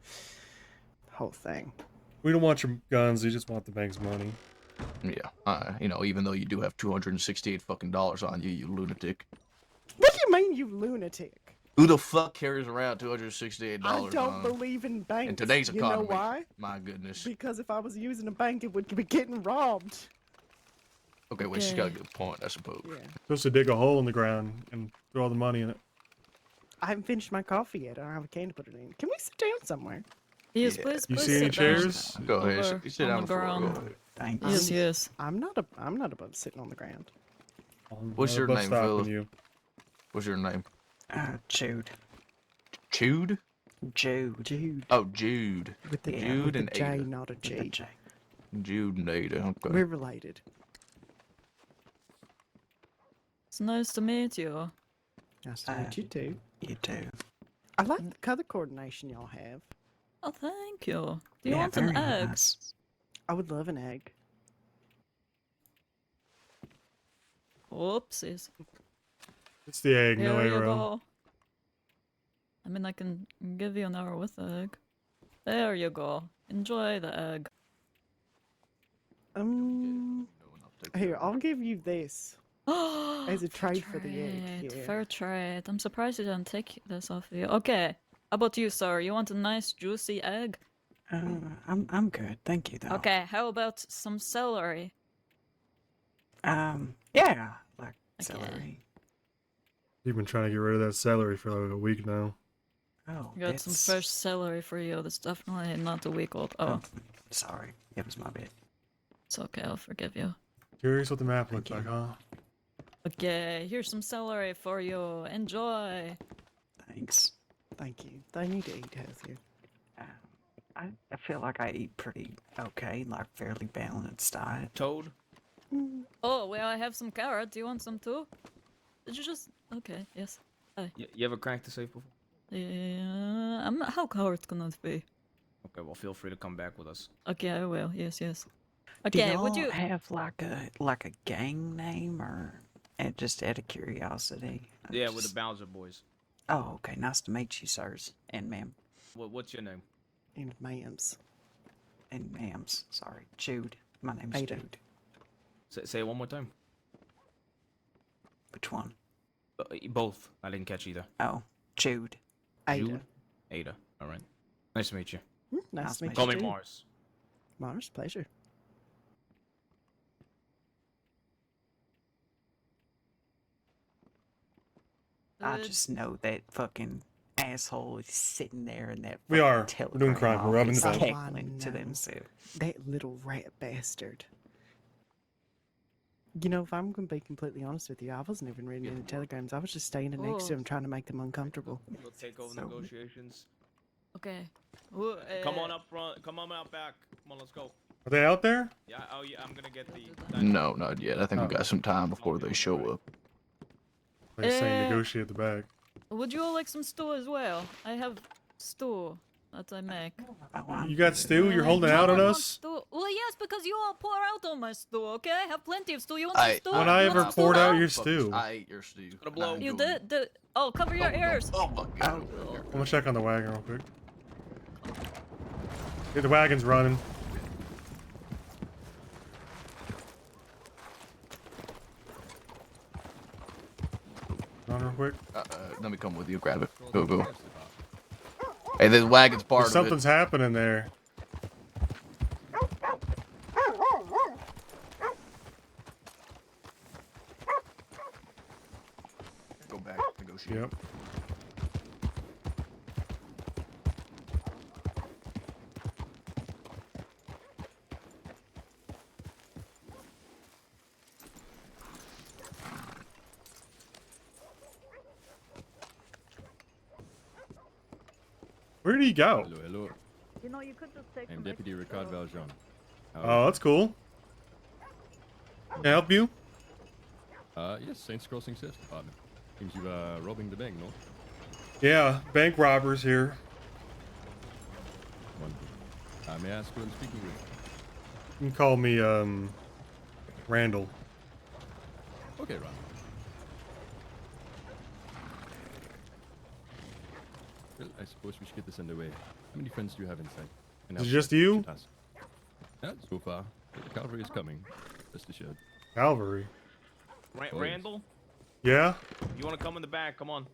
Speaker 7: whole thing.
Speaker 1: We don't want your guns. We just want the bank's money.
Speaker 4: Yeah. You know, even though you do have $268 fucking dollars on you, you lunatic.
Speaker 7: What do you mean, you lunatic?
Speaker 4: Who the fuck carries around $268
Speaker 7: I don't
Speaker 4: on
Speaker 7: believe in banks.
Speaker 4: in today's
Speaker 7: You
Speaker 4: economy?
Speaker 7: know why?
Speaker 4: My goodness.
Speaker 7: Because if I was using a bank, it would be getting robbed.
Speaker 4: Okay, well, she's got a good point, I suppose.
Speaker 7: Yeah.
Speaker 1: Supposed to dig a hole in the ground and throw all the money in it.
Speaker 7: I haven't finished my coffee yet. I don't have a can to put it in. Can we sit down somewhere?
Speaker 5: Yes,
Speaker 4: Yeah.
Speaker 5: please,
Speaker 1: You
Speaker 5: please
Speaker 1: see any
Speaker 5: sit down.
Speaker 1: chairs?
Speaker 4: Go ahead.
Speaker 5: Over
Speaker 4: Sit
Speaker 5: on
Speaker 4: down
Speaker 5: the
Speaker 4: the floor.
Speaker 5: ground.
Speaker 4: Go ahead.
Speaker 8: Thanks.
Speaker 5: Yes, yes.
Speaker 7: I'm not above sitting on the ground.
Speaker 4: What's
Speaker 1: I'm
Speaker 4: your
Speaker 1: above
Speaker 4: name,
Speaker 1: stopping
Speaker 4: Philip?
Speaker 1: you.
Speaker 4: What's your name?
Speaker 8: Jude.
Speaker 4: Jude?
Speaker 8: Jude.
Speaker 7: Jude.
Speaker 4: Oh, Jude.
Speaker 7: With the,
Speaker 8: Yeah,
Speaker 7: with
Speaker 4: Jude
Speaker 7: the
Speaker 4: and
Speaker 7: J,
Speaker 4: Ada.
Speaker 7: not a
Speaker 8: With the
Speaker 7: G.
Speaker 8: J.
Speaker 4: Jude and Ada. Okay.
Speaker 7: We're related.
Speaker 5: It's nice to meet you.
Speaker 7: Nice to meet you too.
Speaker 8: You too.
Speaker 7: I like the color coordination y'all have.
Speaker 5: Oh, thank you. Do you
Speaker 8: Yeah,
Speaker 5: want an
Speaker 8: very
Speaker 5: egg?
Speaker 8: nice.
Speaker 7: I would love an egg.
Speaker 5: Whoopsies.
Speaker 1: It's the egg, no
Speaker 5: Here you
Speaker 1: arrow.
Speaker 5: go. I mean, I can give you an arrow with the egg. There you go. Enjoy the egg.
Speaker 7: Here, I'll give you this. As a
Speaker 5: Fair
Speaker 7: trade for the egg,
Speaker 5: trade,
Speaker 7: yeah.
Speaker 5: Fair trade. I'm surprised you didn't take this off you. Okay. How about you, sir? You want a nice juicy egg?
Speaker 8: I'm good. Thank you, though.
Speaker 5: Okay, how about some celery?
Speaker 8: Yeah, like celery.
Speaker 1: You've been trying to get rid of that celery for like a week now.
Speaker 8: Oh,
Speaker 5: I got some
Speaker 8: it's-
Speaker 5: fresh celery for you. That's definitely not a week old. Oh,
Speaker 8: Sorry, it was my bad.
Speaker 5: it's okay. I'll forgive you.
Speaker 1: Curious what the map looked
Speaker 8: Thank
Speaker 1: like, huh?
Speaker 5: Okay, here's some celery for you. Enjoy.
Speaker 8: Thanks.
Speaker 7: Thank you. They need to eat healthier.
Speaker 8: I feel like I eat pretty okay, like fairly balanced diet.
Speaker 2: Toad.
Speaker 5: Oh, well, I have some carrot. Do you want some too? Did you just... Okay, yes.
Speaker 2: You ever cracked the safe before?
Speaker 5: Yeah, I'm not... How carrot can that be?
Speaker 2: Okay, well, feel free to come back with us.
Speaker 5: Okay, I will. Yes, yes.
Speaker 8: Do
Speaker 5: Okay,
Speaker 8: y'all
Speaker 5: would you...
Speaker 8: have like a gang name or just out of curiosity? I
Speaker 2: Yeah, with
Speaker 8: just-
Speaker 2: the Bowser boys.
Speaker 8: Oh, okay. Nice to meet you, sirs and ma'am
Speaker 2: What's your name?
Speaker 7: And ma'ams.
Speaker 8: and ma'ams. Sorry, Jude. My name's
Speaker 7: Ada.
Speaker 8: Jude.
Speaker 2: Say it one more time.
Speaker 8: Which one?
Speaker 2: Both. I didn't catch either.
Speaker 8: Oh, Jude.
Speaker 7: Ada.
Speaker 2: Jude? Ada. All right. Nice to meet you.
Speaker 7: Nice to meet
Speaker 2: Call
Speaker 7: you
Speaker 2: me
Speaker 7: too.
Speaker 2: Mars.
Speaker 7: Mars, pleasure.
Speaker 8: I
Speaker 5: Uh,
Speaker 8: just know that fucking asshole is sitting there in that.
Speaker 1: We are.
Speaker 8: fucking
Speaker 1: We're doing
Speaker 8: telegram
Speaker 1: crime. We're robbing the
Speaker 8: office
Speaker 1: bank.
Speaker 8: cackling to
Speaker 7: Oh, I know.
Speaker 8: themselves.
Speaker 7: That little rat bastard. You know, if I'm going to be completely honest with you, I wasn't even reading any telegrams. I was just standing next to
Speaker 5: Oh.
Speaker 7: him trying to make them uncomfortable.
Speaker 2: We'll take over
Speaker 7: So-
Speaker 2: negotiations.
Speaker 5: Okay.
Speaker 2: Come on up front. Come on out back. Come on, let's go.
Speaker 1: Are they out there?
Speaker 2: Yeah. Oh yeah. I'm gonna get the.
Speaker 4: No, not yet. I think we
Speaker 1: Oh.
Speaker 4: got some time before they show up.
Speaker 1: They're saying
Speaker 5: Eh.
Speaker 1: negotiate at the back.
Speaker 5: Would you all like some stew as well? I have stew that I make.
Speaker 1: You got stew? You're holding out on
Speaker 5: No one wants
Speaker 1: us?
Speaker 5: stew. Well, yes, because you all pour out on my stew, okay? I have plenty of stew. You want
Speaker 4: I-
Speaker 5: some stew?
Speaker 1: When I
Speaker 5: You want
Speaker 1: ever
Speaker 5: some stew
Speaker 1: poured out
Speaker 5: now?
Speaker 1: your stew.
Speaker 4: I ate your stew.
Speaker 2: Gonna blow.
Speaker 4: and I
Speaker 5: You
Speaker 4: enjoyed
Speaker 5: did? Oh, cover your ears.
Speaker 4: Oh my god.
Speaker 1: I'm gonna check on the wagon real quick. Hey, the wagon's running. Run real quick.
Speaker 4: Let me come with you. Grab it. Go, go. Hey, this wagon's part
Speaker 1: There's
Speaker 4: of
Speaker 1: something's happening there.
Speaker 4: it. Go back. Negotiate.
Speaker 1: Yep. Where did he go?
Speaker 9: Hello, hello.
Speaker 5: You know, you could just take
Speaker 9: I'm Deputy Ricard Valjean.
Speaker 1: Oh, that's cool. Can I help you?
Speaker 9: Yes, Saints Crossing Sales Department. Seems you are robbing the bank, no?
Speaker 1: Yeah, bank robbers here.
Speaker 9: Wonderful. May I ask who I'm speaking with?
Speaker 1: You can call me, Randall.
Speaker 9: Okay, Ron. Well, I suppose we should get this underway. How many friends do you have inside? And
Speaker 1: Is it
Speaker 9: how
Speaker 1: just
Speaker 9: should
Speaker 1: you?
Speaker 9: ask? Yeah, so far. The cavalry is coming. Rest assured.
Speaker 1: Cavalry.
Speaker 2: Randall,
Speaker 1: Yeah?
Speaker 2: you want to come in the back? Come on.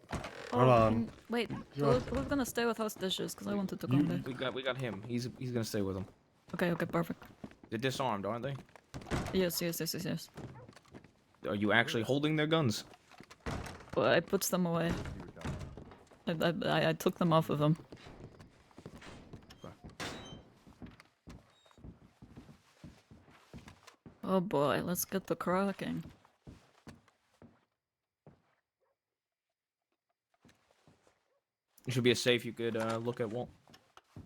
Speaker 1: Hold on.
Speaker 5: Wait,
Speaker 1: You want-
Speaker 5: who's gonna stay with hostages? Because I wanted to come back.
Speaker 2: We got him. He's gonna stay with him.
Speaker 5: Okay, perfect.
Speaker 2: They're disarmed, aren't they?
Speaker 5: Yes.
Speaker 2: Are you actually holding their guns?
Speaker 5: Well, I put them away. I took them off of them. Oh boy, let's get the cracking.
Speaker 2: It should be a safe you could look at. Walt.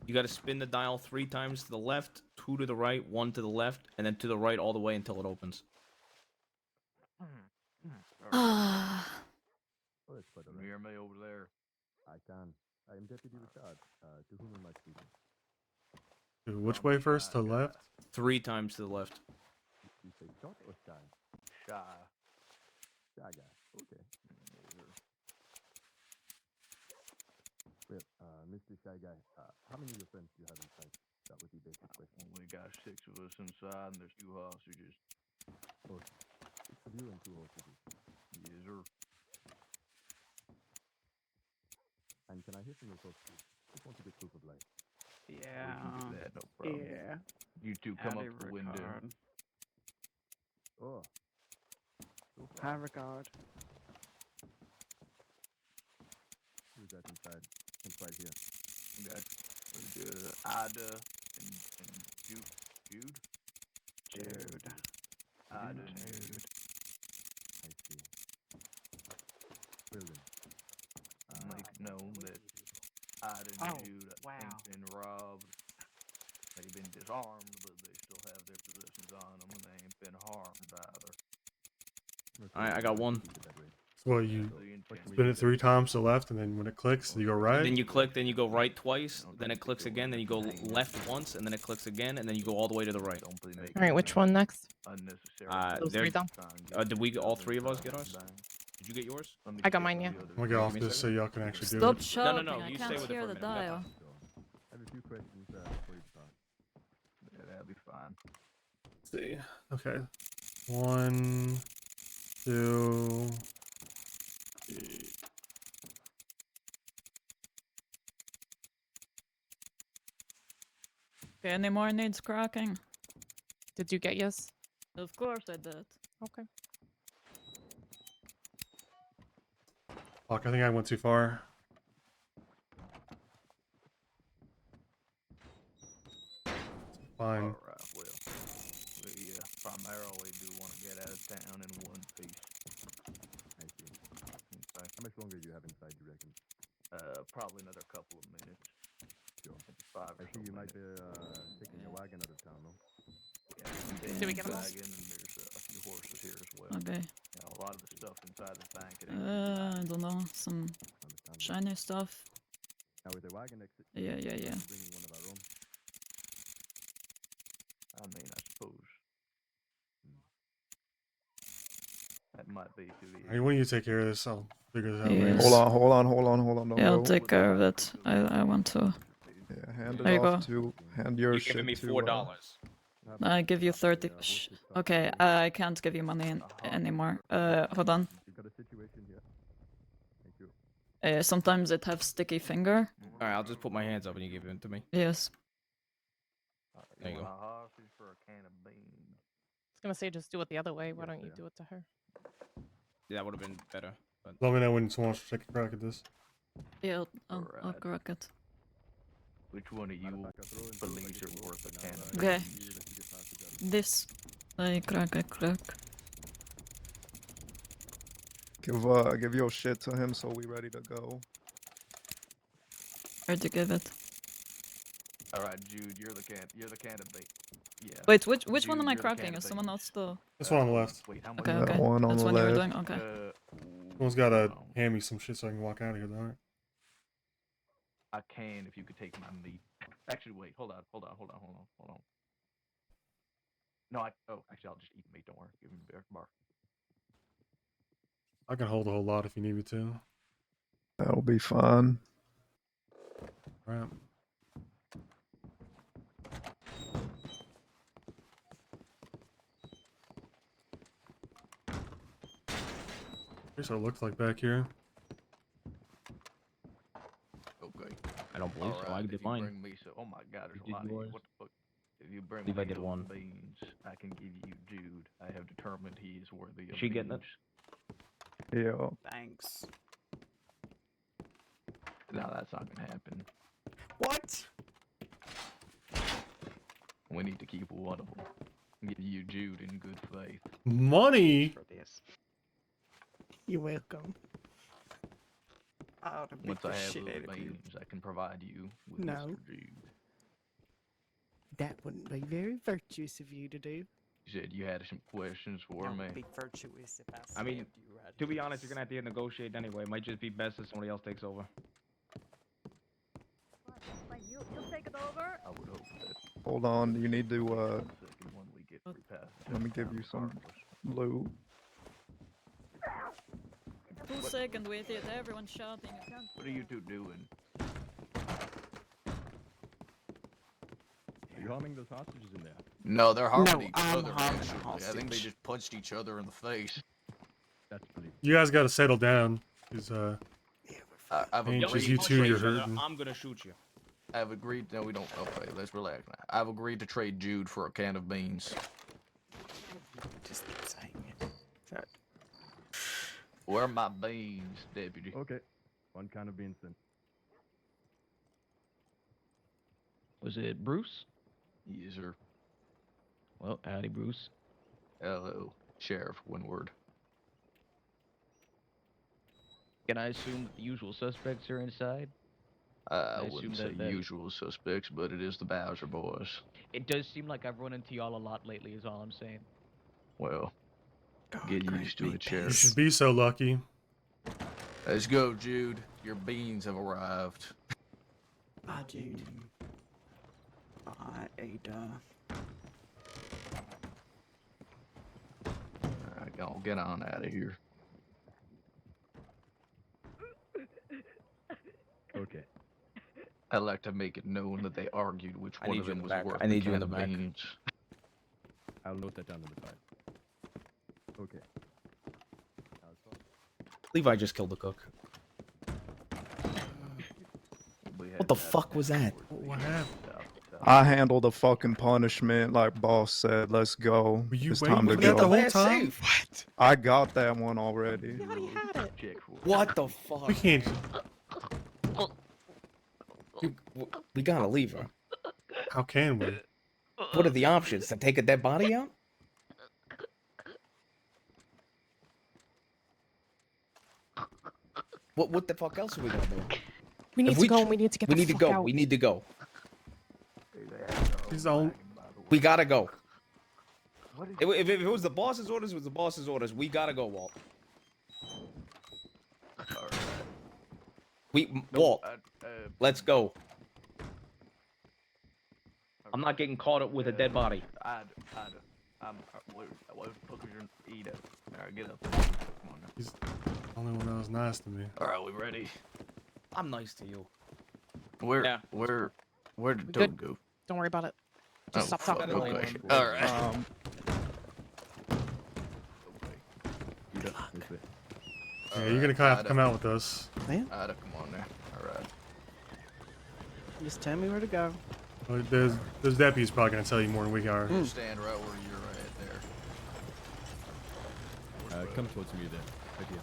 Speaker 2: You got to spin the dial 3 times to the left, 2 to the right, 1 to the left, and then to the right all the way until it opens.
Speaker 5: Ah.
Speaker 9: Can you hear me over there? I can. I am Deputy Ricard. To whom am I speaking?
Speaker 1: Dude, which way first? To the left?
Speaker 2: 3 times to the left.
Speaker 9: You say short or shy? Shy. Shy guy. Okay. Well, Mr. Shy Guy, how many of your friends do you have inside? That would be basic question.
Speaker 10: We got 6 of us inside, and there's 2 hostages.
Speaker 9: Oh, 6 of you and 2 hostages.
Speaker 10: Yes, sir.
Speaker 9: And can I hear from your folks, please? Just want to get proof of life.
Speaker 8: Yeah.
Speaker 10: We can do that, no problem.
Speaker 8: Yeah.
Speaker 10: You 2 come
Speaker 8: Howdy,
Speaker 10: up the window.
Speaker 8: Ricard.
Speaker 9: Oh. So
Speaker 8: High regard.
Speaker 9: who's that inside? Inside here.
Speaker 10: We got Ida and Jude.
Speaker 8: Jude.
Speaker 10: Ida and Jude.
Speaker 9: I see. Brilliant.
Speaker 10: Make known that Ida
Speaker 8: Oh,
Speaker 10: and Jude, I
Speaker 8: wow.
Speaker 10: think, been robbed. They've been disarmed, but they still have their possessions on them, and they ain't been harmed either.
Speaker 2: Alright, I got one.
Speaker 9: Keep it that way.
Speaker 1: So what, you
Speaker 10: The intent-
Speaker 1: spin it 3 times to the left, and then when it clicks, you go right?
Speaker 2: Then you click, then you go right twice, then it clicks again, then you go left once, and then it clicks again, and then you go all the way to the right.
Speaker 10: Don't be making
Speaker 3: All right, which one next?
Speaker 10: unnecessary
Speaker 3: Those
Speaker 2: they're-
Speaker 3: 3 done.
Speaker 2: did we all 3 of us get ours? Did you get yours?
Speaker 3: I got mine, yeah.
Speaker 1: I'm gonna get off
Speaker 2: Give me a
Speaker 1: this so y'all can actually do
Speaker 5: Stop
Speaker 1: it.
Speaker 5: shouting!
Speaker 2: no,
Speaker 5: I
Speaker 2: you
Speaker 5: can't
Speaker 2: stay with it
Speaker 5: hear
Speaker 2: for a
Speaker 5: the
Speaker 2: minute, we got
Speaker 5: dial.
Speaker 9: I have a few questions before you depart.
Speaker 10: Yeah, that'll be fine.
Speaker 1: Let's see. Okay. 1, 2, 3.
Speaker 5: Okay, any more needs cracking?
Speaker 3: Did you get yours?
Speaker 5: Of course I did.
Speaker 3: Okay.
Speaker 1: Fuck, I think I went too far. Fine.
Speaker 10: Alright, well, we primarily do want to get get out of town in one piece.
Speaker 9: I see.
Speaker 10: Okay.
Speaker 9: How much longer do you have inside, you reckon?
Speaker 10: Probably another couple of minutes.
Speaker 9: Sure.
Speaker 10: Maybe 5 or
Speaker 9: I see
Speaker 10: so
Speaker 9: you might
Speaker 10: minutes.
Speaker 9: be taking your wagon out of town, no?
Speaker 10: Yeah,
Speaker 3: Do we get them all?
Speaker 10: wagon, and there's a few horses here as well.
Speaker 5: Okay.
Speaker 10: You know, a lot of the stuff inside the bank. It ain't
Speaker 5: I don't know. Some
Speaker 9: Understandable.
Speaker 5: shiny stuff.
Speaker 9: Now with the wagon exit,
Speaker 5: Yeah.
Speaker 9: bringing one of our own.
Speaker 10: I mean, I suppose. That might be too easy.
Speaker 1: Hey, why don't you take care of this? I'll figure this out
Speaker 5: Yes.
Speaker 1: later.
Speaker 6: Hold on. Don't
Speaker 5: Yeah, I'll
Speaker 6: go.
Speaker 5: take care of it. I want to.
Speaker 6: Yeah, hand
Speaker 5: There
Speaker 6: it
Speaker 5: you
Speaker 6: off
Speaker 5: go.
Speaker 6: hand your
Speaker 2: You're
Speaker 6: shit
Speaker 2: giving me
Speaker 6: to,
Speaker 2: $4.
Speaker 5: I give you 30. Okay, I can't give you money anymore. Hold on.
Speaker 9: You got a situation here. Thank you.
Speaker 5: Sometimes it have sticky finger.
Speaker 2: All right, I'll just put my hands up and you give it to me.
Speaker 5: Yes.
Speaker 2: There you
Speaker 10: want
Speaker 2: go.
Speaker 10: a hostage for a can of beans?
Speaker 3: I was gonna say just do it the other way. Why don't you do it to her?
Speaker 2: Yeah, that would have been better. But
Speaker 1: Let me know when someone wants to take a crack at this.
Speaker 5: Yeah, I'll
Speaker 10: Alright.
Speaker 5: crack it.
Speaker 10: Which one of you believes you're worth a can of
Speaker 5: Okay.
Speaker 10: beans?
Speaker 5: This. I crack.
Speaker 6: Give your shit to him so we ready to go.
Speaker 5: Where'd you give it?
Speaker 10: All right, Jude, you're the can of beans. Yeah.
Speaker 5: Wait, which one
Speaker 10: Jude,
Speaker 5: am I
Speaker 10: you're the can
Speaker 5: cracking?
Speaker 10: of
Speaker 5: Is someone
Speaker 10: beans.
Speaker 5: else still?
Speaker 1: This one on the left.
Speaker 10: Wait, how much?
Speaker 5: Okay,
Speaker 6: That
Speaker 5: okay.
Speaker 6: one on
Speaker 5: That's
Speaker 6: the
Speaker 5: one you were
Speaker 6: left.
Speaker 5: doing? Okay.
Speaker 1: Someone's gotta
Speaker 10: hold on.
Speaker 1: hand me some shit so I can walk out of here, though. Right?
Speaker 10: I can if you could take my meat. Actually, wait, hold on. No, actually, I'll just eat the meat. Don't worry. Give me a bar.
Speaker 1: I can hold a whole lot if you need me to.
Speaker 6: That'll be fine.
Speaker 1: Right. Here's what it looks like back here.
Speaker 4: Okay.
Speaker 2: I don't believe so. I
Speaker 4: Alright,
Speaker 2: did
Speaker 4: if you
Speaker 2: mine.
Speaker 10: Bring me so. Oh my God, there's
Speaker 2: You
Speaker 10: a lot
Speaker 2: did
Speaker 10: of you.
Speaker 2: yours.
Speaker 10: What the fuck? If you bring
Speaker 2: Believe I
Speaker 10: me
Speaker 2: did
Speaker 10: those
Speaker 2: one.
Speaker 10: beans, I can give you Jude. I have determined he is worthy of
Speaker 2: She getting it?
Speaker 10: beans.
Speaker 6: Yeah.
Speaker 8: Thanks.
Speaker 10: No, that's not gonna happen.
Speaker 8: What?
Speaker 10: We need to keep one of them. Give you Jude in good faith.
Speaker 1: Money?
Speaker 8: For this.
Speaker 7: You're welcome.
Speaker 8: I ought to beat
Speaker 10: Once
Speaker 8: the
Speaker 10: I have
Speaker 8: shit
Speaker 10: those
Speaker 8: out of you.
Speaker 10: beans, I can provide you with
Speaker 7: No.
Speaker 10: Mr. Jude.
Speaker 7: That wouldn't be very virtuous of you to do.
Speaker 10: You said you had some questions for
Speaker 8: Don't
Speaker 10: me.
Speaker 8: be virtuous if I
Speaker 2: I mean,
Speaker 8: stabbed you right
Speaker 2: To be
Speaker 8: here.
Speaker 2: honest, you're gonna have to negotiate anyway. It might just be best if somebody else takes over.
Speaker 5: You'll take it over?
Speaker 10: I would hope that.
Speaker 6: Hold on. You need to
Speaker 10: Second one we get free passes
Speaker 6: let me
Speaker 10: out
Speaker 6: give
Speaker 10: of
Speaker 6: you
Speaker 10: town
Speaker 6: some
Speaker 10: regardless.
Speaker 6: loot.
Speaker 5: 2 seconds with it. Everyone's shouting. I can't.
Speaker 10: What are you two doing?
Speaker 9: Are you harming those hostages in there?
Speaker 4: No, they're harming each
Speaker 8: I'm
Speaker 4: other.
Speaker 8: harming a
Speaker 4: Actually, I think they
Speaker 8: hostage.
Speaker 4: just punched each other in the face.
Speaker 9: That's believable.
Speaker 1: You guys gotta settle down. Cause,
Speaker 7: Yeah, we're
Speaker 4: I've
Speaker 1: Ain't
Speaker 2: Yo,
Speaker 1: just
Speaker 4: agreed.
Speaker 1: you
Speaker 2: punch
Speaker 1: two,
Speaker 2: each
Speaker 1: you're
Speaker 2: other,
Speaker 1: hurting.
Speaker 2: I'm gonna shoot you.
Speaker 4: I've agreed. No, we don't. Okay, let's relax now. I've agreed to trade Jude for a can of beans.
Speaker 8: Just keep saying it.
Speaker 4: Where are my beans, deputy?
Speaker 9: Okay. One kind of beans then.
Speaker 11: Was it Bruce?
Speaker 4: Yes, sir.
Speaker 11: Well, howdy, Bruce.
Speaker 4: Hello, Sheriff Winward.
Speaker 11: Can I assume that the usual suspects are inside?
Speaker 4: I
Speaker 11: assume
Speaker 4: wouldn't say
Speaker 11: that-
Speaker 4: usual suspects, but it is the Bowser boys.
Speaker 11: It does seem like I've run into y'all a lot lately, is all I'm saying.
Speaker 4: Well,
Speaker 8: God,
Speaker 4: get
Speaker 8: grant
Speaker 4: used to
Speaker 8: me
Speaker 4: it,
Speaker 1: You
Speaker 4: Sheriff.
Speaker 1: should be so lucky.
Speaker 4: Let's go, Jude. Your beans have arrived.
Speaker 8: Bye, Jude. Bye, Ada.
Speaker 4: Alright, y'all get on out of here.
Speaker 9: Okay.
Speaker 4: I'd like to make it known that they argued which
Speaker 2: I
Speaker 4: one
Speaker 2: need
Speaker 4: of
Speaker 2: you in
Speaker 4: them
Speaker 2: the
Speaker 4: was
Speaker 2: back.
Speaker 4: worth
Speaker 2: I need
Speaker 4: the
Speaker 2: you in
Speaker 4: can
Speaker 2: the
Speaker 4: of
Speaker 2: back.
Speaker 4: beans.
Speaker 9: I'll note that down in the file. Okay.
Speaker 2: Levi just killed the cook. What the fuck was that?
Speaker 1: What happened?
Speaker 6: I handle the fucking punishment like boss said. Let's go.
Speaker 1: Were you
Speaker 6: It's
Speaker 1: waiting
Speaker 6: time to
Speaker 1: for that the
Speaker 6: go.
Speaker 1: whole time?
Speaker 2: What?
Speaker 6: I got that one already.
Speaker 7: He already had it.
Speaker 10: Check for
Speaker 2: What the fuck?
Speaker 1: We can't.
Speaker 2: We gotta leave her.
Speaker 1: How can we?
Speaker 2: What are the options? To take a dead body out?
Speaker 12: What the fuck else are we gonna do?
Speaker 3: We need
Speaker 12: If
Speaker 3: to go.
Speaker 12: tr-
Speaker 3: We need to get
Speaker 12: We
Speaker 3: the
Speaker 12: need to
Speaker 3: fuck
Speaker 12: go.
Speaker 3: out.
Speaker 12: We need to go.
Speaker 1: He's on.
Speaker 12: We gotta go. If it was the boss's orders, it was the boss's orders. We gotta go, Walt. Walt, let's go.
Speaker 11: I'm not getting caught up with a dead body.
Speaker 10: What the fuck is your eat up? Alright, get up.
Speaker 1: He's the only one that was nice to me.
Speaker 4: Alright, we ready?
Speaker 2: I'm nice to you.
Speaker 4: Where
Speaker 2: Yeah.
Speaker 4: where did
Speaker 3: We
Speaker 4: Toad
Speaker 3: good?
Speaker 4: go?
Speaker 3: Don't worry about it. Just
Speaker 4: Oh,
Speaker 3: stop
Speaker 4: fuck,
Speaker 3: talking.
Speaker 4: okay. Alright.
Speaker 1: Yeah, you're gonna kind of have to come out with us.
Speaker 7: Yeah.
Speaker 4: Ada, come on there. Alright.
Speaker 7: Just tell me where to go.
Speaker 1: Well, those deputies probably gonna tell you more than we are.
Speaker 4: Stand right where you're at there.
Speaker 9: Come towards me then. Right here.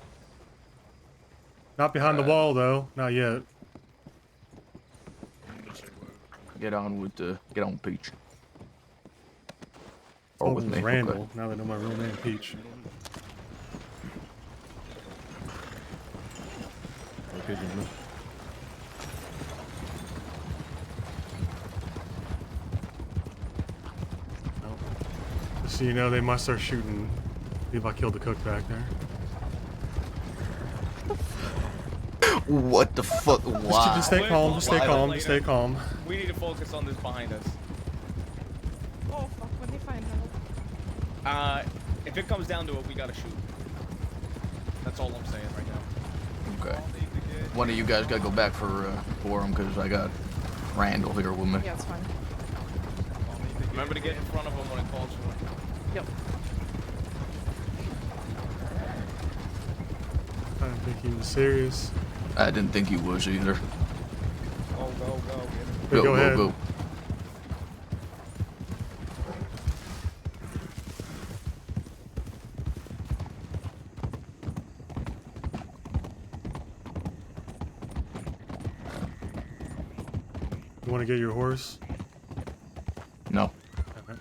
Speaker 1: Not behind the wall though. Not yet.
Speaker 4: Get on Peach. Or
Speaker 1: Oh,
Speaker 4: with me.
Speaker 1: Randall.
Speaker 4: Okay.
Speaker 1: Now they know my real name, Peach.
Speaker 9: Okay, gentlemen.
Speaker 1: Just so you know, they must start shooting. Believe I killed the cook back there.
Speaker 4: What the fuck? Why?
Speaker 1: Just stay calm. Just stay calm. Just stay calm.
Speaker 2: We need to focus on this behind us.
Speaker 3: Oh fuck! When they find out.
Speaker 2: If it comes down to it, we gotta shoot. That's all I'm saying right now.
Speaker 4: Okay. One of you guys gotta go back for him because I got Randall here with me.
Speaker 3: Yeah, it's fine.
Speaker 2: Remember to get in front of him when it calls for it.
Speaker 3: Yep.
Speaker 1: I didn't think he was serious.
Speaker 4: I didn't think he was either.
Speaker 1: But go ahead.
Speaker 4: Go.
Speaker 1: You want to get your horse?
Speaker 4: No.
Speaker 1: Okay.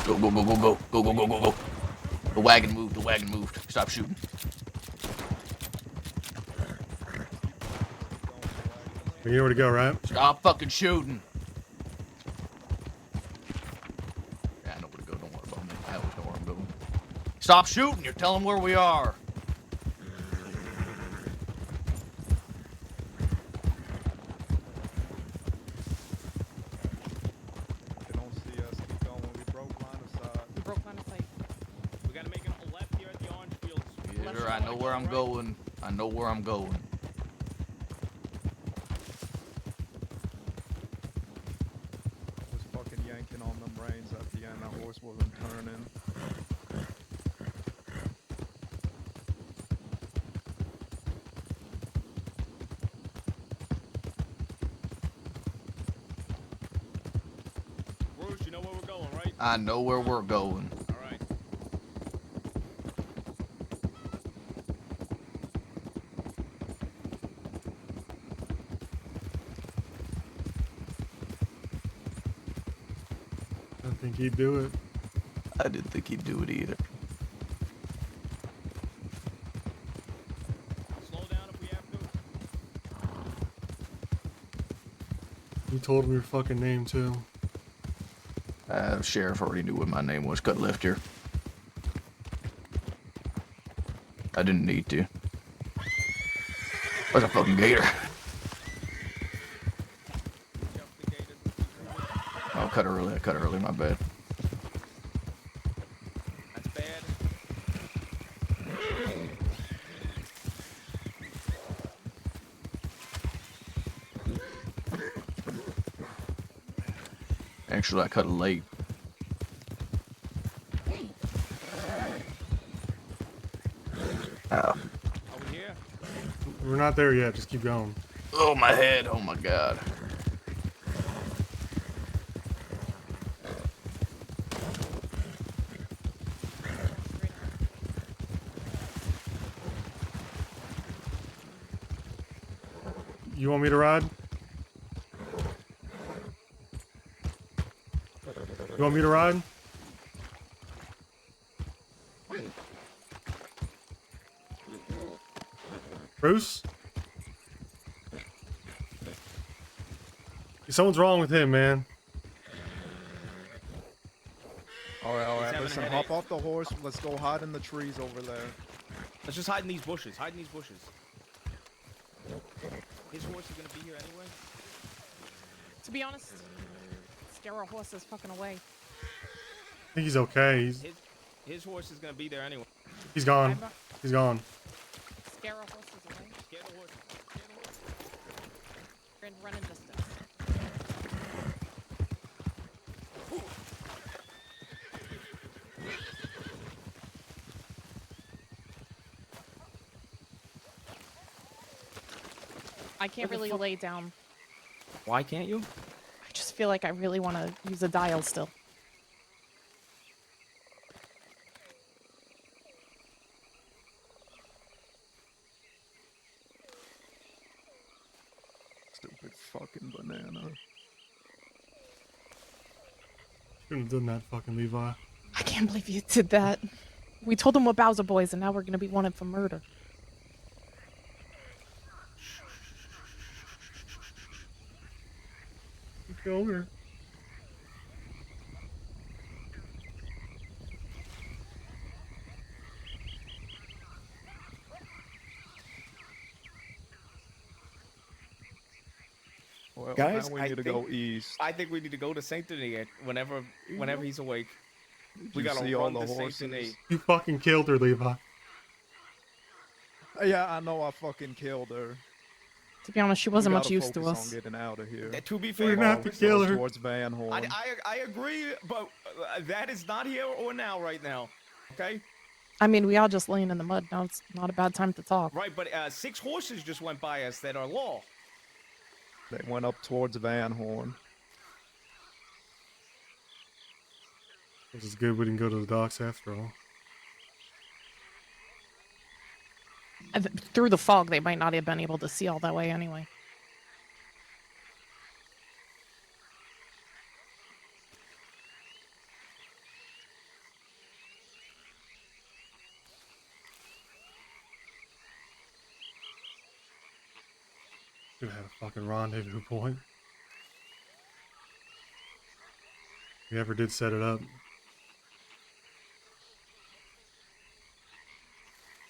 Speaker 4: Go. The wagon moved. Stop shooting.
Speaker 1: You know where to go, right?
Speaker 4: Stop fucking shooting. Yeah, I know where to go. Don't worry about me. I always know where I'm going. Stop shooting. You're telling where we are.
Speaker 6: They don't see us. Keep going. We broke line of sight.
Speaker 3: We broke line of sight.
Speaker 2: We gotta make a left here at the orange fields.
Speaker 4: Yeah, sure, I know where I'm going. I know where I'm going.
Speaker 6: Was fucking yanking on them reins at the end. That horse wasn't turning.
Speaker 2: Bruce, you know where we're going, right?
Speaker 4: I know where we're going.
Speaker 2: All right.
Speaker 1: I don't think he'd do it.
Speaker 4: I didn't think he'd do it either.
Speaker 2: Slow down if we have to.
Speaker 1: You told him your fucking name too.
Speaker 4: Sheriff already knew what my name was. Cut left here. I didn't need to. There's a fucking gator. Oh, cut early, my bad.
Speaker 2: That's bad.
Speaker 4: Actually, I cut it late. Oh.
Speaker 2: Are we here?
Speaker 1: We're not there yet. Just keep going.
Speaker 4: Oh, my head. Oh, my God.
Speaker 1: You want me to ride? You want me to ride? Bruce? Something's wrong with him, man.
Speaker 6: All right,
Speaker 2: having a
Speaker 6: listen,
Speaker 2: headache.
Speaker 6: hop off the horse. Let's go hide in the trees over there.
Speaker 2: Let's just hide in these bushes. Hide in these bushes. His horse is gonna be here anyway.
Speaker 3: To be honest, scare our horses fucking away.
Speaker 1: I think he's okay.
Speaker 2: His horse is gonna be there anyway.
Speaker 1: He's gone. He's gone.
Speaker 3: Scare our horses away.
Speaker 2: Scare the horses. Scare the horses.
Speaker 3: We're in running distance. I can't really lay down.
Speaker 2: Why can't you?
Speaker 3: I just feel like I really want to use a dial still.
Speaker 6: Stupid fucking banana.
Speaker 1: Shouldn't have done that, fucking Levi.
Speaker 3: I can't believe you did that. We told them we're Bowser boys, and now we're gonna be wanted for murder.
Speaker 1: Kill her.
Speaker 6: Well,
Speaker 2: Guys,
Speaker 6: now we
Speaker 2: I
Speaker 6: need to
Speaker 2: think-
Speaker 6: go east.
Speaker 2: I think we need to go to Saint Denis whenever he's awake.
Speaker 6: Did
Speaker 2: We
Speaker 6: you
Speaker 2: gotta
Speaker 6: see all
Speaker 2: run
Speaker 6: the
Speaker 2: to Saint
Speaker 6: horses?
Speaker 2: Denis.
Speaker 1: You fucking killed her, Levi.
Speaker 6: Yeah, I know I fucking killed her.
Speaker 3: To be honest, she wasn't
Speaker 6: We
Speaker 3: much
Speaker 6: gotta
Speaker 3: use to
Speaker 6: focus
Speaker 3: us.
Speaker 6: on getting out of here.
Speaker 2: To be
Speaker 1: We
Speaker 2: fair,
Speaker 1: didn't have to kill her.
Speaker 6: Towards Van Horn.
Speaker 2: I agree, but that is not here or now right now. Okay.
Speaker 3: I mean, we are just laying in the mud. Now it's not a bad time to talk.
Speaker 2: Right, but 6 horses just went by us that are law.
Speaker 6: They went up towards Van Horn.
Speaker 1: Which is good we didn't go to the docks after all.
Speaker 3: Through the fog, they might not have been able to see all that way anyway.
Speaker 1: Should have had a fucking rendezvous point. We ever did set it up.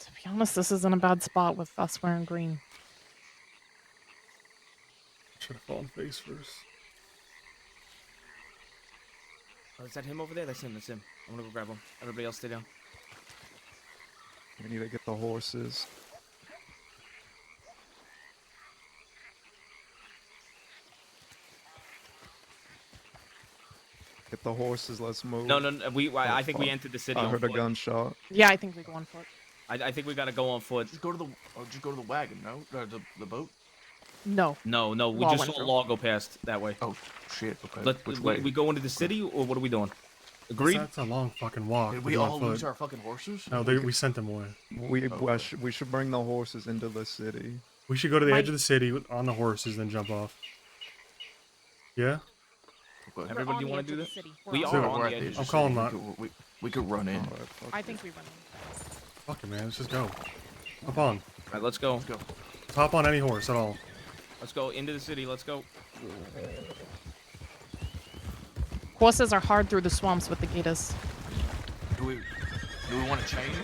Speaker 3: To be honest, this isn't a bad spot with us wearing green.
Speaker 1: Should have fallen face first.
Speaker 2: Oh, is that him over there? That's him. That's him. I'm gonna go grab him. Everybody else stay down.
Speaker 6: We need to get the horses. Get the horses, let's move.
Speaker 2: No. I think we entered the city.
Speaker 6: I
Speaker 2: on
Speaker 6: heard a
Speaker 2: foot.
Speaker 6: gunshot.
Speaker 3: Yeah, I think we go on foot.
Speaker 2: I think we gotta go on foot.
Speaker 4: Just go to the wagon, no? The boat?
Speaker 3: No.
Speaker 2: No, we
Speaker 3: Law
Speaker 2: just
Speaker 3: went
Speaker 2: saw a
Speaker 3: through.
Speaker 2: law go past that way.
Speaker 4: Oh, shit. Okay. Which
Speaker 2: We
Speaker 4: way?
Speaker 2: go into the city, or what are we doing? Agreed?
Speaker 1: That's a long fucking walk.
Speaker 4: Did
Speaker 1: to
Speaker 4: we
Speaker 1: do on
Speaker 4: all
Speaker 1: foot.
Speaker 4: lose our fucking horses?
Speaker 1: No, we sent them away.
Speaker 6: We should bring the horses into the city.
Speaker 1: We should go to the edge of the city on the horses, then jump off. Yeah?
Speaker 4: Okay.
Speaker 2: Everybody,
Speaker 3: on
Speaker 2: you
Speaker 3: the
Speaker 2: want
Speaker 3: edge
Speaker 2: to do
Speaker 3: of the
Speaker 2: this?
Speaker 3: city.
Speaker 2: We
Speaker 3: We're
Speaker 2: are
Speaker 1: on
Speaker 2: on
Speaker 1: the
Speaker 2: the
Speaker 1: edge
Speaker 2: edge.
Speaker 1: of the city. I'm calling that.
Speaker 4: We could run in.
Speaker 3: I think we run in.
Speaker 1: Fuck it, man. Let's just go. Hop on.
Speaker 2: All right, let's go.
Speaker 1: Let's hop on any horse at all.
Speaker 2: Let's go into the city. Let's go.
Speaker 3: Horses are hard through the swamps with the gators.
Speaker 4: Do we want to change?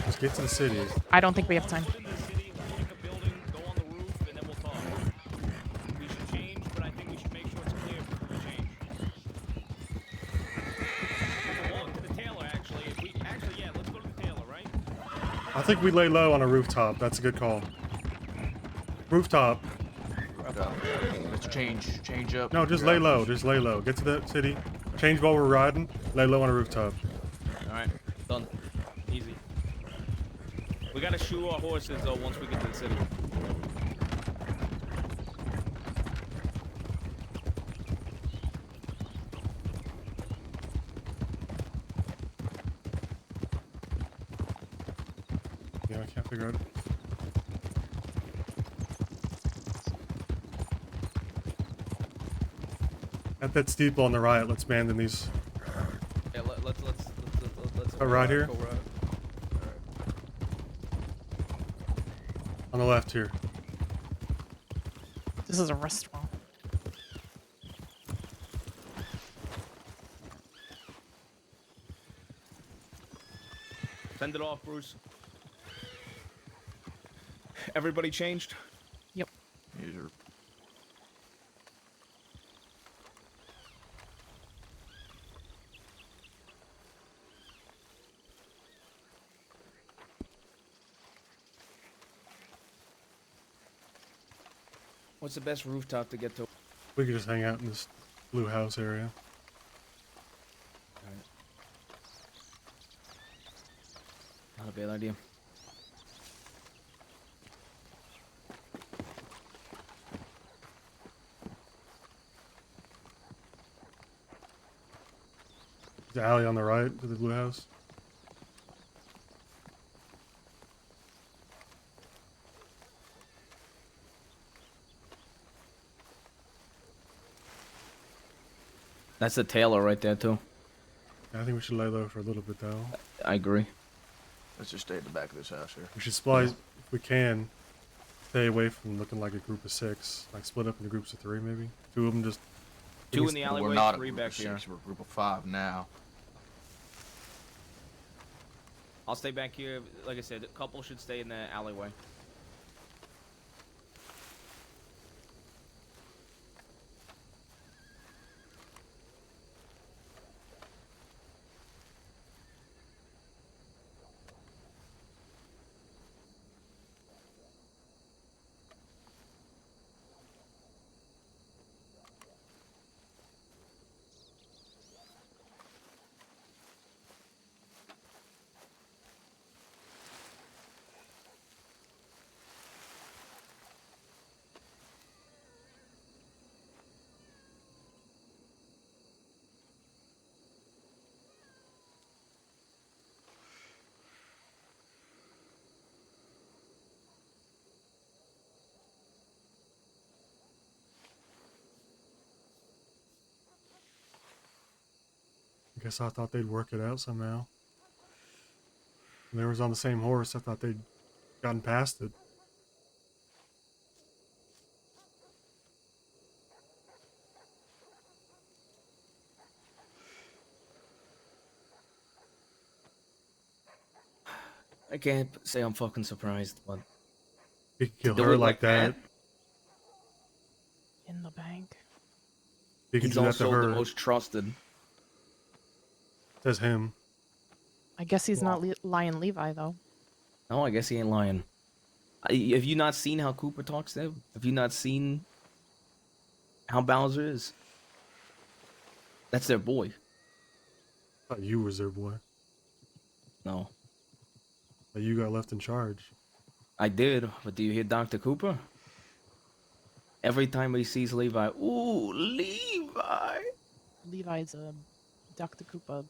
Speaker 1: Let's get to the city.
Speaker 3: I don't think we have time.
Speaker 2: In the city, we'll pick a building, go on the roof, and then we'll talk. We should change, but I think we should make sure it's clear before we change. We'll walk to the tailor, actually. Yeah, let's go to the tailor, right?
Speaker 1: I think we lay low on a rooftop. That's a good call. Rooftop.
Speaker 4: Let's change up.
Speaker 1: No, just lay low. Just lay low. Get to the city. Change while we're riding. Lay low on a rooftop.
Speaker 2: All right, done. Easy. We gotta shoe our horses though once we get to the city.
Speaker 1: Yeah, I can't figure out. At that steeple on the right, let's abandon these.
Speaker 12: Yeah, let's
Speaker 1: Right here?
Speaker 12: go right.
Speaker 1: On the left here.
Speaker 3: This is a restaurant.
Speaker 12: Send it off, Bruce. Everybody changed?
Speaker 3: Yep.
Speaker 4: User.
Speaker 12: What's the best rooftop to get to?
Speaker 1: We could just hang out in this blue house area.
Speaker 12: Alright. Not a bad idea.
Speaker 1: The alley on the right to the blue house.
Speaker 12: That's the Taylor right there, too.
Speaker 1: Yeah, I think we should lay low for a little bit, though.
Speaker 12: I agree.
Speaker 4: Let's just stay at the back of this house here.
Speaker 1: We should splice, if we can, stay away from looking like a group of 6. Like, split up into groups of 3, maybe. 2 of them just...
Speaker 12: 2 in the alleyway,
Speaker 4: we're not
Speaker 12: 3
Speaker 4: a group
Speaker 12: back
Speaker 4: of
Speaker 12: here.
Speaker 4: 6, we're a group of 5 now.
Speaker 2: I'll stay back here. Like I said, a couple should stay in the alleyway.
Speaker 1: I guess I thought they'd work it out somehow. When they was on the same horse, I thought they'd gotten past it.
Speaker 12: I can't say I'm fucking surprised, but...
Speaker 1: He could kill
Speaker 12: do
Speaker 1: her
Speaker 12: it
Speaker 1: like that.
Speaker 3: In the bank.
Speaker 1: He could
Speaker 12: He's
Speaker 1: do that
Speaker 12: also
Speaker 1: to her.
Speaker 12: the most trusted.
Speaker 1: Says him.
Speaker 3: I guess he's not lying Levi, though.
Speaker 12: Oh, I guess he ain't lying. Have you not seen how Cooper talks to him? Have you not seen how Bowser is? That's their boy.
Speaker 1: I thought you was their boy.
Speaker 12: No.
Speaker 1: That you got left in charge.
Speaker 12: I did, but do you hear Dr. Cooper? Every time he sees Levi, ooh, Levi!
Speaker 3: Levi's a Dr. Cooper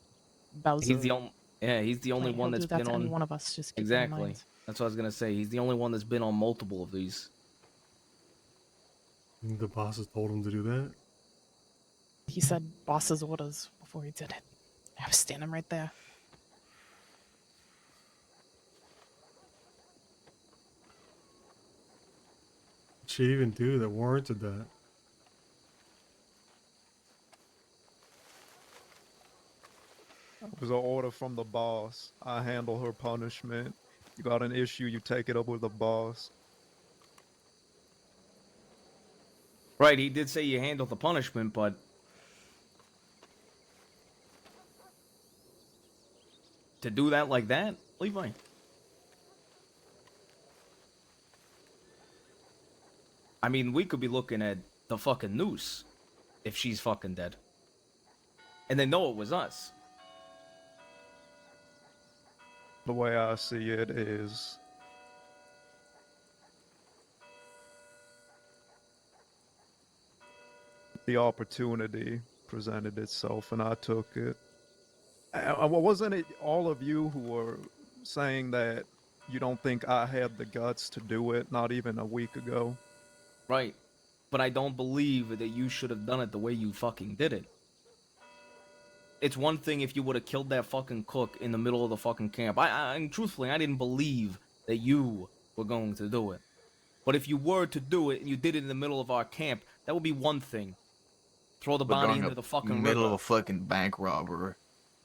Speaker 3: Bowser.
Speaker 12: He's the only, yeah, he's the only
Speaker 3: He'll
Speaker 12: one
Speaker 3: do
Speaker 12: that's
Speaker 3: that
Speaker 12: been
Speaker 3: to
Speaker 12: on.
Speaker 3: any one of us. Just keep that in
Speaker 12: Exactly.
Speaker 3: mind.
Speaker 12: That's what I was gonna say. He's the only one that's been on multiple of these.
Speaker 1: The bosses told him to do that.
Speaker 3: He said boss's orders before he did it. I was standing right there.
Speaker 1: What'd she even do that warranted that?
Speaker 6: It was an order from the boss. I handle her punishment. You got an issue, you take it up with the boss.
Speaker 12: Right, he did say you handled the punishment, but to do that like that, Levi? I mean, we could be looking at the fucking noose if she's fucking dead. And they know it was us.
Speaker 6: The way I see it is the opportunity presented itself and I took it. Wasn't it all of you who were saying that you don't think I had the guts to do it not even a week ago?
Speaker 12: Right.
Speaker 2: but I don't believe that you should have done it the way you fucking did it. It's one thing if you would have killed that fucking cook in the middle of the fucking camp. And truthfully, I didn't believe that you were going to do it. But if you were to do it and you did it in the middle of our camp, that would be one thing. Throw the
Speaker 4: But
Speaker 2: body
Speaker 4: during
Speaker 2: into the fucking
Speaker 4: middle
Speaker 2: river,
Speaker 4: of a fucking bank robbery,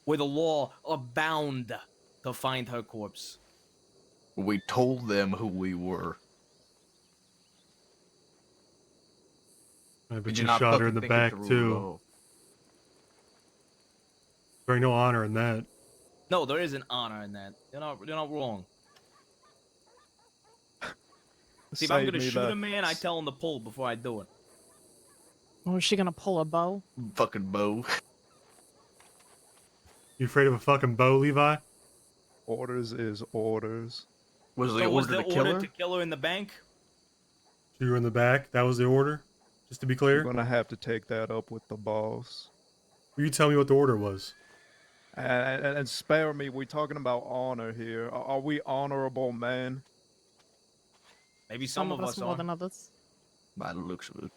Speaker 2: where the law are bound to find her corpse.
Speaker 4: we told them who we were.
Speaker 1: I bet
Speaker 4: Did
Speaker 1: you
Speaker 4: you not
Speaker 1: shot her in
Speaker 4: fucking
Speaker 1: the
Speaker 4: think it
Speaker 1: back
Speaker 4: through,
Speaker 1: too.
Speaker 4: though?
Speaker 1: There ain't no honor in that.
Speaker 2: No, there is an honor in that. You're not wrong. See, if I'm
Speaker 6: Save
Speaker 2: gonna
Speaker 6: me
Speaker 2: shoot
Speaker 6: the-
Speaker 2: a man, I tell him to pull before I do it.
Speaker 3: Oh, is she gonna pull a bow?
Speaker 4: Fucking bow.
Speaker 1: You afraid of a fucking bow, Levi?
Speaker 6: Orders is orders.
Speaker 4: Was the
Speaker 2: So was
Speaker 4: order
Speaker 2: the
Speaker 4: to kill
Speaker 2: order
Speaker 4: her?
Speaker 2: to kill her in the bank?
Speaker 1: You were in the back. That was the order. Just to be
Speaker 6: You're
Speaker 1: clear.
Speaker 6: gonna have to take that up with the boss.
Speaker 1: Will you tell me what the order was?
Speaker 6: And spare me, we're talking about honor here. Are we honorable men?
Speaker 2: Maybe some of us
Speaker 3: more
Speaker 2: are.
Speaker 3: than others.
Speaker 4: By the looks of it.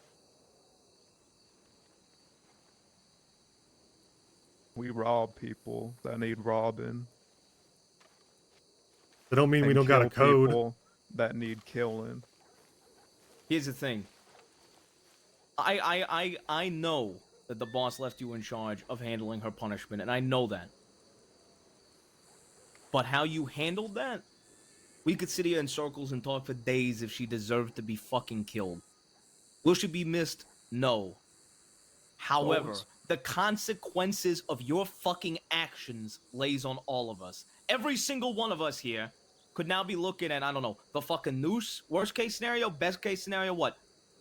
Speaker 6: We rob people that need robbing.
Speaker 1: That don't mean we
Speaker 6: and
Speaker 1: don't got a
Speaker 6: kill
Speaker 1: code.
Speaker 6: people that need killing.
Speaker 2: Here's the thing. I know that the boss left you in charge of handling her punishment, and I know that. But how you handled that? We could sit here in circles and talk for days if she deserved to be fucking killed. Will she be missed? No. However,
Speaker 6: Always.
Speaker 2: the consequences of your fucking actions lays on all of us. Every single one of us here could now be looking at, I don't know, the fucking noose. Worst case scenario, best case scenario, what?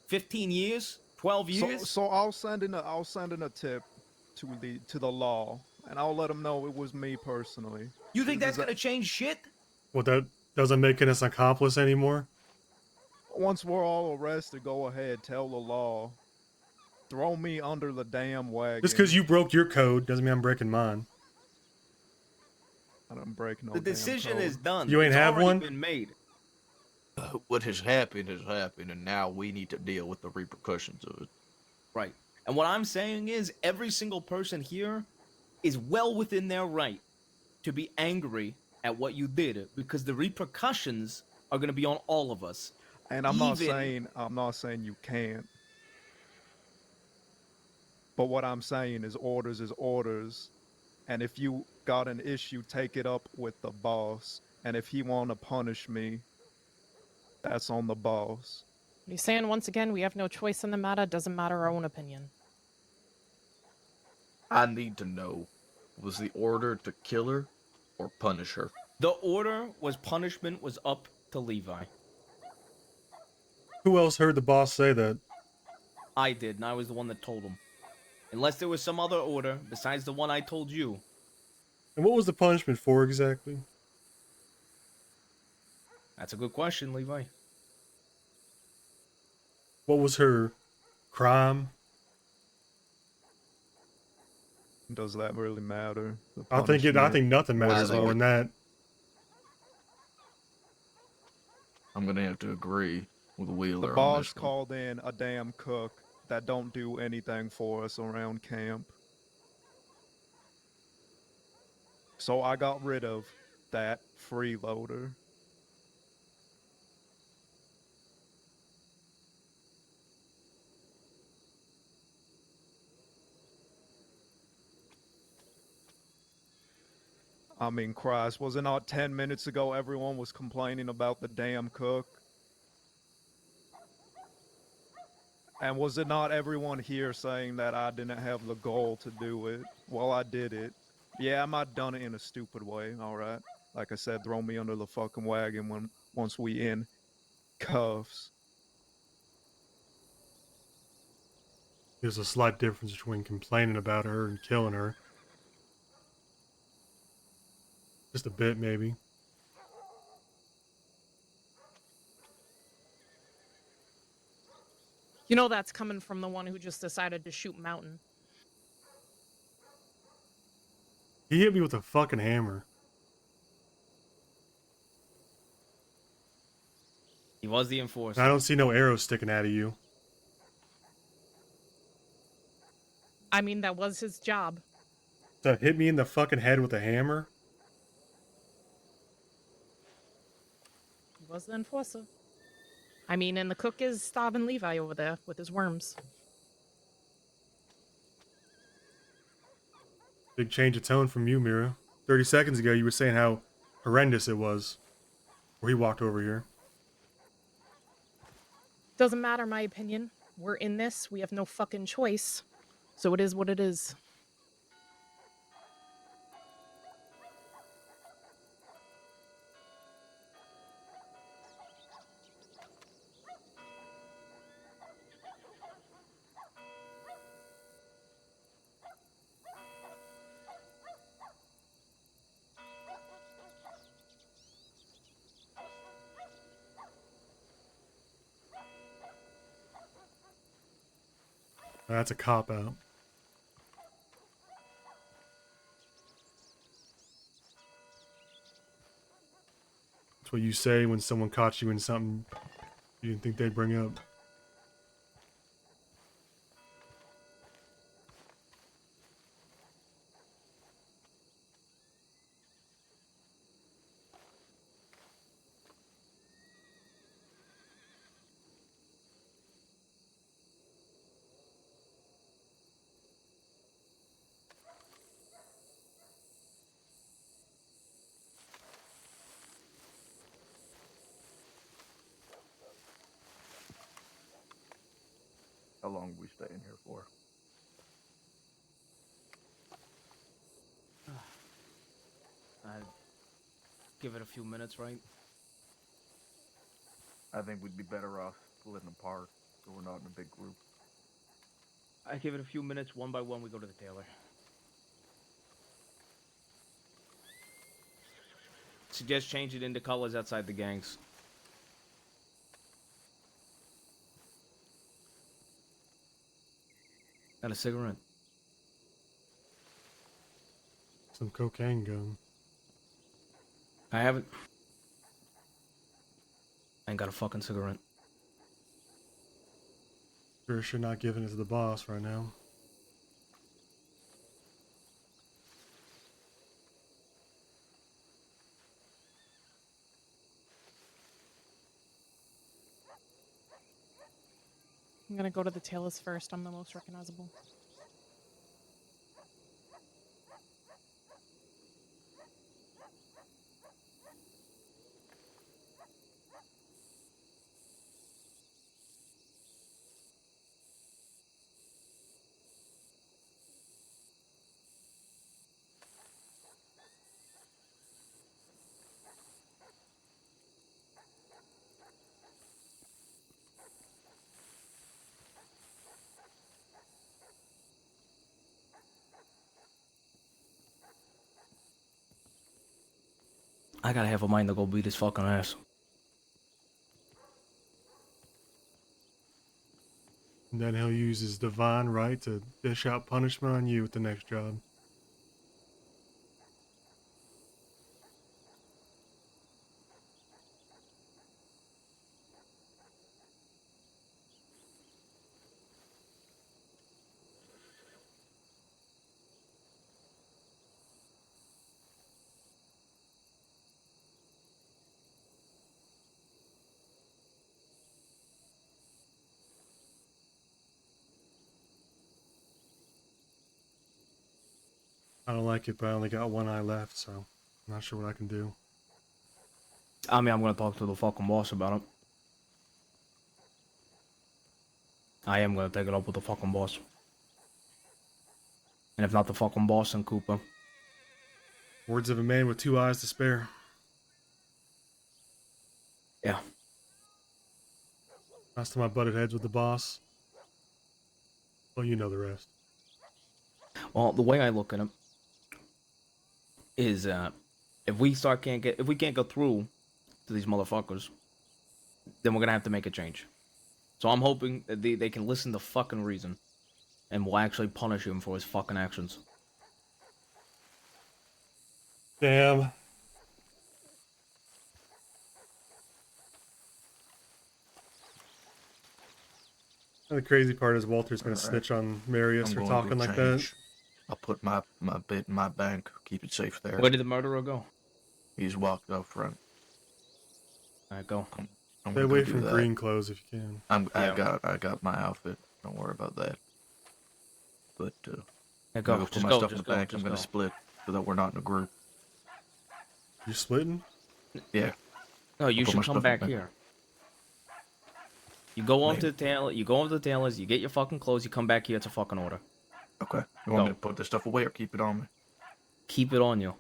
Speaker 2: 15 years? 12 years?
Speaker 6: So I'll send in a tip to the law, and I'll let them know it was me personally.
Speaker 2: You think that's gonna change shit?
Speaker 1: Well, that doesn't make it us accomplice anymore.
Speaker 6: Once we're all arrested, go ahead, tell the law. Throw me under the damn wagon.
Speaker 1: Just because you broke your code doesn't mean I'm breaking mine.
Speaker 6: I don't break no
Speaker 2: The
Speaker 6: damn
Speaker 2: decision
Speaker 6: code.
Speaker 2: is done.
Speaker 1: You ain't
Speaker 2: It's
Speaker 1: have
Speaker 2: already
Speaker 1: one?
Speaker 2: been made.
Speaker 4: What has happened, and now we need to deal with the repercussions of it.
Speaker 2: Right. And what I'm saying is every single person here is well within their right to be angry at what you did because the repercussions are going to be on all of us.
Speaker 6: And I'm not saying you can't. But what I'm saying is orders. And if you got an issue, take it up with the boss. And if he want to punish me, that's on the boss.
Speaker 3: Are you saying once again we have no choice in the matter? Doesn't matter our own opinion.
Speaker 4: I need to know, was the order to kill her or punish her?
Speaker 2: The order was punishment was up to Levi.
Speaker 1: Who else heard the boss say that?
Speaker 2: I did, and I was the one that told him. Unless there was some other order besides the one I told you.
Speaker 1: And what was the punishment for exactly?
Speaker 2: That's a good question, Levi.
Speaker 1: What was her crime?
Speaker 6: Does that really matter? The
Speaker 1: I think
Speaker 6: punishment?
Speaker 1: nothing matters
Speaker 4: Was it-
Speaker 1: more than that.
Speaker 4: I'm gonna have to agree with Wheeler
Speaker 6: The
Speaker 4: on
Speaker 6: boss
Speaker 4: this one.
Speaker 6: called in a damn cook that don't do anything for us around camp. So I got rid of that freeloader. I mean, Christ, was it not 10 minutes ago everyone was complaining about the damn cook? And was it not everyone here saying that I didn't have the goal to do it? Well, I did it. Yeah, I might have done it in a stupid way, alright? Like I said, throw me under the fucking wagon once we in cuffs.
Speaker 1: There's a slight difference between complaining about her and killing her. Just a bit, maybe.
Speaker 3: You know that's coming from the one who just decided to shoot Mountain.
Speaker 1: He hit me with a fucking hammer.
Speaker 2: He was the enforcer.
Speaker 1: I don't see no arrows sticking out of you.
Speaker 3: I mean, that was his job.
Speaker 1: To hit me in the fucking head with a hammer?
Speaker 3: He was the enforcer. I mean, and the cook is starving Levi over there with his worms.
Speaker 1: Big change of tone from you, Mira. 30 seconds ago, you were saying how horrendous it was. Where he walked over here.
Speaker 3: Doesn't matter, my opinion. We're in this. We have no fucking choice. So it is what it is.
Speaker 1: That's a cop-out. That's what you say when someone caught you in something you didn't think they'd bring up.
Speaker 10: How long are we staying here for?
Speaker 2: I'd give it a few minutes, right?
Speaker 10: I think we'd be better off splitting apart so we're not in a big group.
Speaker 2: I give it a few minutes. One by one, we go to the tailor. Suggest change it into colors outside the gangs. Got a cigarette.
Speaker 1: Some cocaine gun.
Speaker 2: I haven't. I ain't got a fucking cigarette.
Speaker 1: Sure should not giving it to the boss right now.
Speaker 3: I'm gonna go to the tailors first. I'm the most recognizable.
Speaker 2: I gotta have a mind to go beat his fucking ass.
Speaker 1: And then he'll use his divine right to dish out punishment on you with the next job. I don't like it, but I only got one eye left, so I'm not sure what I can do.
Speaker 2: I mean, I'm gonna talk to the fucking boss about it. I am gonna take it up with the fucking boss. And if not the fucking boss, then Cooper.
Speaker 1: Words of a man with two eyes to spare.
Speaker 2: Yeah.
Speaker 1: Last time I butted heads with the boss. Well, you know the rest.
Speaker 2: Well, the way I look at it is, if we can't go through to these motherfuckers, then we're gonna have to make a change. So I'm hoping that they can listen to fucking reason, and will actually punish him for his fucking actions.
Speaker 1: Damn. And the crazy part is Walter's gonna snitch on Marius
Speaker 4: I'm
Speaker 1: for
Speaker 4: going to
Speaker 1: talking like that.
Speaker 4: change. I'll put my bit in my bank. Keep it safe there.
Speaker 12: Where did the murderer go?
Speaker 4: He's walked up front.
Speaker 12: Alright, go.
Speaker 4: I'm
Speaker 1: Stay
Speaker 4: gonna
Speaker 1: away
Speaker 4: go do
Speaker 1: from
Speaker 4: that.
Speaker 1: green clothes if you can.
Speaker 12: Yeah.
Speaker 4: I got my outfit. Don't worry about that. But
Speaker 12: Yeah,
Speaker 4: I'm
Speaker 12: go.
Speaker 4: gonna put
Speaker 12: Just
Speaker 4: my
Speaker 12: go.
Speaker 4: stuff in
Speaker 12: Just
Speaker 4: the
Speaker 12: go.
Speaker 4: bank. I'm
Speaker 12: Just
Speaker 4: gonna
Speaker 12: go.
Speaker 4: split so that we're not in a group.
Speaker 1: You splitting?
Speaker 4: Yeah.
Speaker 12: No, you
Speaker 4: I'll put
Speaker 12: should
Speaker 4: my
Speaker 12: come
Speaker 4: stuff in
Speaker 12: back
Speaker 4: the bank.
Speaker 12: here. You go on
Speaker 4: Maybe.
Speaker 12: to the tailor. You go on to the tailors. You get your fucking clothes. You come back here. It's a fucking order.
Speaker 4: Okay. You want me
Speaker 12: Go.
Speaker 4: to put this stuff away or keep it on me?
Speaker 12: Keep it on you.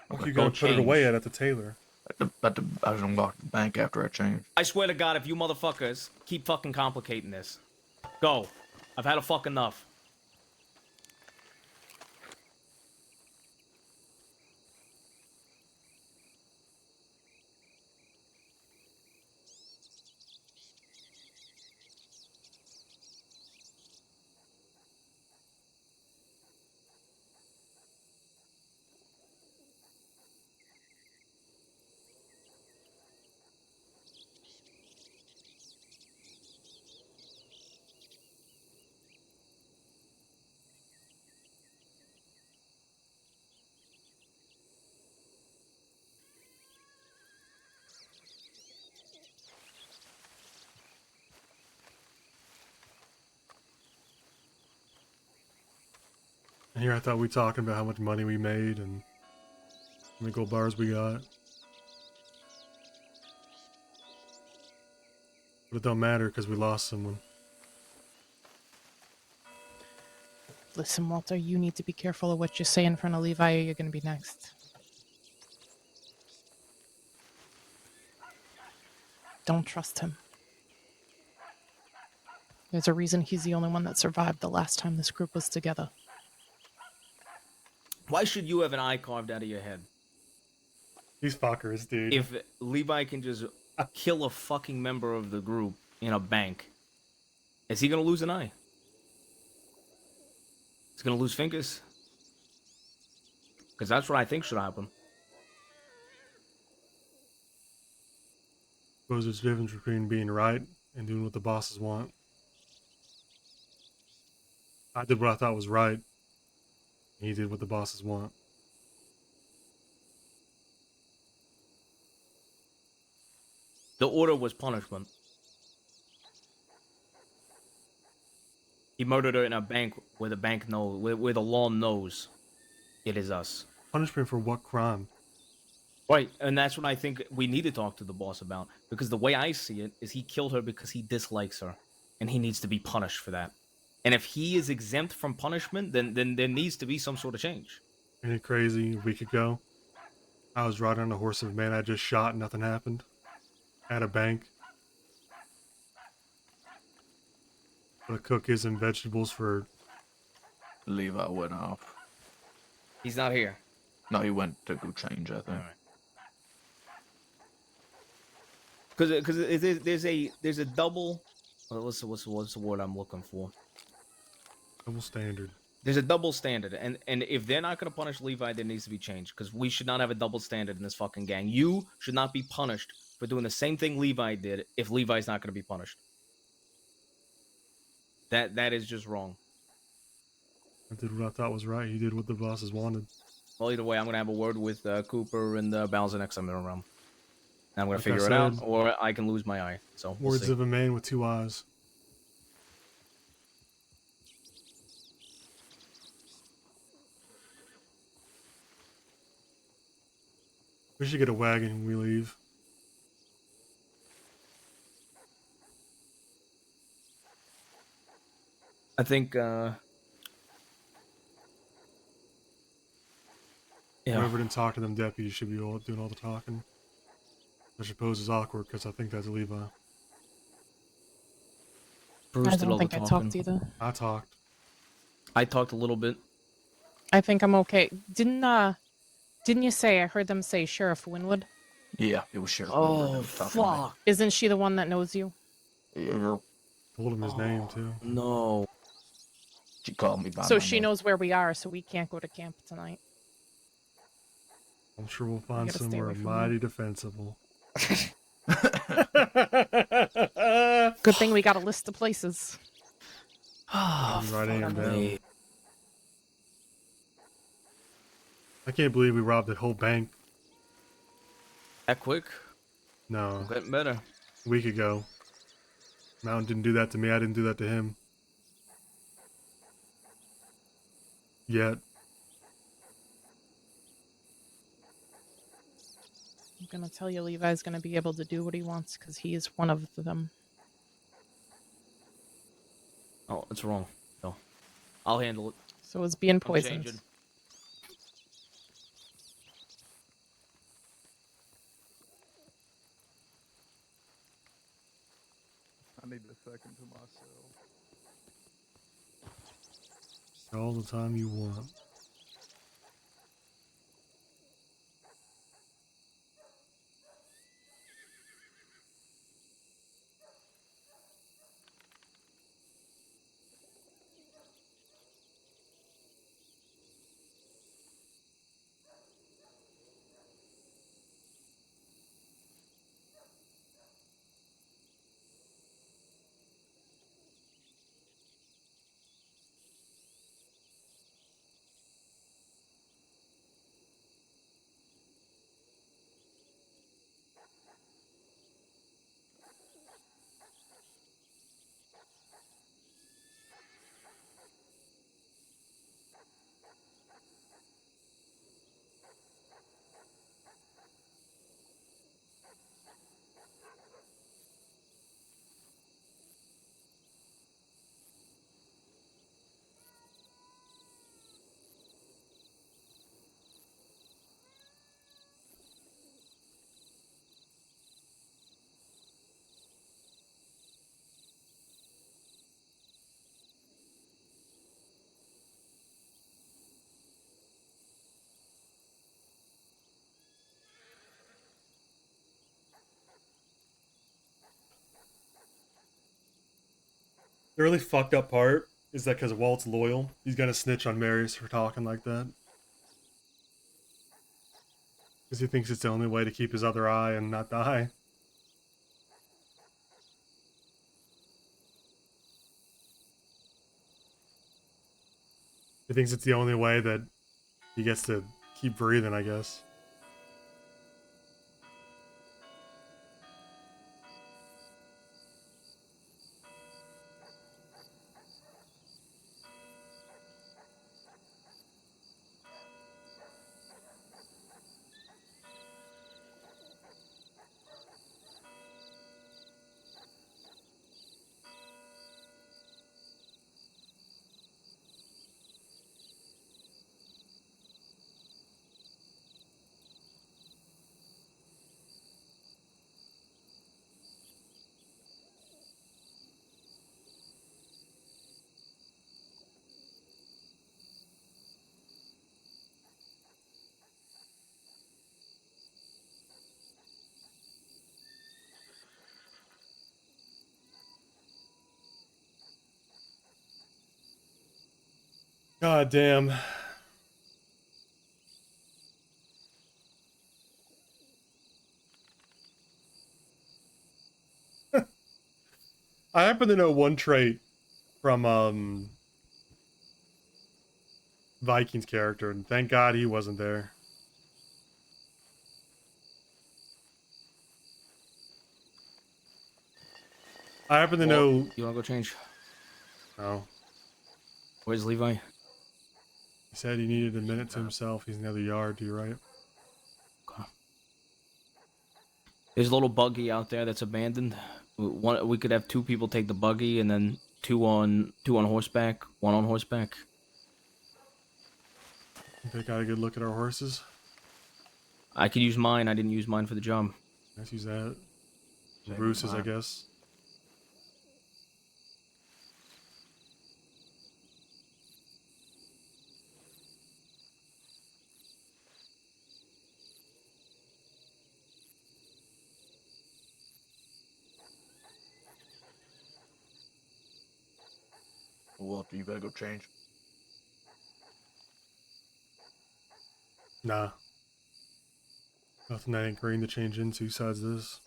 Speaker 1: What
Speaker 4: Okay.
Speaker 1: you
Speaker 12: Go
Speaker 1: gonna put it away
Speaker 12: change.
Speaker 1: at the tailor?
Speaker 4: I was gonna walk to the bank after I change.
Speaker 12: I swear to God, if you motherfuckers keep fucking complicating this, go. I've had a fuck enough.
Speaker 1: And here I thought we talking about how much money we made and how many gold bars we got. But it don't matter because we lost someone.
Speaker 3: Listen, Walter, you need to be careful of what you say in front of Levi or you're going to be next. Don't trust him. There's a reason he's the only one that survived the last time this group was together.
Speaker 12: Why should you have an eye carved out of your head?
Speaker 1: These fuckers, dude.
Speaker 12: If Levi can just kill a fucking member of the group in a bank, is he gonna lose an eye? He's gonna lose fingers? Because that's what I think should happen.
Speaker 1: Suppose there's a difference between being right and doing what the bosses want. I did what I thought was right. He did what the bosses want.
Speaker 12: The order was punishment. He murdered her in a bank where the bank knows, where the law knows it is us.
Speaker 1: Punishment for what crime?
Speaker 12: Right, and that's what I think we need to talk to the boss about. Because the way I see it is he killed her because he dislikes her. And he needs to be punished for that. And if he is exempt from punishment, then there needs to be some sort of change.
Speaker 1: Ain't it crazy? A week ago, I was riding on a horse of a man I just shot and nothing happened. At a bank. The cookies and vegetables for...
Speaker 4: Levi went off.
Speaker 12: He's not here.
Speaker 4: No, he went to go change, I think.
Speaker 12: Because there's a double... What's the word I'm looking for?
Speaker 1: Double standard.
Speaker 12: There's a double standard, and if they're not going to punish Levi, there needs to be change, because we should not have a double standard in this fucking gang. You should not be punished for doing the same thing Levi did if Levi's not going to be punished. That is just wrong.
Speaker 1: I did what I thought was right. He did what the bosses wanted.
Speaker 12: Well, either way, I'm going to have a word with Cooper and BOWSER next time they're around. And I'm going to
Speaker 1: Like I
Speaker 12: figure it out,
Speaker 1: said,
Speaker 12: or I can lose my eye. So we'll
Speaker 1: Words
Speaker 12: see.
Speaker 1: of a man with two eyes. We should get a wagon when we leave.
Speaker 12: I think,
Speaker 1: Yeah. Whoever didn't talk to them deputies should be doing all the talking. I suppose it's awkward because I think that's Levi.
Speaker 12: Bruce
Speaker 3: I
Speaker 12: did
Speaker 3: don't
Speaker 12: all the
Speaker 3: think I
Speaker 12: talking.
Speaker 3: talked either.
Speaker 1: I talked.
Speaker 12: I talked a little bit.
Speaker 3: I think I'm okay. Didn't you say, I heard them say Sheriff Winwood?
Speaker 4: Yeah, it was Sheriff.
Speaker 12: Oh, fuck.
Speaker 3: Isn't she the one that knows you?
Speaker 4: Yeah.
Speaker 1: Told him his name too.
Speaker 12: No.
Speaker 4: She called me by
Speaker 3: So
Speaker 4: my
Speaker 3: she
Speaker 4: name.
Speaker 3: knows where we are, so we can't go to camp tonight.
Speaker 1: I'm sure we'll find
Speaker 3: gotta stay
Speaker 1: somewhere
Speaker 3: away from
Speaker 1: mighty defensible.
Speaker 3: Good thing we got a list of places.
Speaker 2: Oh,
Speaker 1: I'm writing him
Speaker 2: fuck
Speaker 1: down.
Speaker 2: me.
Speaker 1: I can't believe we robbed the whole bank.
Speaker 2: That quick?
Speaker 1: No,
Speaker 2: We're getting better.
Speaker 1: a week ago. Mountain didn't do that to me. I didn't do that to him. Yet.
Speaker 3: I'm gonna tell you Levi's gonna be able to do what he wants because he is one of them.
Speaker 2: Oh, it's wrong. No. I'll handle it.
Speaker 3: So is being
Speaker 2: I'm
Speaker 3: poisoned.
Speaker 2: changing.
Speaker 6: I need a second to myself.
Speaker 1: All the time you want. The really fucked up part is that because Walt's loyal, he's gonna snitch on Marius for talking like that. Because he thinks it's the only way to keep his other eye and not die. He thinks it's the only way that he gets to keep breathing, I guess. God damn. I happen to know one trait from Viking's character, and thank God he wasn't there. I happen to know.
Speaker 2: You wanna go change?
Speaker 1: No.
Speaker 2: Where's Levi?
Speaker 1: He said he needed a minute to himself. He's in the other yard, to your right.
Speaker 2: There's a little buggy out there that's abandoned. We could have 2 people take the buggy and then two on horseback, 1 on horseback.
Speaker 1: They got a good look at our horses.
Speaker 2: I could use mine. I didn't use mine for the job.
Speaker 1: Let's use that.
Speaker 8: Same
Speaker 1: Bruce's, I
Speaker 8: mine.
Speaker 1: guess.
Speaker 4: Walter, you better go change.
Speaker 1: Nah. Nothing that ain't green to change into besides this.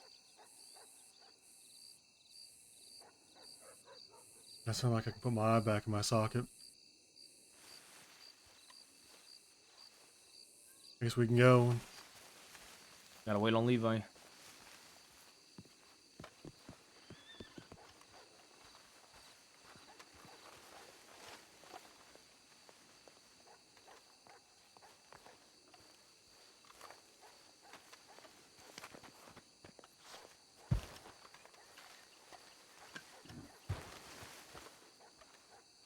Speaker 1: That sounds like I can put my eye back in my socket. I guess we can go.
Speaker 12: Gotta wait on Levi.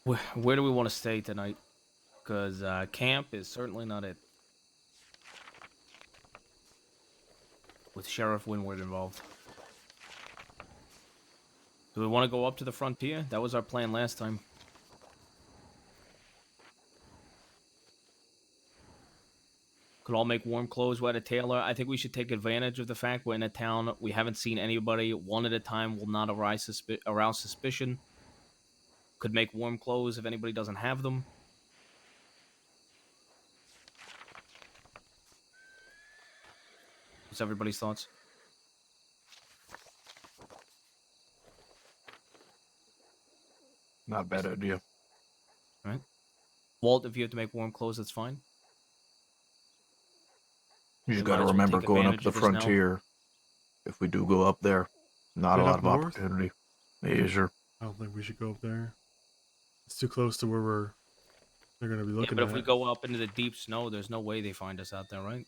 Speaker 12: Where do we want to stay tonight? Because camp is certainly not it. With Sheriff Winward involved. Do we want to go up to the frontier? That was our plan last time. Could all make warm clothes, wear a tailor. I think we should take advantage of the fact we're in a town. We haven't seen anybody. One at a time will not arouse suspicion. Could make warm clothes if anybody doesn't have them. What's everybody's thoughts?
Speaker 4: Not a bad idea.
Speaker 12: All right. Walt, if you have to make warm clothes, that's fine.
Speaker 4: You just
Speaker 12: We
Speaker 4: got to
Speaker 12: might as well
Speaker 4: remember
Speaker 12: take
Speaker 4: going up
Speaker 12: advantage
Speaker 4: to the
Speaker 12: of this now.
Speaker 4: frontier. If we do go up there, not a
Speaker 1: Is it
Speaker 4: lot
Speaker 1: up
Speaker 4: of
Speaker 1: north?
Speaker 4: opportunity. Yeah, sure.
Speaker 1: I don't think we should go up there. It's too close to where they're gonna be
Speaker 12: Yeah,
Speaker 1: looking
Speaker 12: but
Speaker 1: at.
Speaker 12: if we go up into the deep snow, there's no way they find us out there, right?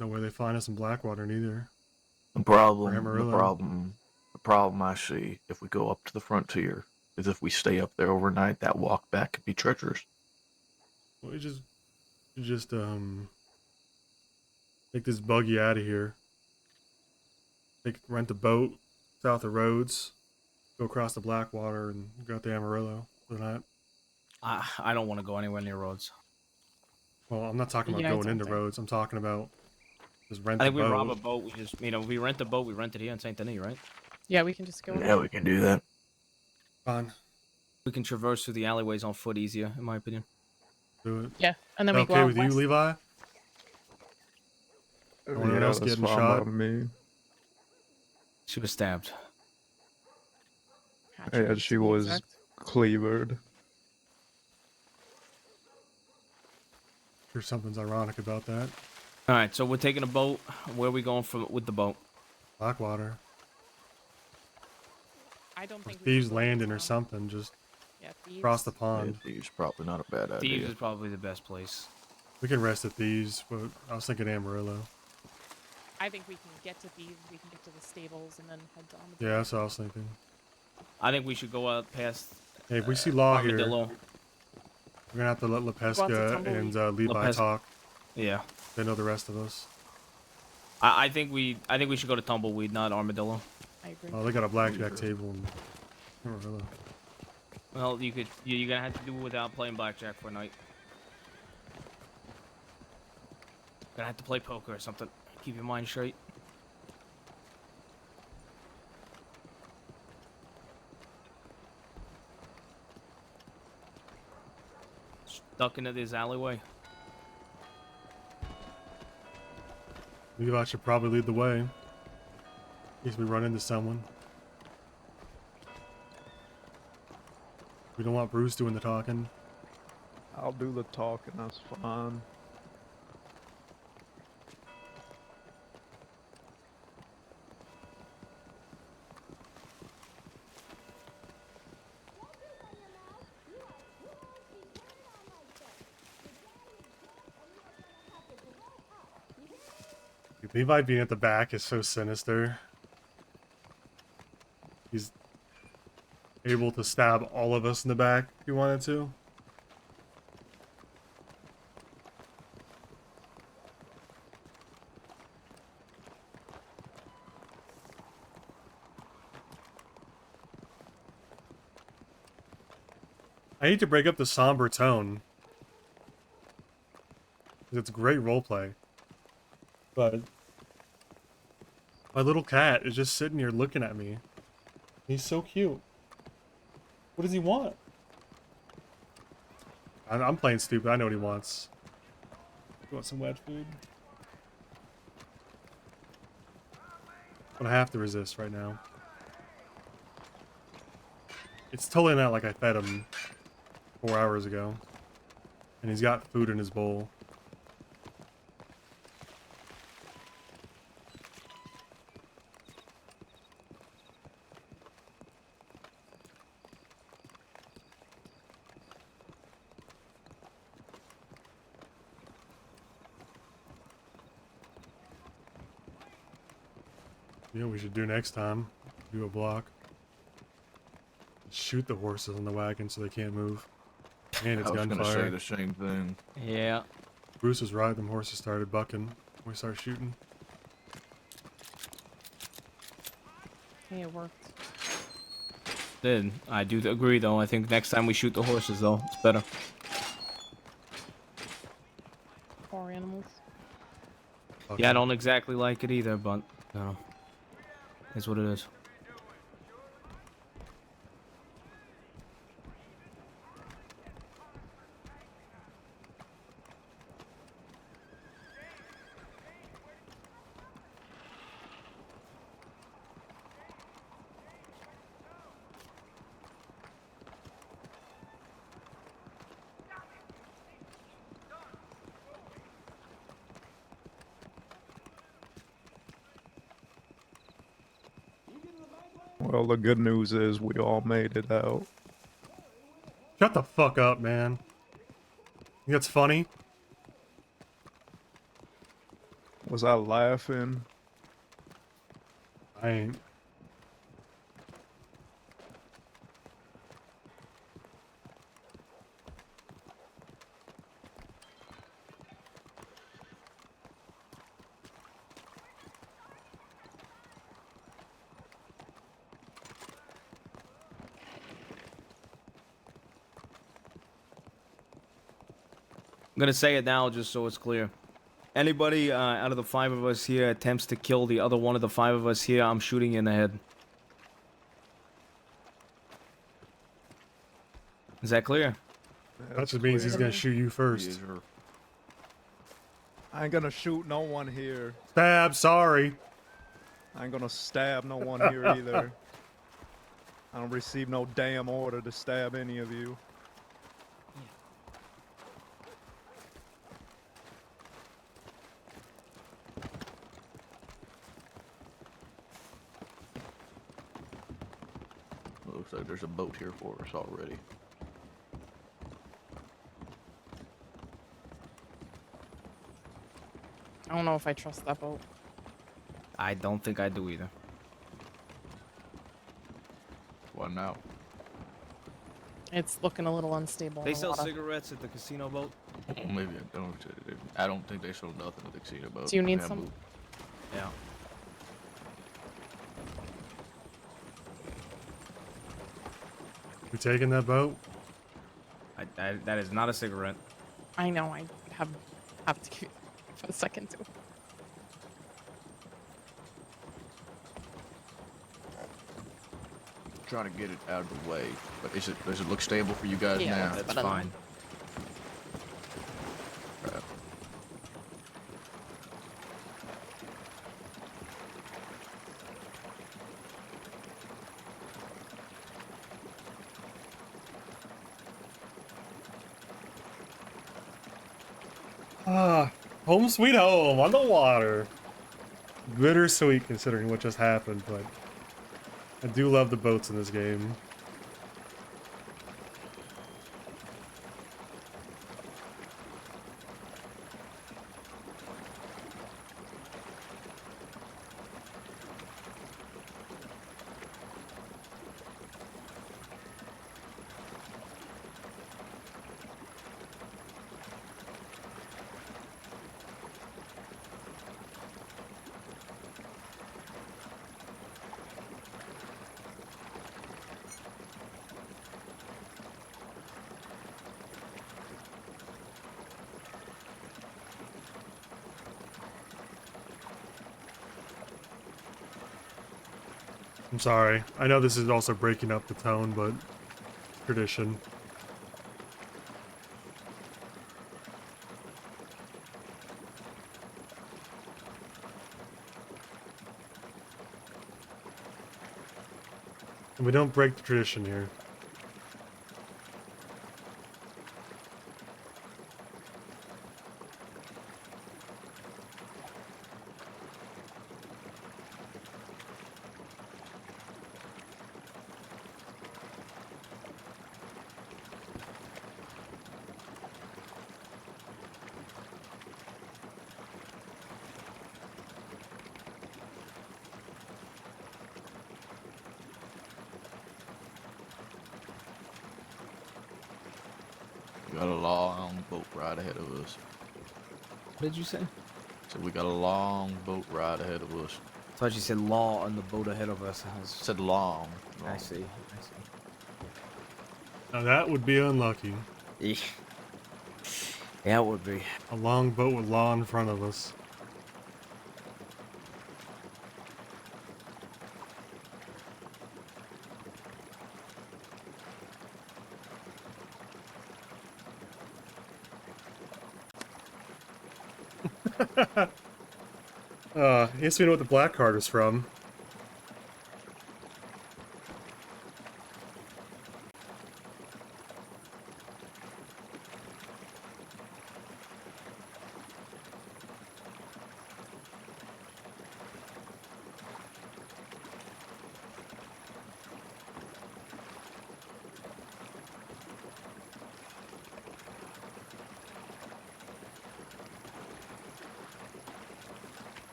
Speaker 1: No way they find us in Blackwater neither.
Speaker 4: The problem,
Speaker 1: Amarillo.
Speaker 4: the problem I see if we go up to the frontier is if we stay up there overnight, that walk back could be treacherous.
Speaker 1: Well, you just take this buggy out of here. Rent a boat south of Rhodes, go across the Blackwater, and go out to Amarillo for the night.
Speaker 12: I don't want to go anywhere near roads.
Speaker 1: Well, I'm not talking about
Speaker 3: Yeah, I
Speaker 1: going
Speaker 3: don't
Speaker 1: into
Speaker 3: think-
Speaker 1: Rhodes. I'm talking about just rent
Speaker 12: I
Speaker 1: a
Speaker 12: think we
Speaker 1: boat.
Speaker 12: rob a boat. We just, we rent a boat. We rent it here in Saint Denis, right?
Speaker 3: Yeah, we can just go.
Speaker 4: Yeah, we can do that.
Speaker 1: Fine,
Speaker 12: We can traverse through the alleyways on foot easier, in my opinion.
Speaker 1: do it.
Speaker 3: Yeah, and then we go
Speaker 1: Okay
Speaker 3: out
Speaker 1: with you,
Speaker 3: west.
Speaker 1: Levi? Anyone
Speaker 6: Yeah,
Speaker 1: else
Speaker 6: that's
Speaker 1: getting
Speaker 6: fine
Speaker 1: shot?
Speaker 6: by me.
Speaker 12: She was stabbed.
Speaker 3: Hatchet,
Speaker 6: Yeah,
Speaker 3: to
Speaker 6: she
Speaker 3: be
Speaker 6: was
Speaker 3: exact.
Speaker 6: cleavered.
Speaker 1: There's something's ironic about that.
Speaker 12: All right, so we're taking a boat. Where are we going with the boat?
Speaker 1: Blackwater.
Speaker 3: I don't think we
Speaker 1: Thieves
Speaker 3: should go
Speaker 1: Landing or
Speaker 3: down.
Speaker 1: something. Just
Speaker 3: Yeah, thieves.
Speaker 1: across the
Speaker 4: Yeah,
Speaker 1: pond.
Speaker 4: Thieves probably not a bad
Speaker 12: Thieves
Speaker 4: idea.
Speaker 12: is probably the best place.
Speaker 1: We can rest at Thieves, but I was thinking Amarillo.
Speaker 3: I think we can get to thieves. We can get to the stables and then head to Armadillo.
Speaker 1: Yeah, that's what I was thinking.
Speaker 12: I think we should go out past.
Speaker 1: Hey, if we see Law here,
Speaker 12: Armadillo.
Speaker 1: we're gonna have to let
Speaker 3: Go out to
Speaker 1: LaPesca
Speaker 3: Tumbleweed.
Speaker 1: and Levi
Speaker 12: LaPesca.
Speaker 1: talk.
Speaker 12: Yeah,
Speaker 1: They know the rest of us.
Speaker 12: I think we should go to Tumbleweed, not Armadillo.
Speaker 3: I agree.
Speaker 1: Oh, they got a blackjack table in Amarillo.
Speaker 12: Well, you're gonna have to do it without playing blackjack for a night. Gonna have to play poker or something. Keep your mind straight. Stuck into this alleyway.
Speaker 1: Levi should probably lead the way. In case we run into someone. We don't want Bruce doing the talking.
Speaker 6: I'll do the talking, that's fine.
Speaker 1: Levi being at the back is so sinister. He's able to stab all of us in the back if he wanted to. I hate to break up the somber tone. 'Cause it's great roleplay. But my little cat is just sitting here looking at me. He's so cute. What does he want? I'm playing stupid. I know what he wants. He wants some wet food. But I have to resist right now. It's totally not like I fed him 4 hours ago. And he's got food in his bowl. You know what we should do next time? Do a block. Shoot the horses on the wagon so they can't move. And it's
Speaker 4: I was
Speaker 1: gunfire.
Speaker 4: gonna say the same thing.
Speaker 12: Yeah.
Speaker 1: Bruce was right. Them horses started bucking. We start shooting.
Speaker 3: Hey, it worked.
Speaker 12: Did I do agree though? I think next time we shoot the horses though, it's better.
Speaker 3: Poor animals.
Speaker 12: Yeah, I don't exactly like it either, but you know, it's what it is.
Speaker 6: Well, the good news is we all made it out.
Speaker 1: Shut the fuck up, man. Think that's funny?
Speaker 6: Was I laughing?
Speaker 1: I ain't.
Speaker 12: I'm gonna say it now just so it's clear. Anybody out of the 5 of us here attempts to kill the other one of the 5 of us here, I'm shooting you in the head. Is that clear?
Speaker 1: That just means he's gonna shoot you first.
Speaker 6: I ain't gonna shoot no one here.
Speaker 1: Stab, sorry.
Speaker 6: I ain't gonna stab no one here either. I don't receive no damn order to stab any of you.
Speaker 4: Looks like there's a boat here for us already.
Speaker 3: I don't know if I trust that boat.
Speaker 12: I don't think I do either.
Speaker 4: Why now?
Speaker 3: It's looking a little unstable.
Speaker 12: They
Speaker 3: in the
Speaker 12: sell
Speaker 3: water.
Speaker 12: cigarettes at the casino boat?
Speaker 4: Well, maybe I don't. I don't think they sold nothing at the casino boat.
Speaker 3: Do you need
Speaker 4: Yeah,
Speaker 3: some?
Speaker 4: boat.
Speaker 12: Yeah.
Speaker 1: We taking that boat?
Speaker 12: That is not a cigarette.
Speaker 3: I know. I have to give it for a second too.
Speaker 4: Trying to get it out of the way, but does it look stable for you guys
Speaker 3: Yeah,
Speaker 4: now?
Speaker 3: that's
Speaker 12: That's
Speaker 3: better than-
Speaker 12: fine.
Speaker 4: Right.
Speaker 1: Ah, home sweet home on the water. Bittersweet considering what just happened, but I do love the boats in this game. I'm sorry. I know this is also breaking up the tone, but tradition. And we don't break the tradition here.
Speaker 4: got a long boat ride ahead of us.
Speaker 12: What did you say?
Speaker 4: So we got a long boat ride ahead of us.
Speaker 12: I thought you said law on the boat ahead of us. I
Speaker 4: said long.
Speaker 12: I see.
Speaker 1: Now that would be unlucky.
Speaker 12: Yeah, it would be.
Speaker 1: A long boat with law in front of us. I guess we know what the black card is from.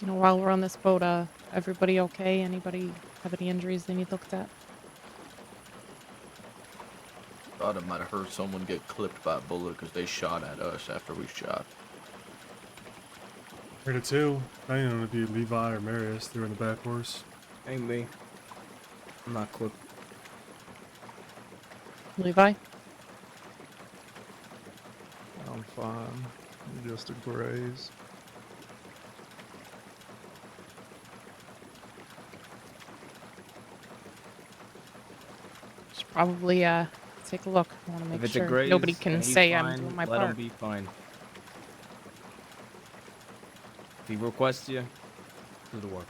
Speaker 3: You know, while we're on this boat, everybody okay? Anybody have any injuries they need looked at?
Speaker 4: Thought I might have heard someone get clipped by a bullet because they shot at us after we shot.
Speaker 1: Heard it too. I didn't know if it'd be Levi or Marius. They were in the back horse.
Speaker 12: Ain't me. I'm not clipped.
Speaker 3: Levi?
Speaker 6: I'm fine. Just a graze.
Speaker 3: Should probably take a look. I want to
Speaker 12: If
Speaker 3: make
Speaker 12: it's a
Speaker 3: sure
Speaker 12: graze
Speaker 3: nobody can
Speaker 12: and he's
Speaker 3: say
Speaker 12: fine,
Speaker 3: I'm doing my
Speaker 12: let him
Speaker 3: part.
Speaker 12: be fine. If he requests you, do the work.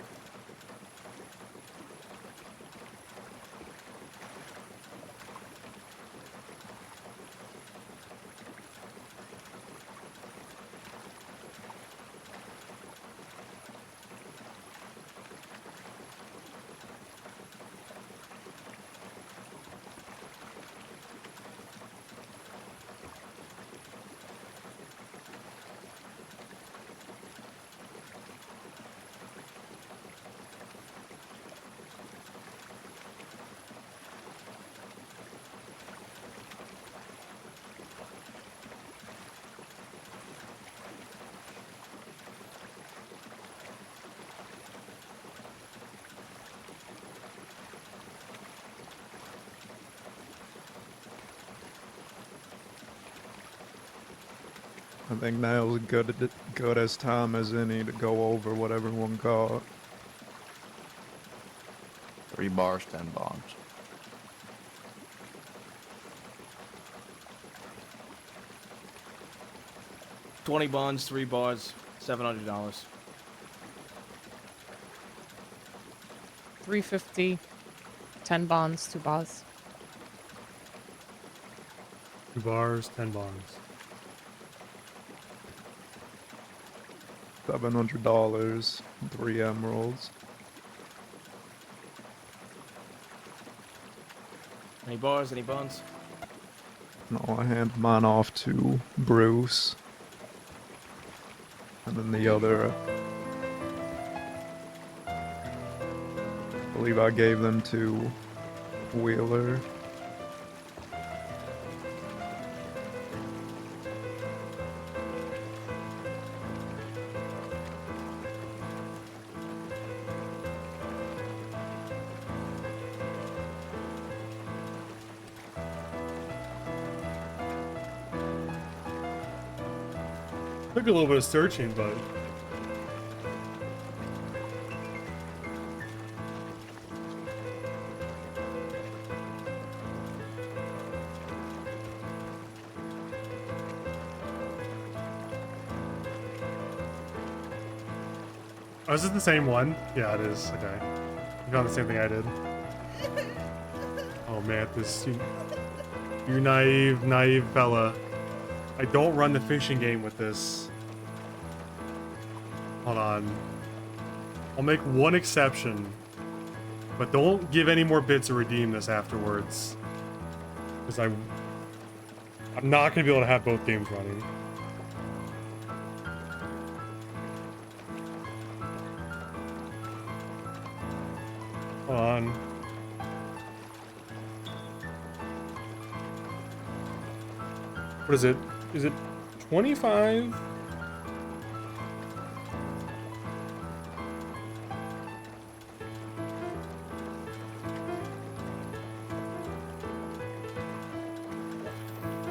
Speaker 6: I think now's as good as time as any to go over what everyone got.
Speaker 4: 3 bars, 10 bombs.
Speaker 12: $20 bonds, 3 bars, $700.
Speaker 3: $350, 10 bonds, 2 bars.
Speaker 1: 2 bars, 10 bonds.
Speaker 6: $700, 3 emeralds.
Speaker 12: Any bars, any bonds?
Speaker 6: No, I hand mine off to Bruce. And then the other, I believe I gave them to Wheeler.
Speaker 1: Took a little bit of searching, but oh, is this the same one? Yeah, it is. Okay. You got the same thing I did. Oh man, you naive fella. I don't run the fishing game with this. Hold on. I'll make one exception. But don't give any more bits to redeem this afterwards. Because I'm not going to be able to have both games running. Hold on. What is it? Is it 25?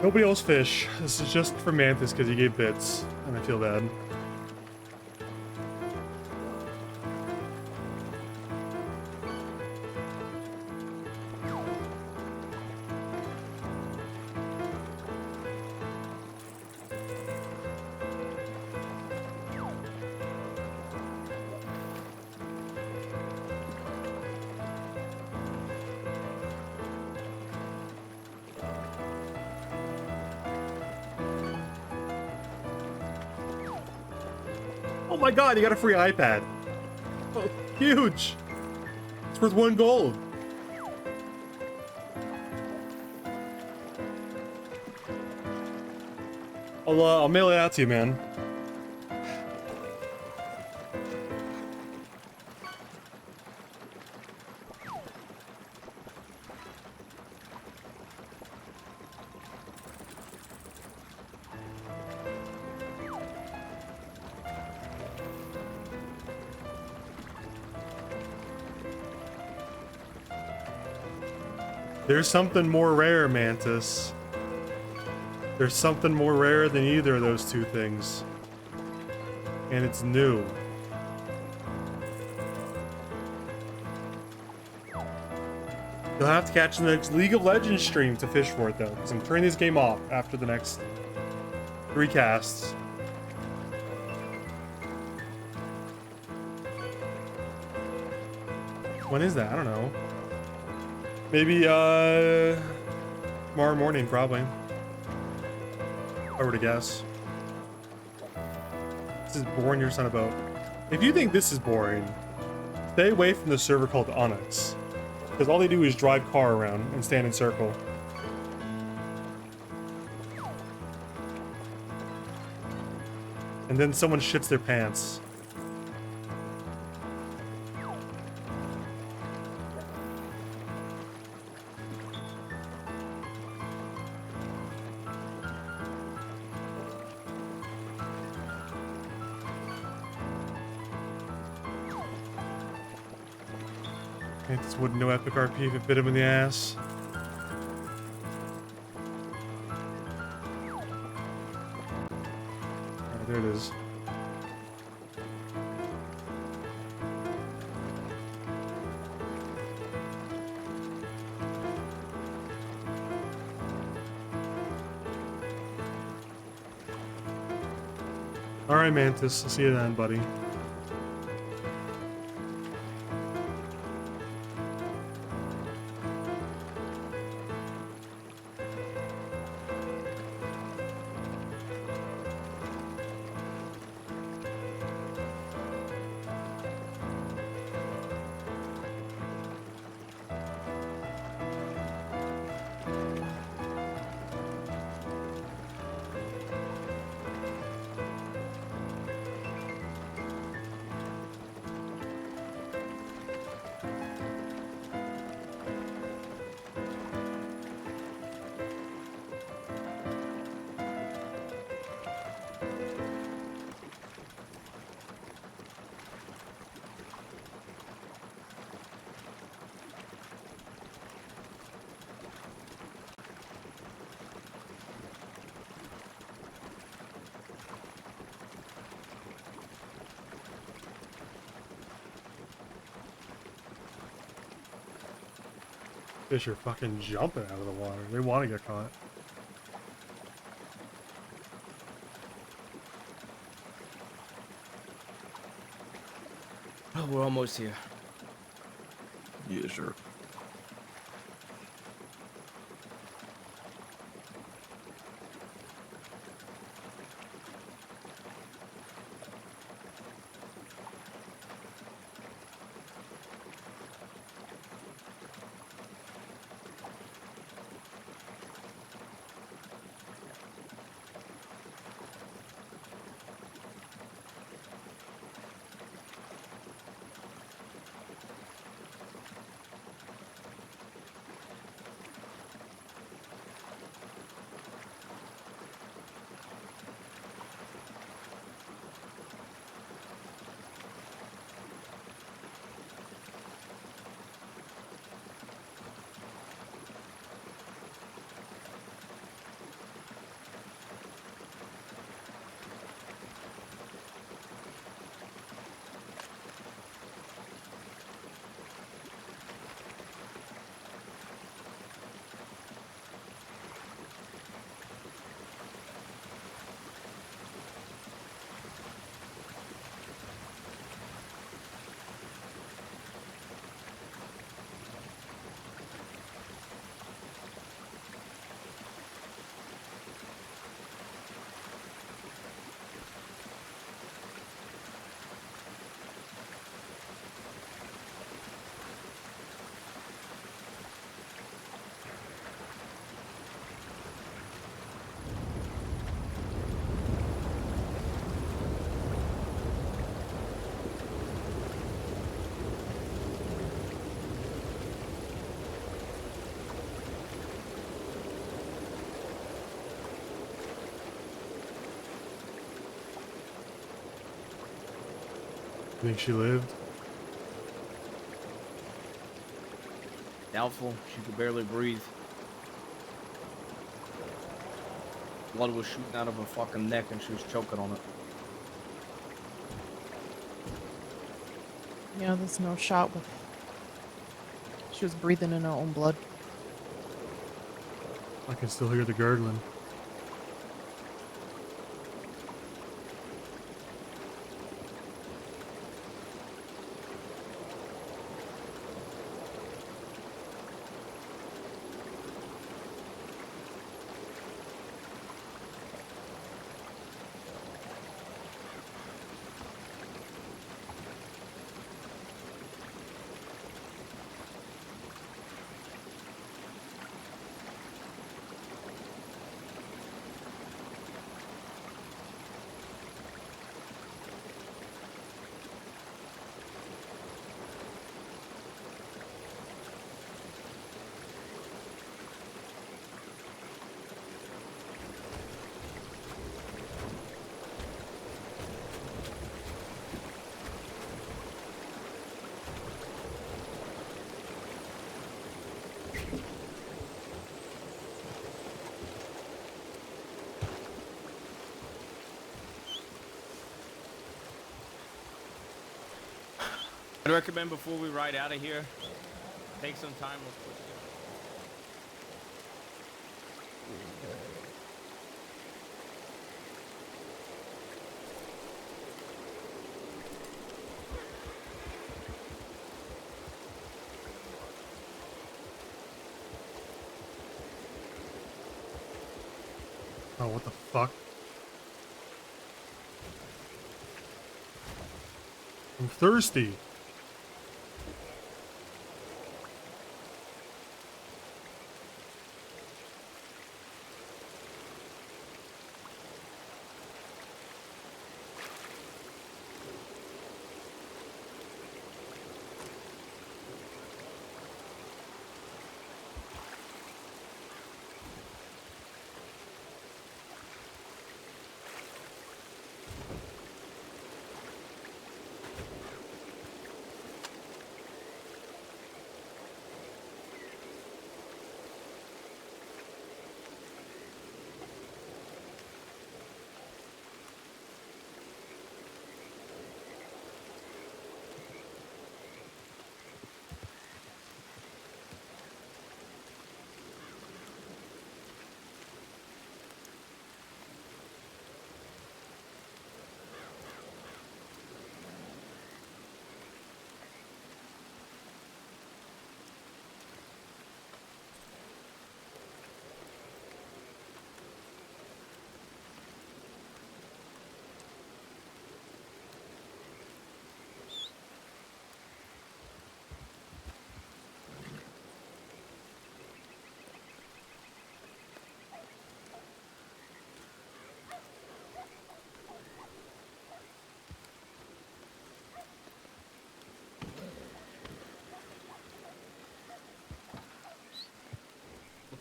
Speaker 1: Nobody else fish. This is just for Mantis because he gave bits, and I feel bad. Oh my god, you got a free iPad. Oh, huge. It's worth 1 gold. I'll mail it out to you, man. There's something more rare, Mantis. There's something more rare than either of those two things. And it's new. You'll have to catch the next League of Legends stream to fish for it, though, because I'm turning this game off after the next 3 casts. When is that? I don't know. Maybe, tomorrow morning, probably. If I were to guess. This is boring, your son of a boat. If you think this is boring, stay away from the server called Onyx. Because all they do is drive car around and stand in circle. And then someone shits their pants. This wouldn't know epic RP if it bit him in the ass. Alright, there it is. Alright, Mantis. I'll see you then, buddy. Fish are fucking jumping out of the water. They want to get caught.
Speaker 12: Oh, we're almost here.
Speaker 4: Yeah, sure.
Speaker 1: You think she lived?
Speaker 2: Doubtful. She could barely breathe. Blood was shooting out of her fucking neck and she was choking on it.
Speaker 3: Yeah, there's no shot with. She was breathing in her own blood.
Speaker 1: I can still hear the gurgling.
Speaker 2: I'd recommend before we ride out of here, take some time. Let's push
Speaker 1: Oh, what the fuck? I'm thirsty.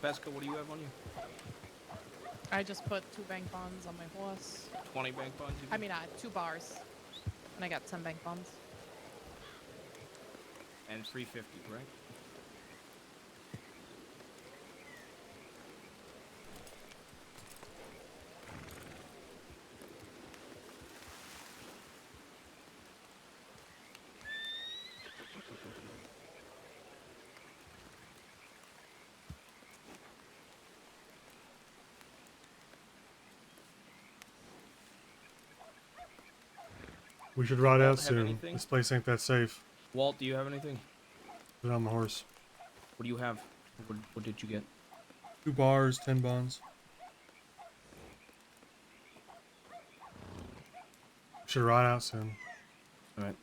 Speaker 2: Pesca, what do you have on you?
Speaker 3: I just put 2 bank bonds on my horse.
Speaker 2: 20 bank bonds?
Speaker 3: I mean, 2 bars. And I got 10 bank bonds.
Speaker 2: And 350, right?
Speaker 1: We should ride out
Speaker 2: Have
Speaker 1: soon.
Speaker 2: anything?
Speaker 1: This place ain't that safe.
Speaker 2: Walt, do you have anything?
Speaker 1: Get on the horse.
Speaker 2: What do you have? What did you get?
Speaker 1: 2 bars, 10 bonds. Should ride out soon.
Speaker 2: Alright.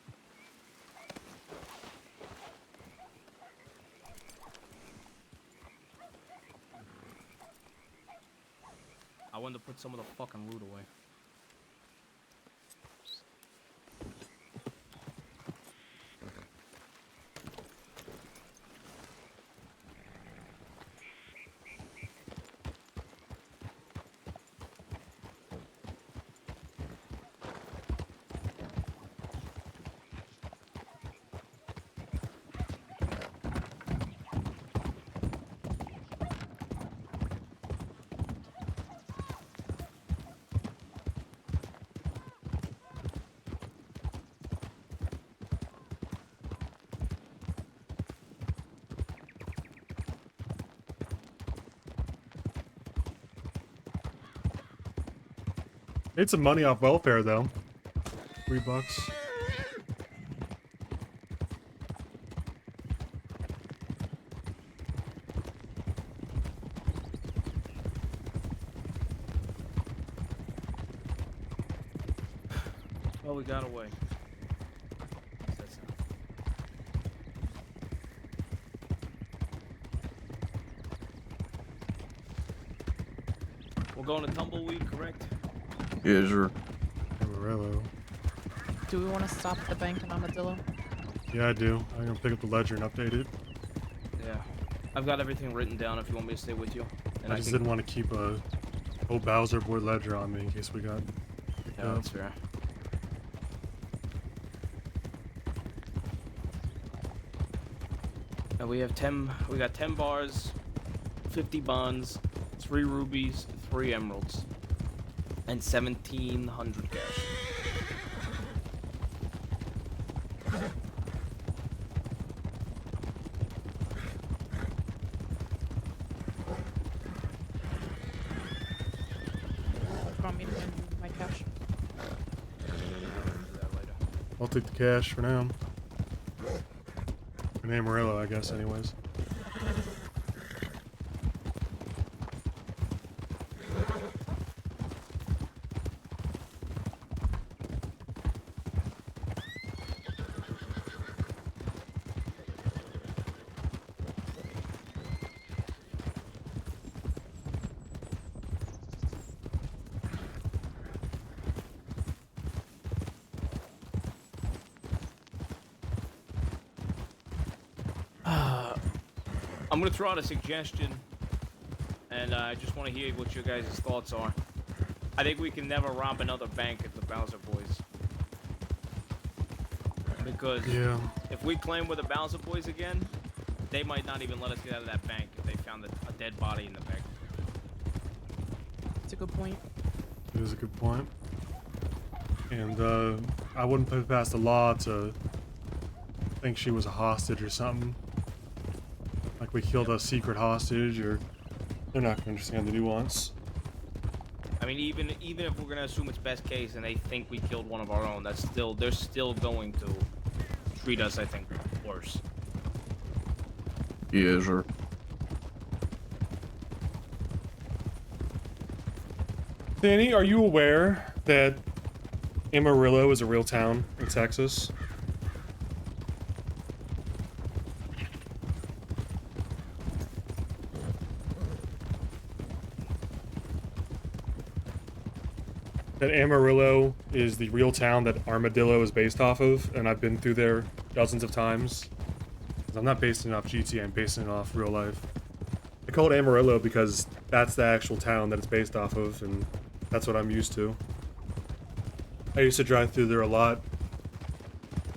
Speaker 2: I wanted to put some of the fucking loot away.
Speaker 1: Made some money off welfare though. $3.
Speaker 2: Well, we got away. We're going to Tumbleweed, correct?
Speaker 4: Yes, sir.
Speaker 1: Amarillo.
Speaker 3: Do we want to stop at the bank in Armadillo?
Speaker 1: Yeah, I do. I'm gonna pick up the ledger and update it.
Speaker 2: Yeah. I've got everything written down if you want me to stay with you. And
Speaker 1: I just didn't want to keep a whole Bowser board ledger on me in case we got picked
Speaker 2: Yeah,
Speaker 1: up.
Speaker 2: that's fair. And we have 10. We got 10 bars, 50 bonds, 3 rubies, 3 emeralds, and 1,700 cash.
Speaker 3: Want me to hand you my cash?
Speaker 1: I'll take the cash for now. In Amarillo, I guess, anyways.
Speaker 2: I'm gonna throw out a suggestion, and I just want to hear what your guys' thoughts are. I think we can never rob another bank at the Bowser Boys. Because
Speaker 1: Yeah.
Speaker 2: if we claim we're the Bowser Boys again, they might not even let us get out of that bank if they found a dead body in the bank.
Speaker 3: It's a good point.
Speaker 1: It is a good point. And I wouldn't put it past the law to think she was a hostage or something. Like we killed a secret hostage, or they're not gonna understand the nuance.
Speaker 2: I mean, even if we're gonna assume it's best case and they think we killed one of our own, they're still going to treat us, I think, worse.
Speaker 4: Yes, sir.
Speaker 1: Danny, are you aware that Amarillo is a real town in Texas? That Amarillo is the real town that Armadillo is based off of, and I've been through there dozens of times. 'Cause I'm not basing it off GTA, I'm basing it off real life. I call it Amarillo because that's the actual town that it's based off of, and that's what I'm used to. I used to drive through there a lot.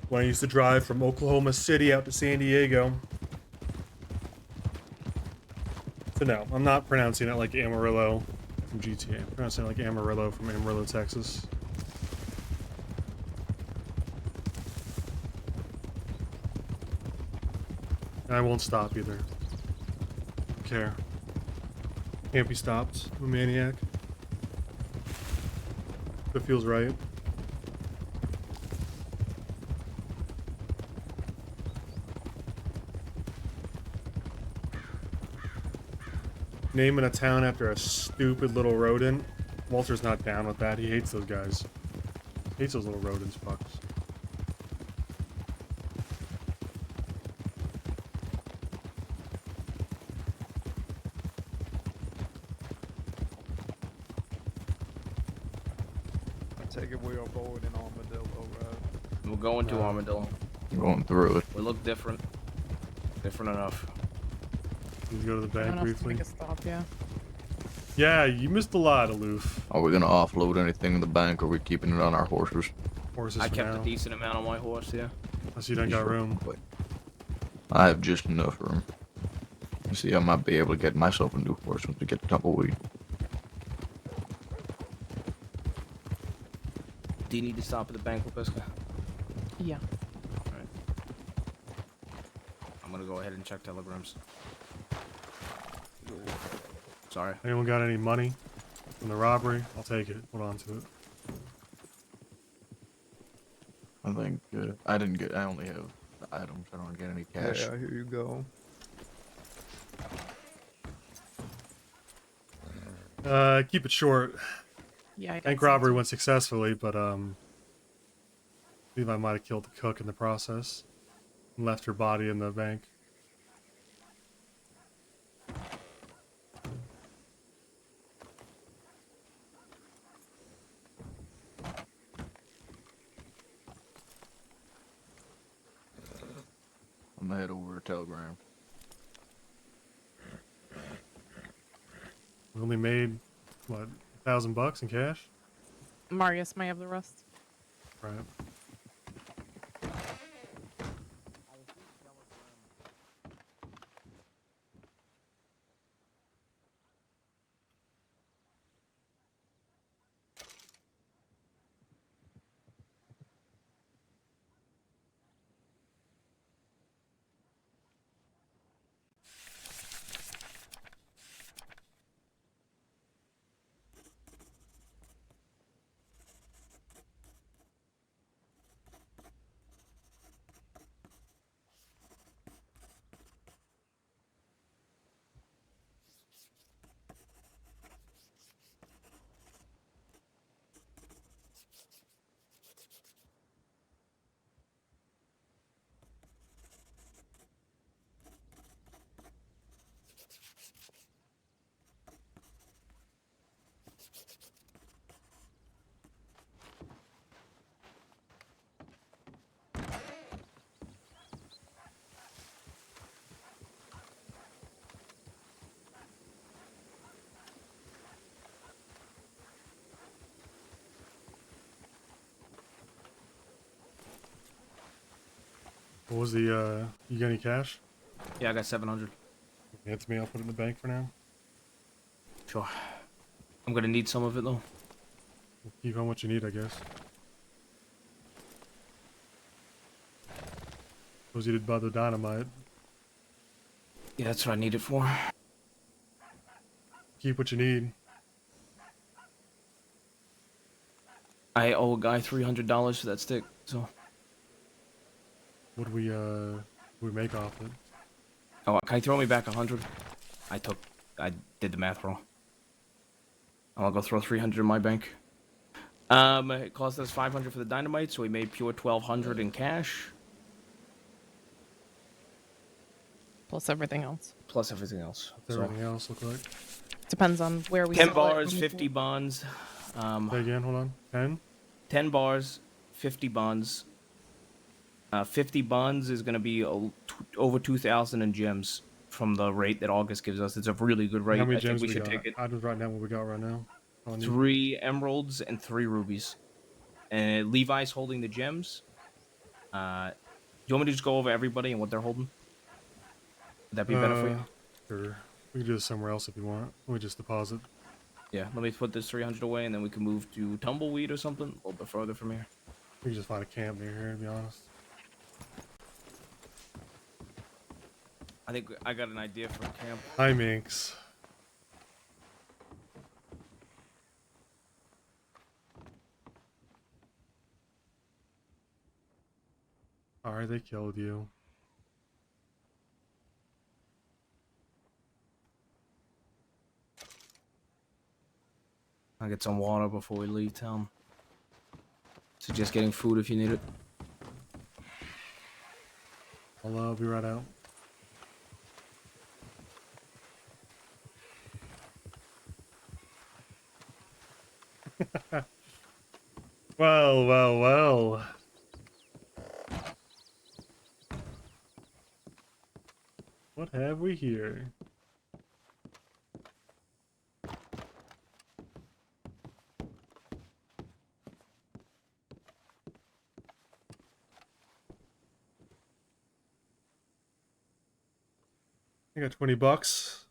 Speaker 1: When I used to drive from Oklahoma City out to San Diego. So no, I'm not pronouncing it like Amarillo from GTA. I'm pronouncing it like Amarillo from Amarillo, Texas. And I won't stop either. Don't care. Can't be stopped. I'm a maniac. If it feels right. Naming a town after a stupid little rodent. Walter's not down with that. He hates those guys. Hates those little rodents, fucks.
Speaker 6: I take it we are forward in Armadillo, right?
Speaker 2: We're going to Armadillo.
Speaker 4: Going through it.
Speaker 2: We look different. Different enough.
Speaker 1: Let's go to the bank
Speaker 3: Enough to
Speaker 1: briefly.
Speaker 3: make a stop, yeah.
Speaker 1: Yeah, you missed a lot, Aloof.
Speaker 4: Are we gonna offload anything in the bank, or are we keeping it on our horses?
Speaker 1: Horses
Speaker 2: I
Speaker 1: for
Speaker 2: kept
Speaker 1: now.
Speaker 2: a decent amount on my horse, yeah.
Speaker 1: Unless you don't got room.
Speaker 4: I have just enough room. See, I might be able to get myself a new horse once we get to Tumbleweed.
Speaker 2: Do you need to stop at the bank, Lepiska?
Speaker 3: Yeah.
Speaker 2: Alright. I'm gonna go ahead and check telegrams. Sorry.
Speaker 1: Anyone got any money from the robbery? I'll take it. Hold on to it.
Speaker 4: I think I didn't get. I only have the items. I don't get any cash.
Speaker 6: Yeah, here you go.
Speaker 1: Keep it short.
Speaker 3: Yeah, I got
Speaker 1: Bank
Speaker 3: some
Speaker 1: robbery
Speaker 3: too.
Speaker 1: went successfully, but Levi might have killed the cook in the process and left her body in the bank.
Speaker 4: I'm gonna head over to Telegram.
Speaker 1: We only made what, $1,000 in cash?
Speaker 3: Marius may have the rest.
Speaker 1: Right. What was the, you got any cash?
Speaker 12: Yeah, I got 700.
Speaker 1: Hand it to me, I'll put it in the bank for now.
Speaker 12: Sure. I'm gonna need some of it though.
Speaker 1: Keep on what you need, I guess. Suppose you did buy the dynamite.
Speaker 12: Yeah, that's what I need it for.
Speaker 1: Keep what you need.
Speaker 12: I owe a guy $300 for that stick, so.
Speaker 1: What do we make off it?
Speaker 12: Oh, can you throw me back 100? I did the math wrong. I'll go throw 300 in my bank. It cost us 500 for the dynamite, so we made pure 1,200 in cash.
Speaker 3: Plus everything else.
Speaker 12: Plus everything else.
Speaker 1: What's everything else look like?
Speaker 3: Depends on where we
Speaker 12: 10
Speaker 3: sell it.
Speaker 12: bars, 50 bonds.
Speaker 1: Say again, hold on. 10?
Speaker 12: 10 bars, 50 bonds. 50 bonds is going to be over 2,000 in gems from the rate that August gives us. It's a really good rate.
Speaker 1: How many
Speaker 12: I think
Speaker 1: gems
Speaker 12: we
Speaker 1: we
Speaker 12: should
Speaker 1: got?
Speaker 12: take it.
Speaker 1: I'll just write down what we got right now.
Speaker 12: 3 emeralds and 3 rubies. And Levi's holding the gems. Do you want me to just go over everybody and what they're holding? Would that be better for you?
Speaker 1: Sure. We can do this somewhere else if you want. We just deposit.
Speaker 12: Yeah, let me put this 300 away and then we can move to Tumbleweed or something a little bit further from here.
Speaker 1: We can just find a camp near here, to be honest.
Speaker 12: I think I got an idea for a camp.
Speaker 1: Hi, Minx. Alright, they killed you.
Speaker 12: I'll get some water before we leave town. Suggest getting food if you need it.
Speaker 1: I'll be right out. Well. What have we here? I got $20.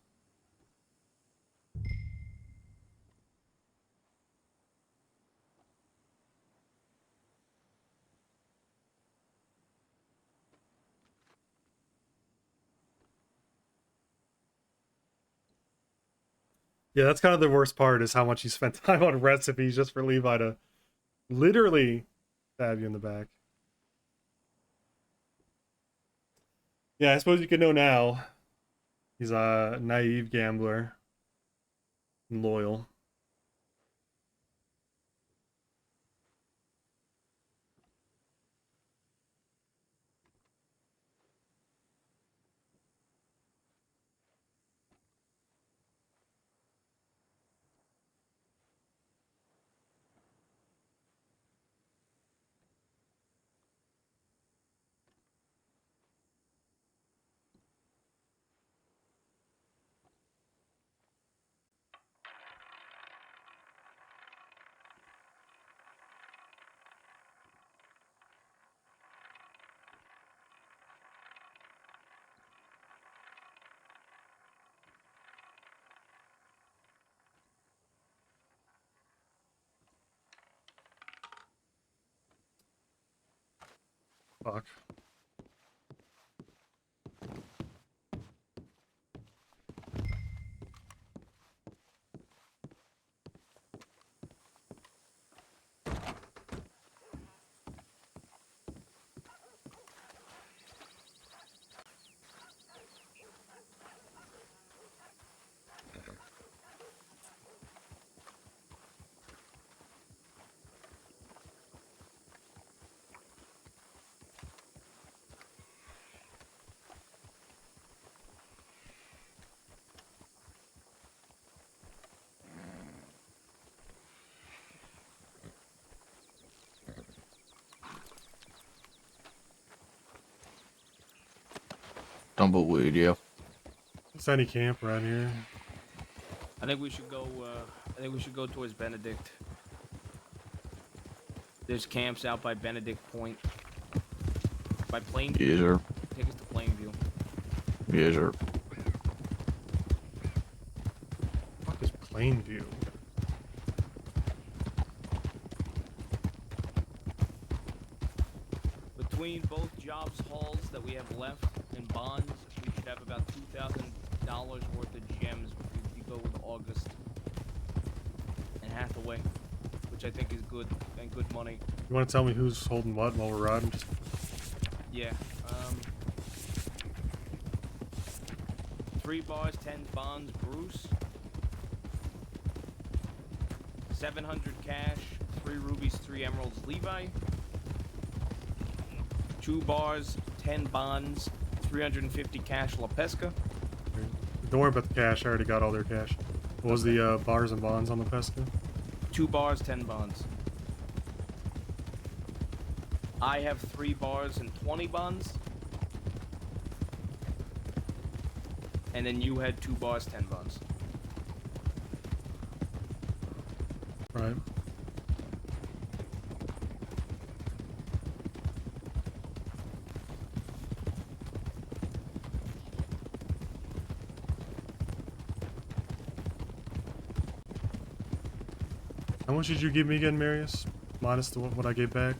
Speaker 1: Yeah, that's kind of the worst part is how much you spent time on recipes just for Levi to literally stab you in the back. Yeah, I suppose you could know now. He's a naive gambler. And loyal. Fuck.
Speaker 4: Tumbleweed, yeah.
Speaker 1: Is any camp around here?
Speaker 2: I think we should go. I think we should go towards Benedict. There's camps out by Benedict Point. By Plainview.
Speaker 4: Yes, sir.
Speaker 2: Take us to Plainview.
Speaker 4: Yes, sir.
Speaker 1: What is Plainview?
Speaker 2: Between both jobs halls that we have left and bonds, we should have about $2,000 worth of gems if we go with August and Hathaway, which I think is good and good money.
Speaker 1: You want to tell me who's holding what while we're riding?
Speaker 2: Yeah. 3 bars, 10 bonds, Bruce. 700 cash, 3 rubies, 3 emeralds, Levi. 2 bars, 10 bonds, 350 cash, La Pesca.
Speaker 1: Don't worry about the cash. I already got all their cash. What was the bars and bonds on the Pesca?
Speaker 2: 2 bars, 10 bonds. I have 3 bars and 20 bonds. And then you had 2 bars, 10 bonds.
Speaker 1: Right. How much did you give me again, Marius? Minus the what I gave back?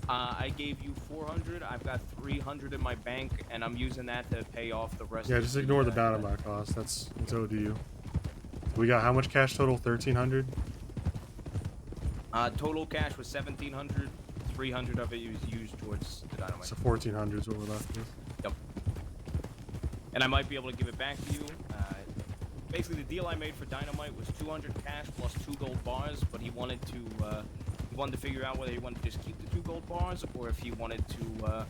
Speaker 2: I gave you 400. I've got 300 in my bank, and I'm using that to pay off the rest.
Speaker 1: Yeah,
Speaker 2: of
Speaker 1: just ignore the dynamite cost. That's owed to you. We got how much cash total? 1,300.
Speaker 2: Total cash was 1,700. 300 of it was used towards the dynamite.
Speaker 1: So 1,400 is what we're left with.
Speaker 2: Yep. And I might be able to give it back to you. Basically, the deal I made for dynamite was 200 cash plus 2 gold bars, but he wanted to figure out whether he wanted to just keep the 2 gold bars or if he wanted to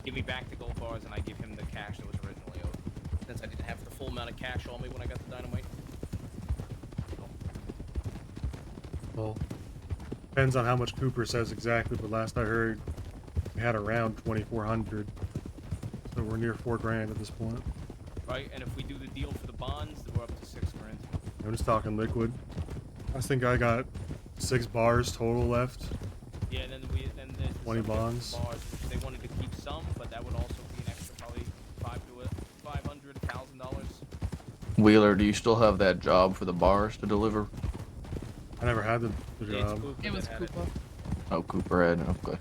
Speaker 2: give me back the gold bars and I give him the cash that was originally owed, since I didn't have the full amount of cash on me when I got the dynamite.
Speaker 1: Well, depends on how much Cooper says exactly, but last I heard, we had around 2,400. So we're near 4 grand at this point.
Speaker 2: Right, and if we do the deal for the bonds, then we're up to 6 grand.
Speaker 1: I'm just talking liquid. I think I got 6 bars total left.
Speaker 2: Yeah, and then there's
Speaker 1: 20
Speaker 2: some
Speaker 1: bonds.
Speaker 2: bars, which they wanted to keep some, but that would also be an extra probably $1,000.
Speaker 4: Wheeler, do you still have that job for the bars to deliver?
Speaker 1: I never had the
Speaker 2: It's
Speaker 1: job.
Speaker 2: Cooper
Speaker 3: It was
Speaker 2: that had
Speaker 3: Cooper.
Speaker 4: Oh, Cooper had. Okay.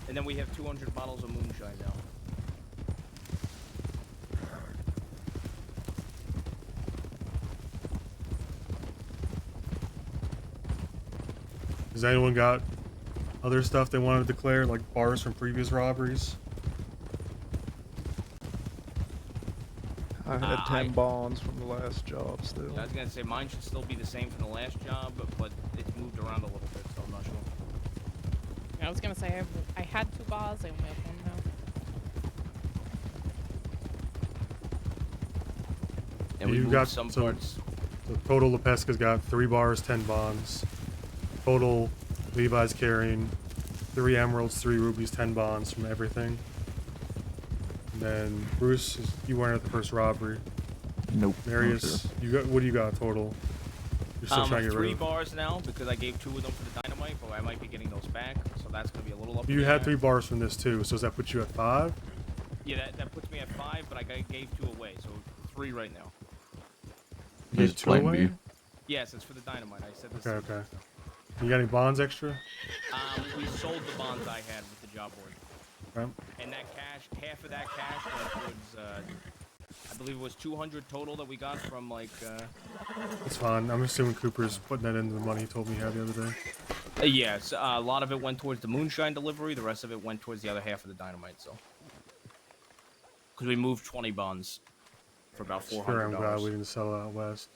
Speaker 2: And then we have 200 bottles of moonshine now.
Speaker 1: Has anyone got other stuff they wanted to declare, like bars from previous robberies.
Speaker 6: I had 10 bonds from the last job still.
Speaker 2: I was gonna say mine should still be the same from the last job, but it's moved around a little bit, so I'm not sure.
Speaker 3: I was gonna say I had 2 bars. I only have 1 now.
Speaker 2: And we
Speaker 1: You
Speaker 2: moved
Speaker 1: got
Speaker 2: some
Speaker 1: so
Speaker 2: parts.
Speaker 1: total Lepesca's got 3 bars, 10 bonds. Total Levi's carrying 3 emeralds, 3 rubies, 10 bonds from everything. And then Bruce, you weren't at the first robbery.
Speaker 4: Nope.
Speaker 1: Marius, you got what do you got total? You're still trying to get
Speaker 2: 3
Speaker 1: rid of.
Speaker 2: bars now because I gave 2 of them for the dynamite, but I might be getting those back, so that's gonna be a little up.
Speaker 1: You
Speaker 2: in
Speaker 1: had
Speaker 2: the
Speaker 1: 3
Speaker 2: air.
Speaker 1: bars from this too, so does that put you at 5?
Speaker 2: Yeah, that puts me at 5, but I gave 2 away, so 3 right now.
Speaker 1: You gave
Speaker 4: Just
Speaker 1: 2
Speaker 4: plain
Speaker 1: away?
Speaker 4: view.
Speaker 2: Yes, it's for the dynamite. I said this.
Speaker 1: Okay, okay. You got any bonds extra?
Speaker 2: We sold the bonds I had with the job board.
Speaker 1: Okay.
Speaker 2: And that cash, half of that cash went towards, I believe it was 200 total that we got from like.
Speaker 1: That's fine. I'm assuming Cooper's putting that into the money he told me he had the other day.
Speaker 2: Yes, a lot of it went towards the moonshine delivery. The rest of it went towards the other half of the dynamite. So, because we moved 20 bonds for about $400.
Speaker 1: Sure, I'm glad we didn't sell out west.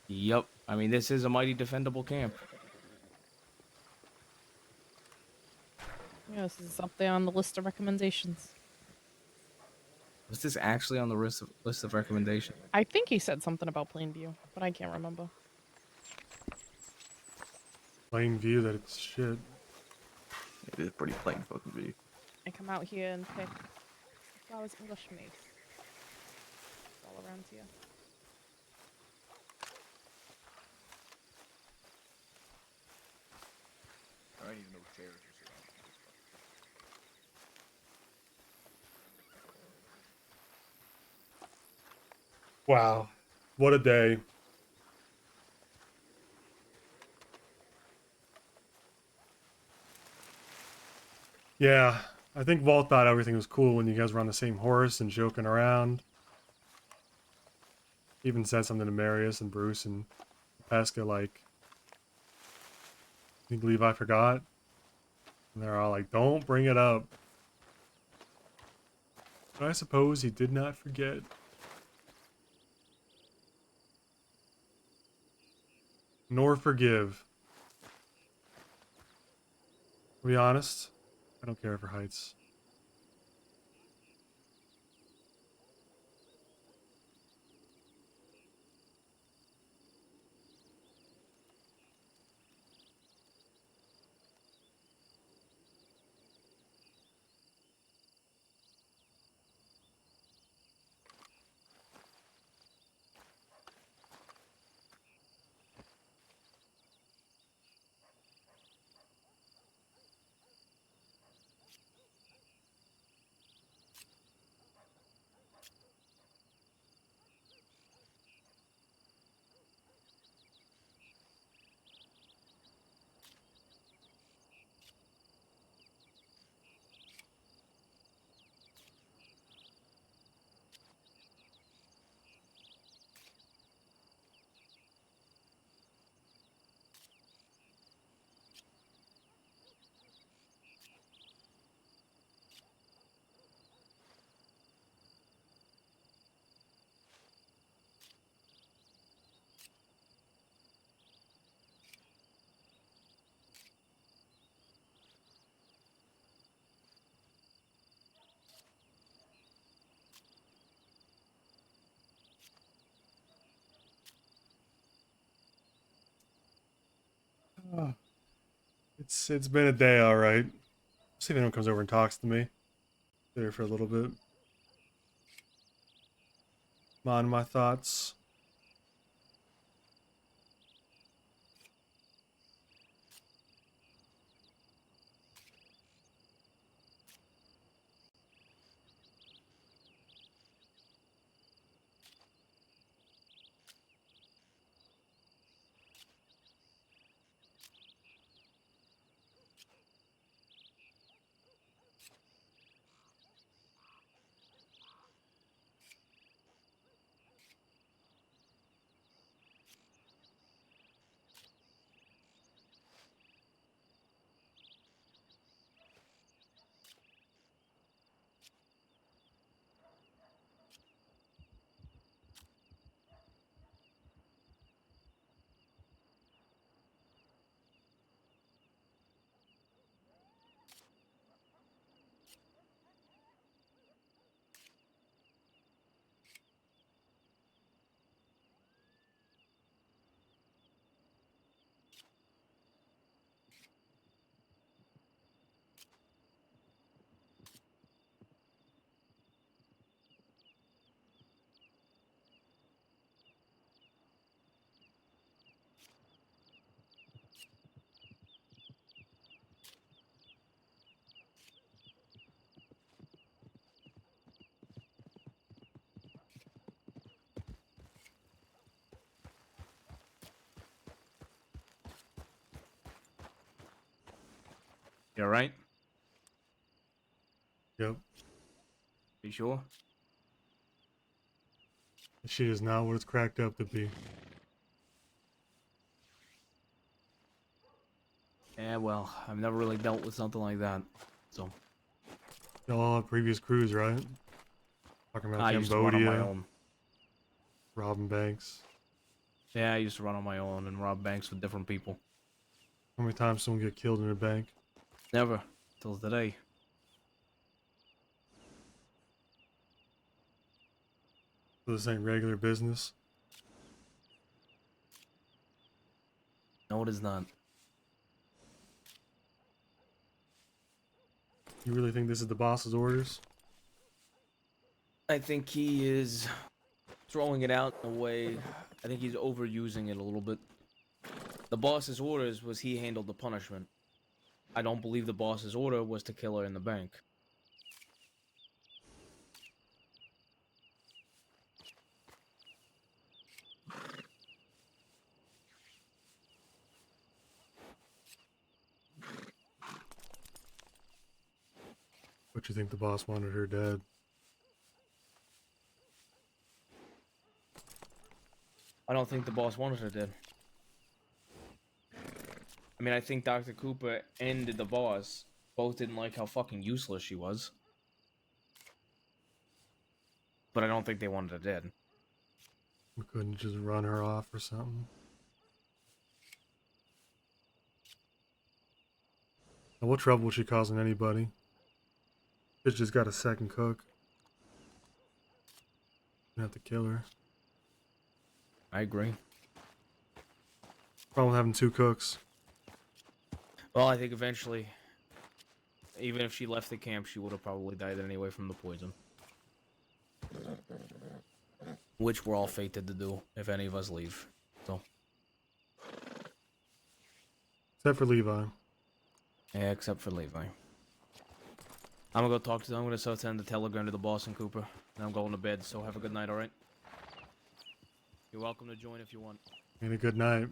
Speaker 2: Yep. I mean, this is a mighty defendable camp.
Speaker 3: Yeah, this is up there on the list of recommendations.
Speaker 2: Was this actually on the list of recommendations?
Speaker 3: I think he said something about Plainview, but I can't remember.
Speaker 1: Plain view that it's shit.
Speaker 4: It is pretty plain fucking view.
Speaker 3: I come out here and pick flowers English mace. It's all around here.
Speaker 10: I ain't even no chairs.
Speaker 1: Wow. What a day. Yeah, I think Walt thought everything was cool when you guys were on the same horse and joking around. Even said something to Marius and Bruce and Pesca like, I think Levi forgot. And they're all like, don't bring it up. But I suppose he did not forget. Nor forgive. To be honest, I don't care for heights. Oh, it's been a day, all right. See if anyone comes over and talks to me. There for a little bit. On my thoughts.
Speaker 12: You alright?
Speaker 1: Yep.
Speaker 12: You sure?
Speaker 1: She is not what it's cracked up to be.
Speaker 12: Yeah, well, I've never really dealt with something like that, so.
Speaker 1: Y'all have previous crews, right? Talking about
Speaker 12: I used to run on my
Speaker 1: Cambodia,
Speaker 12: own.
Speaker 1: robbing banks.
Speaker 12: Yeah, I used to run on my own and rob banks with different people.
Speaker 1: How many times someone get killed in a bank?
Speaker 12: Never. Till today.
Speaker 1: So this ain't regular business.
Speaker 12: No, it is not.
Speaker 1: You really think this is the boss's orders?
Speaker 12: I think he is throwing it out in a way. I think he's overusing it a little bit. The boss's orders was he handled the punishment. I don't believe the boss's order was to kill her in the bank.
Speaker 1: But you think the boss wanted her dead?
Speaker 12: I don't think the boss wanted her dead. I mean, I think Dr. Cooper and the boss both didn't like how fucking useless she was. But I don't think they wanted her dead.
Speaker 1: We couldn't just run her off or something. Now, what trouble was she causing anybody? Bitch just got a second cook. You have to kill her.
Speaker 12: I agree.
Speaker 1: Problem having two cooks.
Speaker 12: Well, I think eventually, even if she left the camp, she would have probably died anyway from the poison. Which we're all fated to do, if any of us leave. So.
Speaker 1: Except for Levi.
Speaker 12: Yeah, except for Levi. I'm gonna go talk to them. I'm gonna start sending the telegram to the boss and Cooper. And I'm going to bed, so have a good night, alright? You're welcome to join if you want.
Speaker 1: And a good night.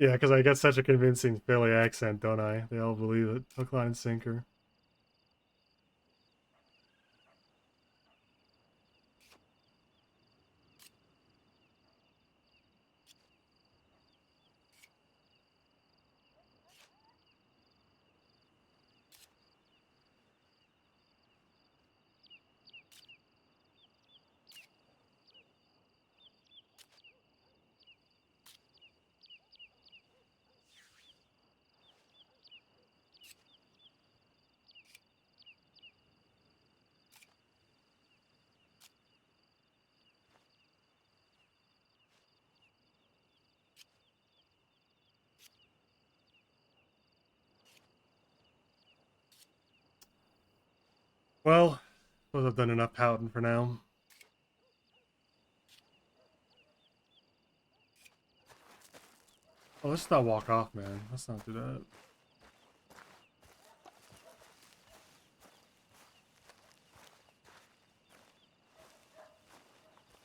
Speaker 1: Yeah, because I got such a convincing Philly accent, don't I? They all believe it. Hook, line, and sinker. Well, suppose I've done enough pouting for now. Oh, let's not walk off, man. Let's not do that.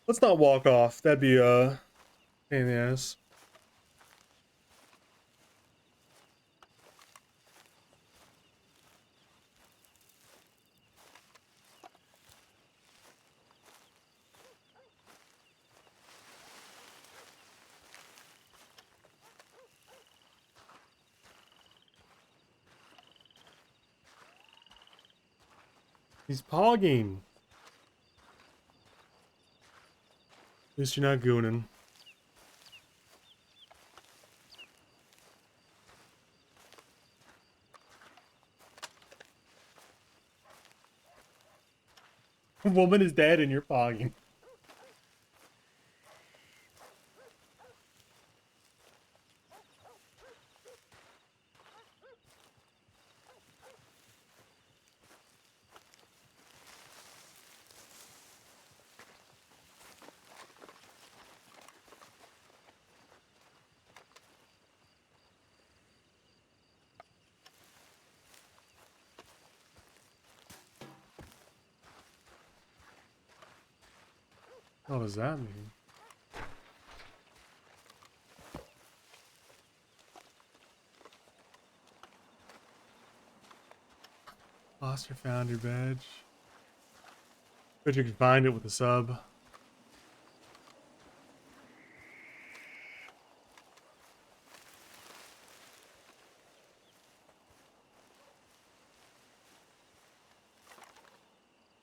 Speaker 1: Let's not walk off. That'd be pain in the ass. He's pogging. least you're not gooning. Woman is dead and you're fogging. What does that mean? Lost or found your badge. But you can find it with a sub.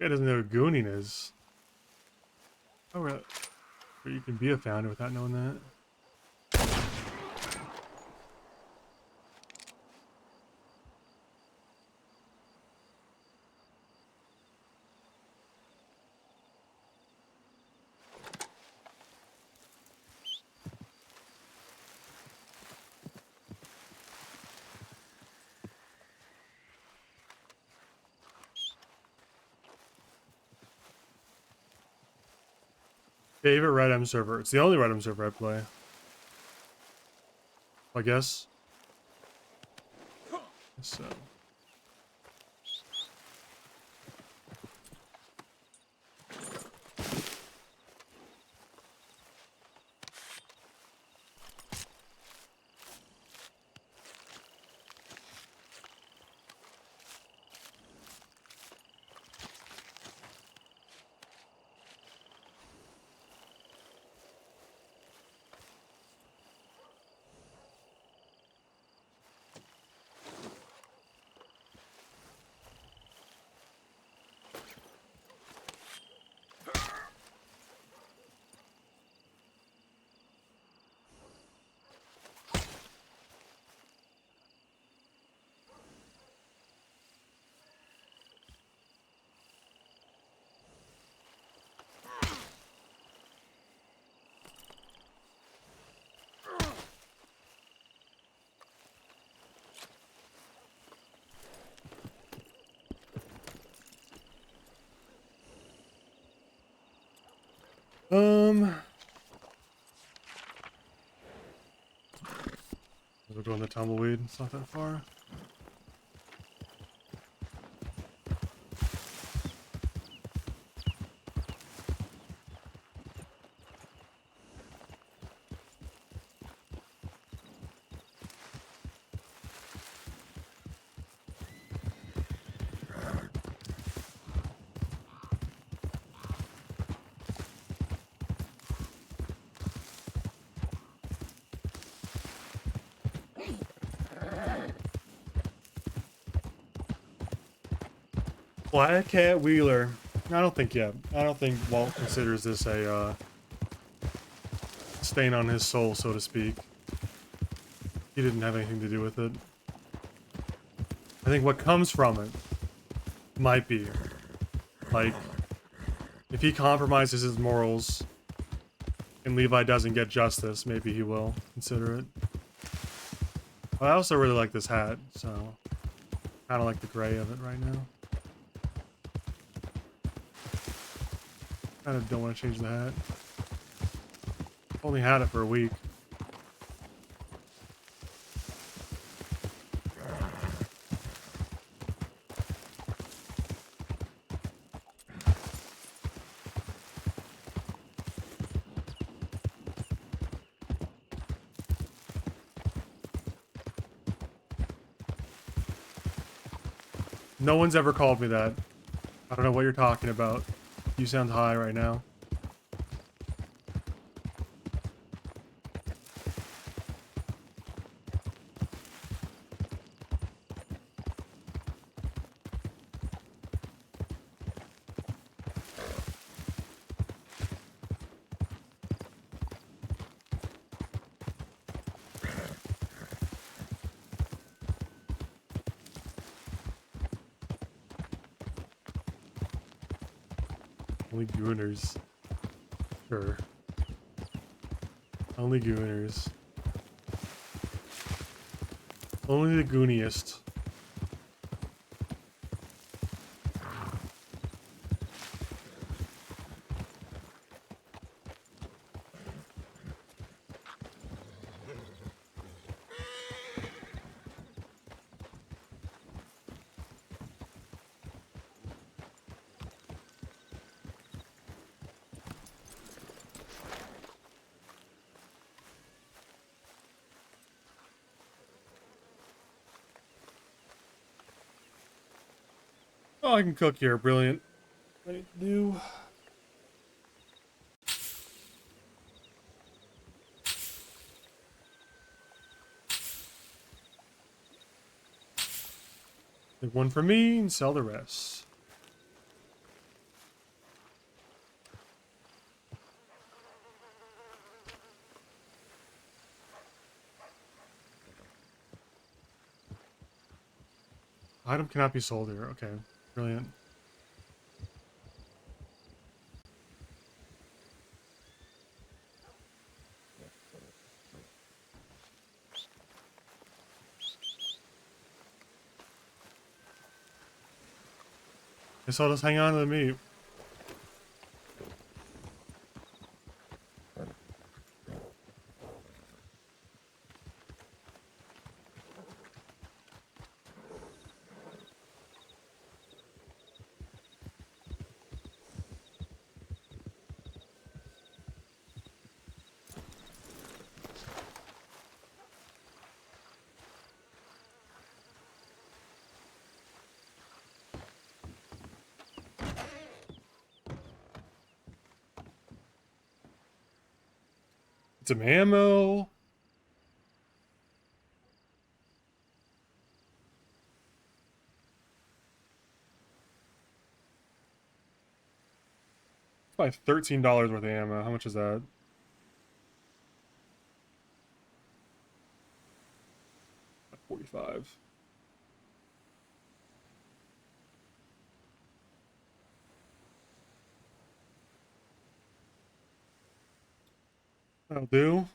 Speaker 1: Guy doesn't know what gooning is. Oh, really? Or you can be a founder without knowing that. Favorite Red M server. It's the only Red M server I play. I guess. So. We're doing the tumbleweed. It's not that far. Black Cat Wheeler. I don't think Walt considers this a stain on his soul, so to speak. He didn't have anything to do with it. I think what comes from it might be, like, if he compromises his morals and Levi doesn't get justice, maybe he will consider it. But I also really like this hat, so kind of like the gray of it right now. Kind of don't want to change the hat. Only had it for a week. No one's ever called me that. I don't know what you're talking about. You sound high right now. Only gooners. Sure. Only gooners. Only the gooniest. Oh, I can cook here. Brilliant. What do I need to do? Take one for me and sell the rest. Item cannot be sold here. Okay, brilliant. Guess I'll just hang on to the meat. Some ammo. Buy $13 worth of ammo. How much is that? $45. That'll do.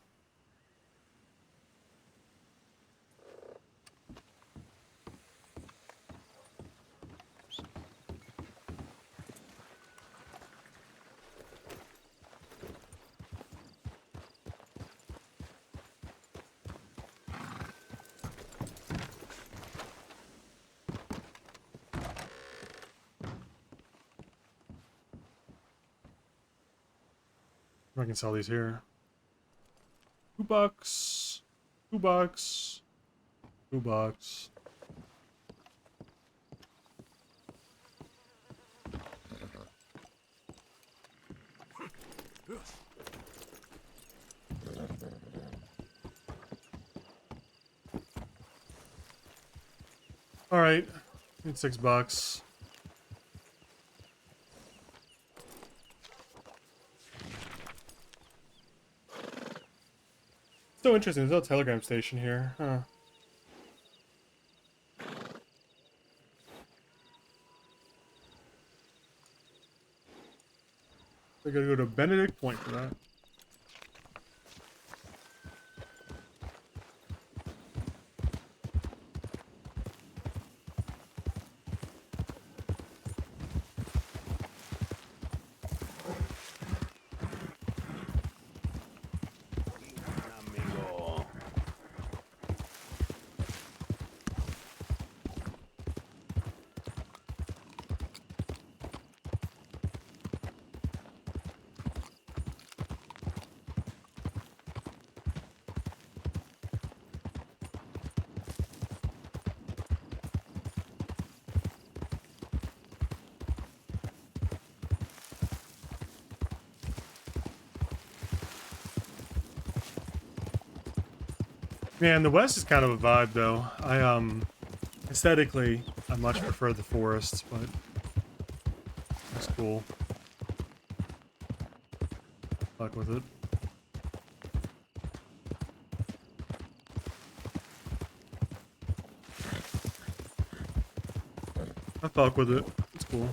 Speaker 1: I can sell these here. $2. $2. $2. All right, need $6. So interesting. There's no telegram station here, huh? I gotta go to Benedict Point for that. Man, the West is kind of a vibe, though. Aesthetically, I much prefer the forests, but it's cool. Fuck with it. I fuck with it. It's cool.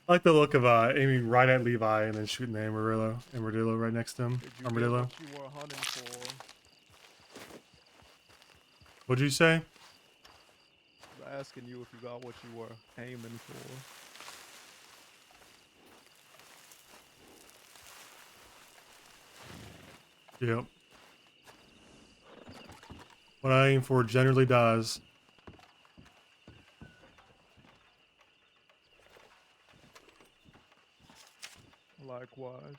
Speaker 1: I like the look of aiming right at Levi and then shooting the armadillo right next to him.
Speaker 6: Did you
Speaker 1: Armadillo.
Speaker 6: get what you were hunting for?
Speaker 1: What'd you say?
Speaker 6: I was asking you if you got what you were aiming for.
Speaker 1: Yep. What I aim for generally does.
Speaker 6: Likewise.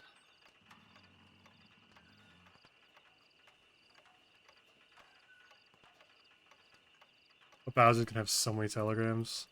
Speaker 1: But Bowser can have so many telegrams.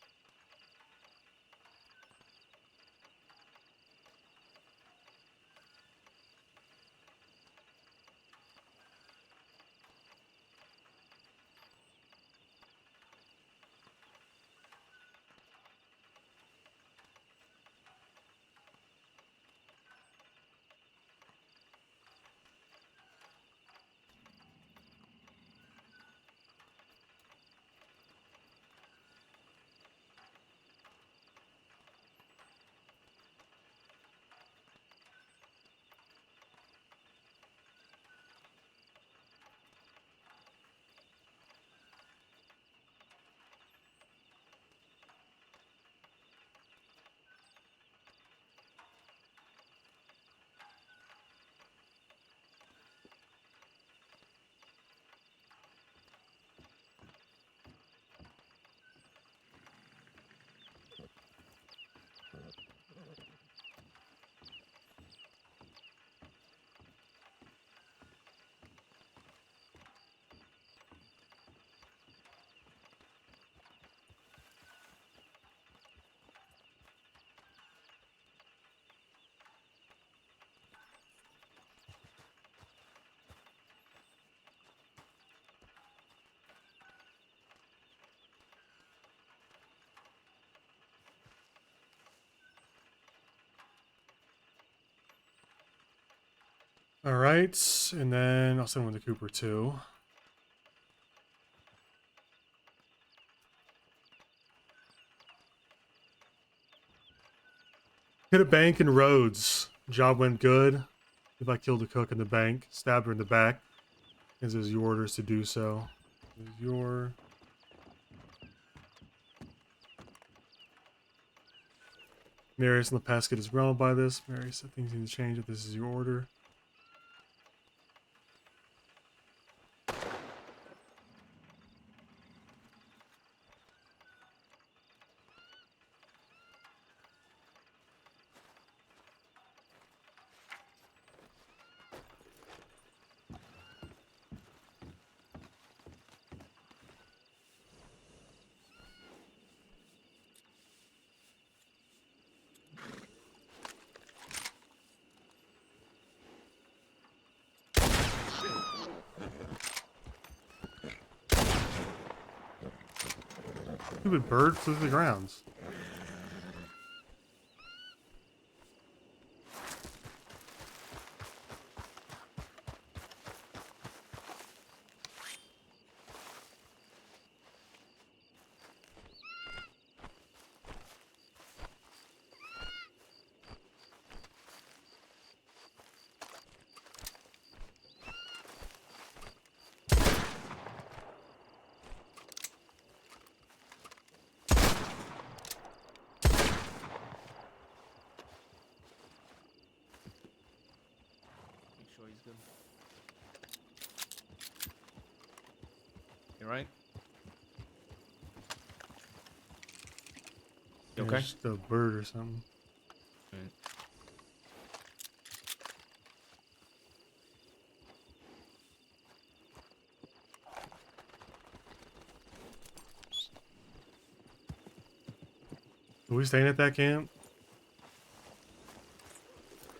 Speaker 1: Alright, and then I'll send one to Cooper too. Hit a bank in Rhodes. Job went good. If I killed a cook in the bank, stabbed her in the back. This is your orders to do so. This is your... Marius and the Pesket is realmed by this. Marius said things need to change if this is your order. Stupid bird flew to the grounds.
Speaker 2: Make sure he's good. You right? You okay?
Speaker 1: Just a bird or something.
Speaker 2: Right.
Speaker 1: Are we staying at that camp?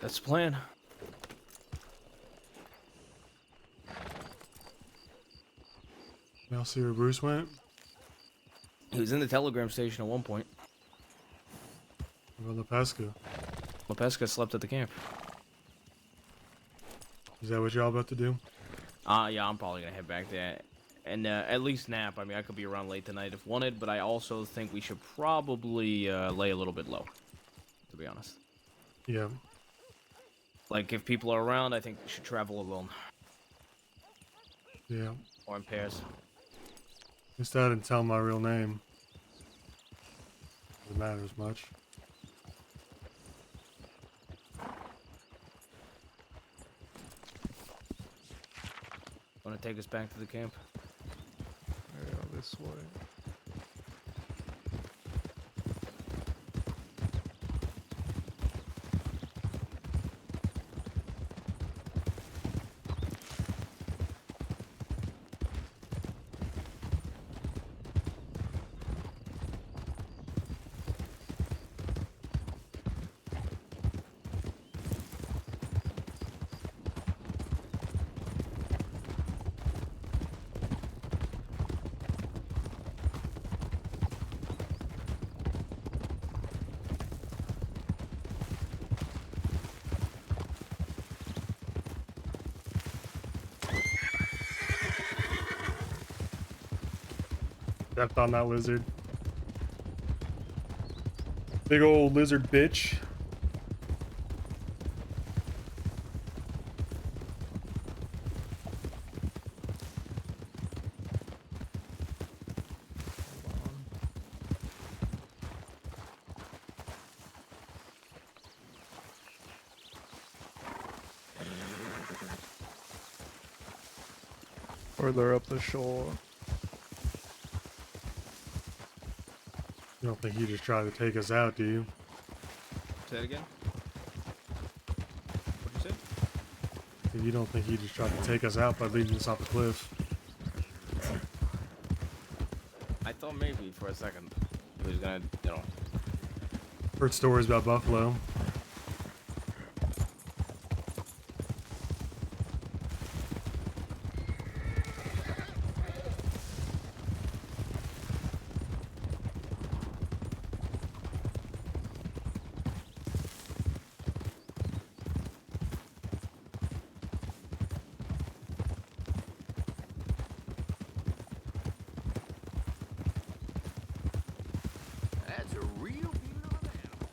Speaker 2: That's the plan.
Speaker 1: Y'all see where Bruce went?
Speaker 2: He was in the telegram station at one point.
Speaker 1: What about Lepesca?
Speaker 2: Lepesca slept at the camp.
Speaker 1: Is that what y'all about to do?
Speaker 2: Yeah, I'm probably gonna head back there. And at least nap. I mean, I could be around late tonight if wanted, but I also think we should probably lay a little bit low. To
Speaker 12: be honest.
Speaker 1: Yeah.
Speaker 12: Like, if people are around, I think we should travel alone.
Speaker 1: Yeah.
Speaker 12: Or in pairs.
Speaker 1: At least I didn't tell my real name. Doesn't matter as much.
Speaker 12: Wanna take us back to the camp?
Speaker 6: Yeah, this way.
Speaker 1: Stepped on that lizard. Big old lizard bitch.
Speaker 6: Further up the shore.
Speaker 1: You don't think he just tried to take us out, do you?
Speaker 2: Say that again. What'd you say?
Speaker 1: You don't think he just tried to take us out by leading us off the cliff?
Speaker 2: I thought maybe for a second he was gonna, you know.
Speaker 1: Heard stories about buffalo.
Speaker 10: That's a real beautiful animal.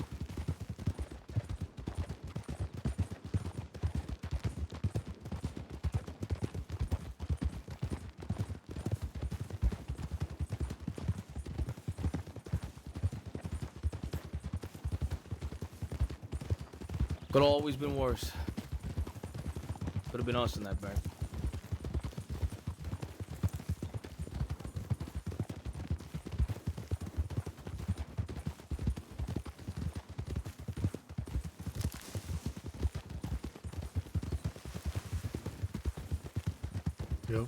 Speaker 12: Could have always been worse. Could have been us in that bag.
Speaker 1: Yep.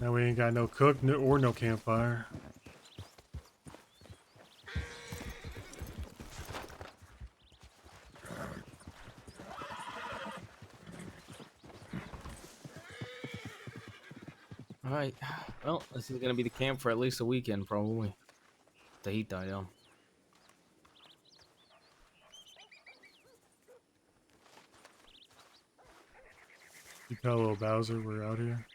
Speaker 1: Now we ain't got no cook or no campfire.
Speaker 12: Alright. Well, this is gonna be the camp for at least a weekend, probably. The heat died down.
Speaker 1: You tell little Bowser we're out here.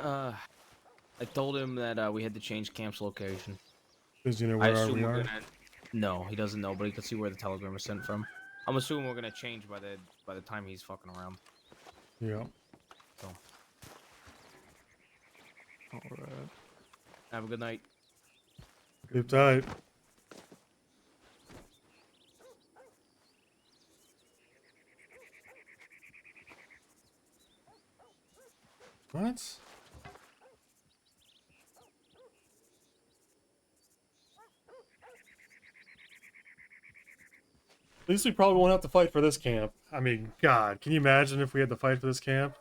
Speaker 12: I told him that we had to change camp's location.
Speaker 1: Does you know
Speaker 12: I
Speaker 1: where
Speaker 12: assume
Speaker 1: we
Speaker 12: we're
Speaker 1: are?
Speaker 12: gonna... No, he doesn't know, but he can see where the telegram was sent from. I'm assuming we're gonna change by the time he's fucking around.
Speaker 1: Yeah.
Speaker 12: So,
Speaker 6: Alright.
Speaker 12: have a good night.
Speaker 1: Sleep tight. What? At least we probably won't have to fight for this camp. I mean, God, can you imagine if we had to fight for this camp?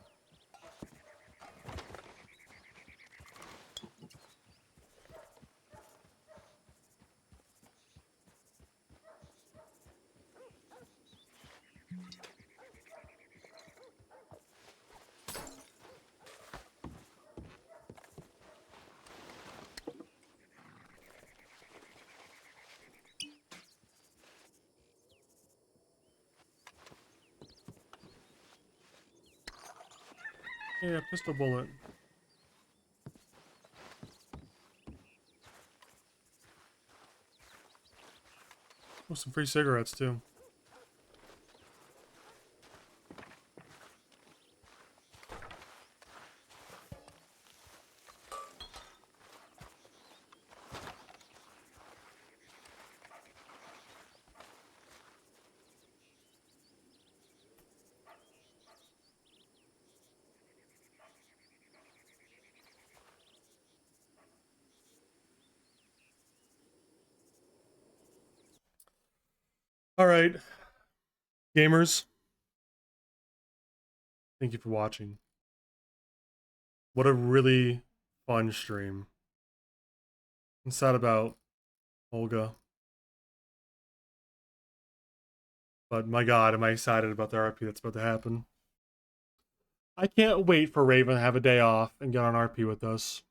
Speaker 1: Yeah, pistol bullet. Oh, some free cigarettes too. All right, gamers. Thank you for watching. What a really fun stream. I'm sad about Olga. But my god, am I excited about the RP that's about to happen. I can't wait for Raven to have a day off and get on RP with us.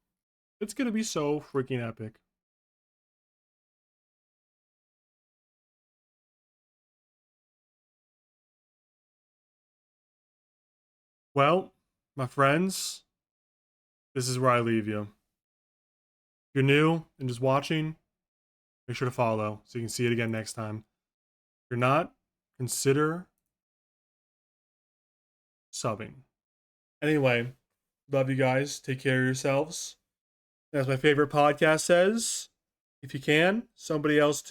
Speaker 1: It's gonna be so freaking epic. Well, my friends, this is where I leave you. If you're new and just watching, make sure to follow so you can see it again next time. If you're not, consider subbing. Anyway, love you guys. Take care of yourselves. As my favorite podcast says, if you can, somebody else too.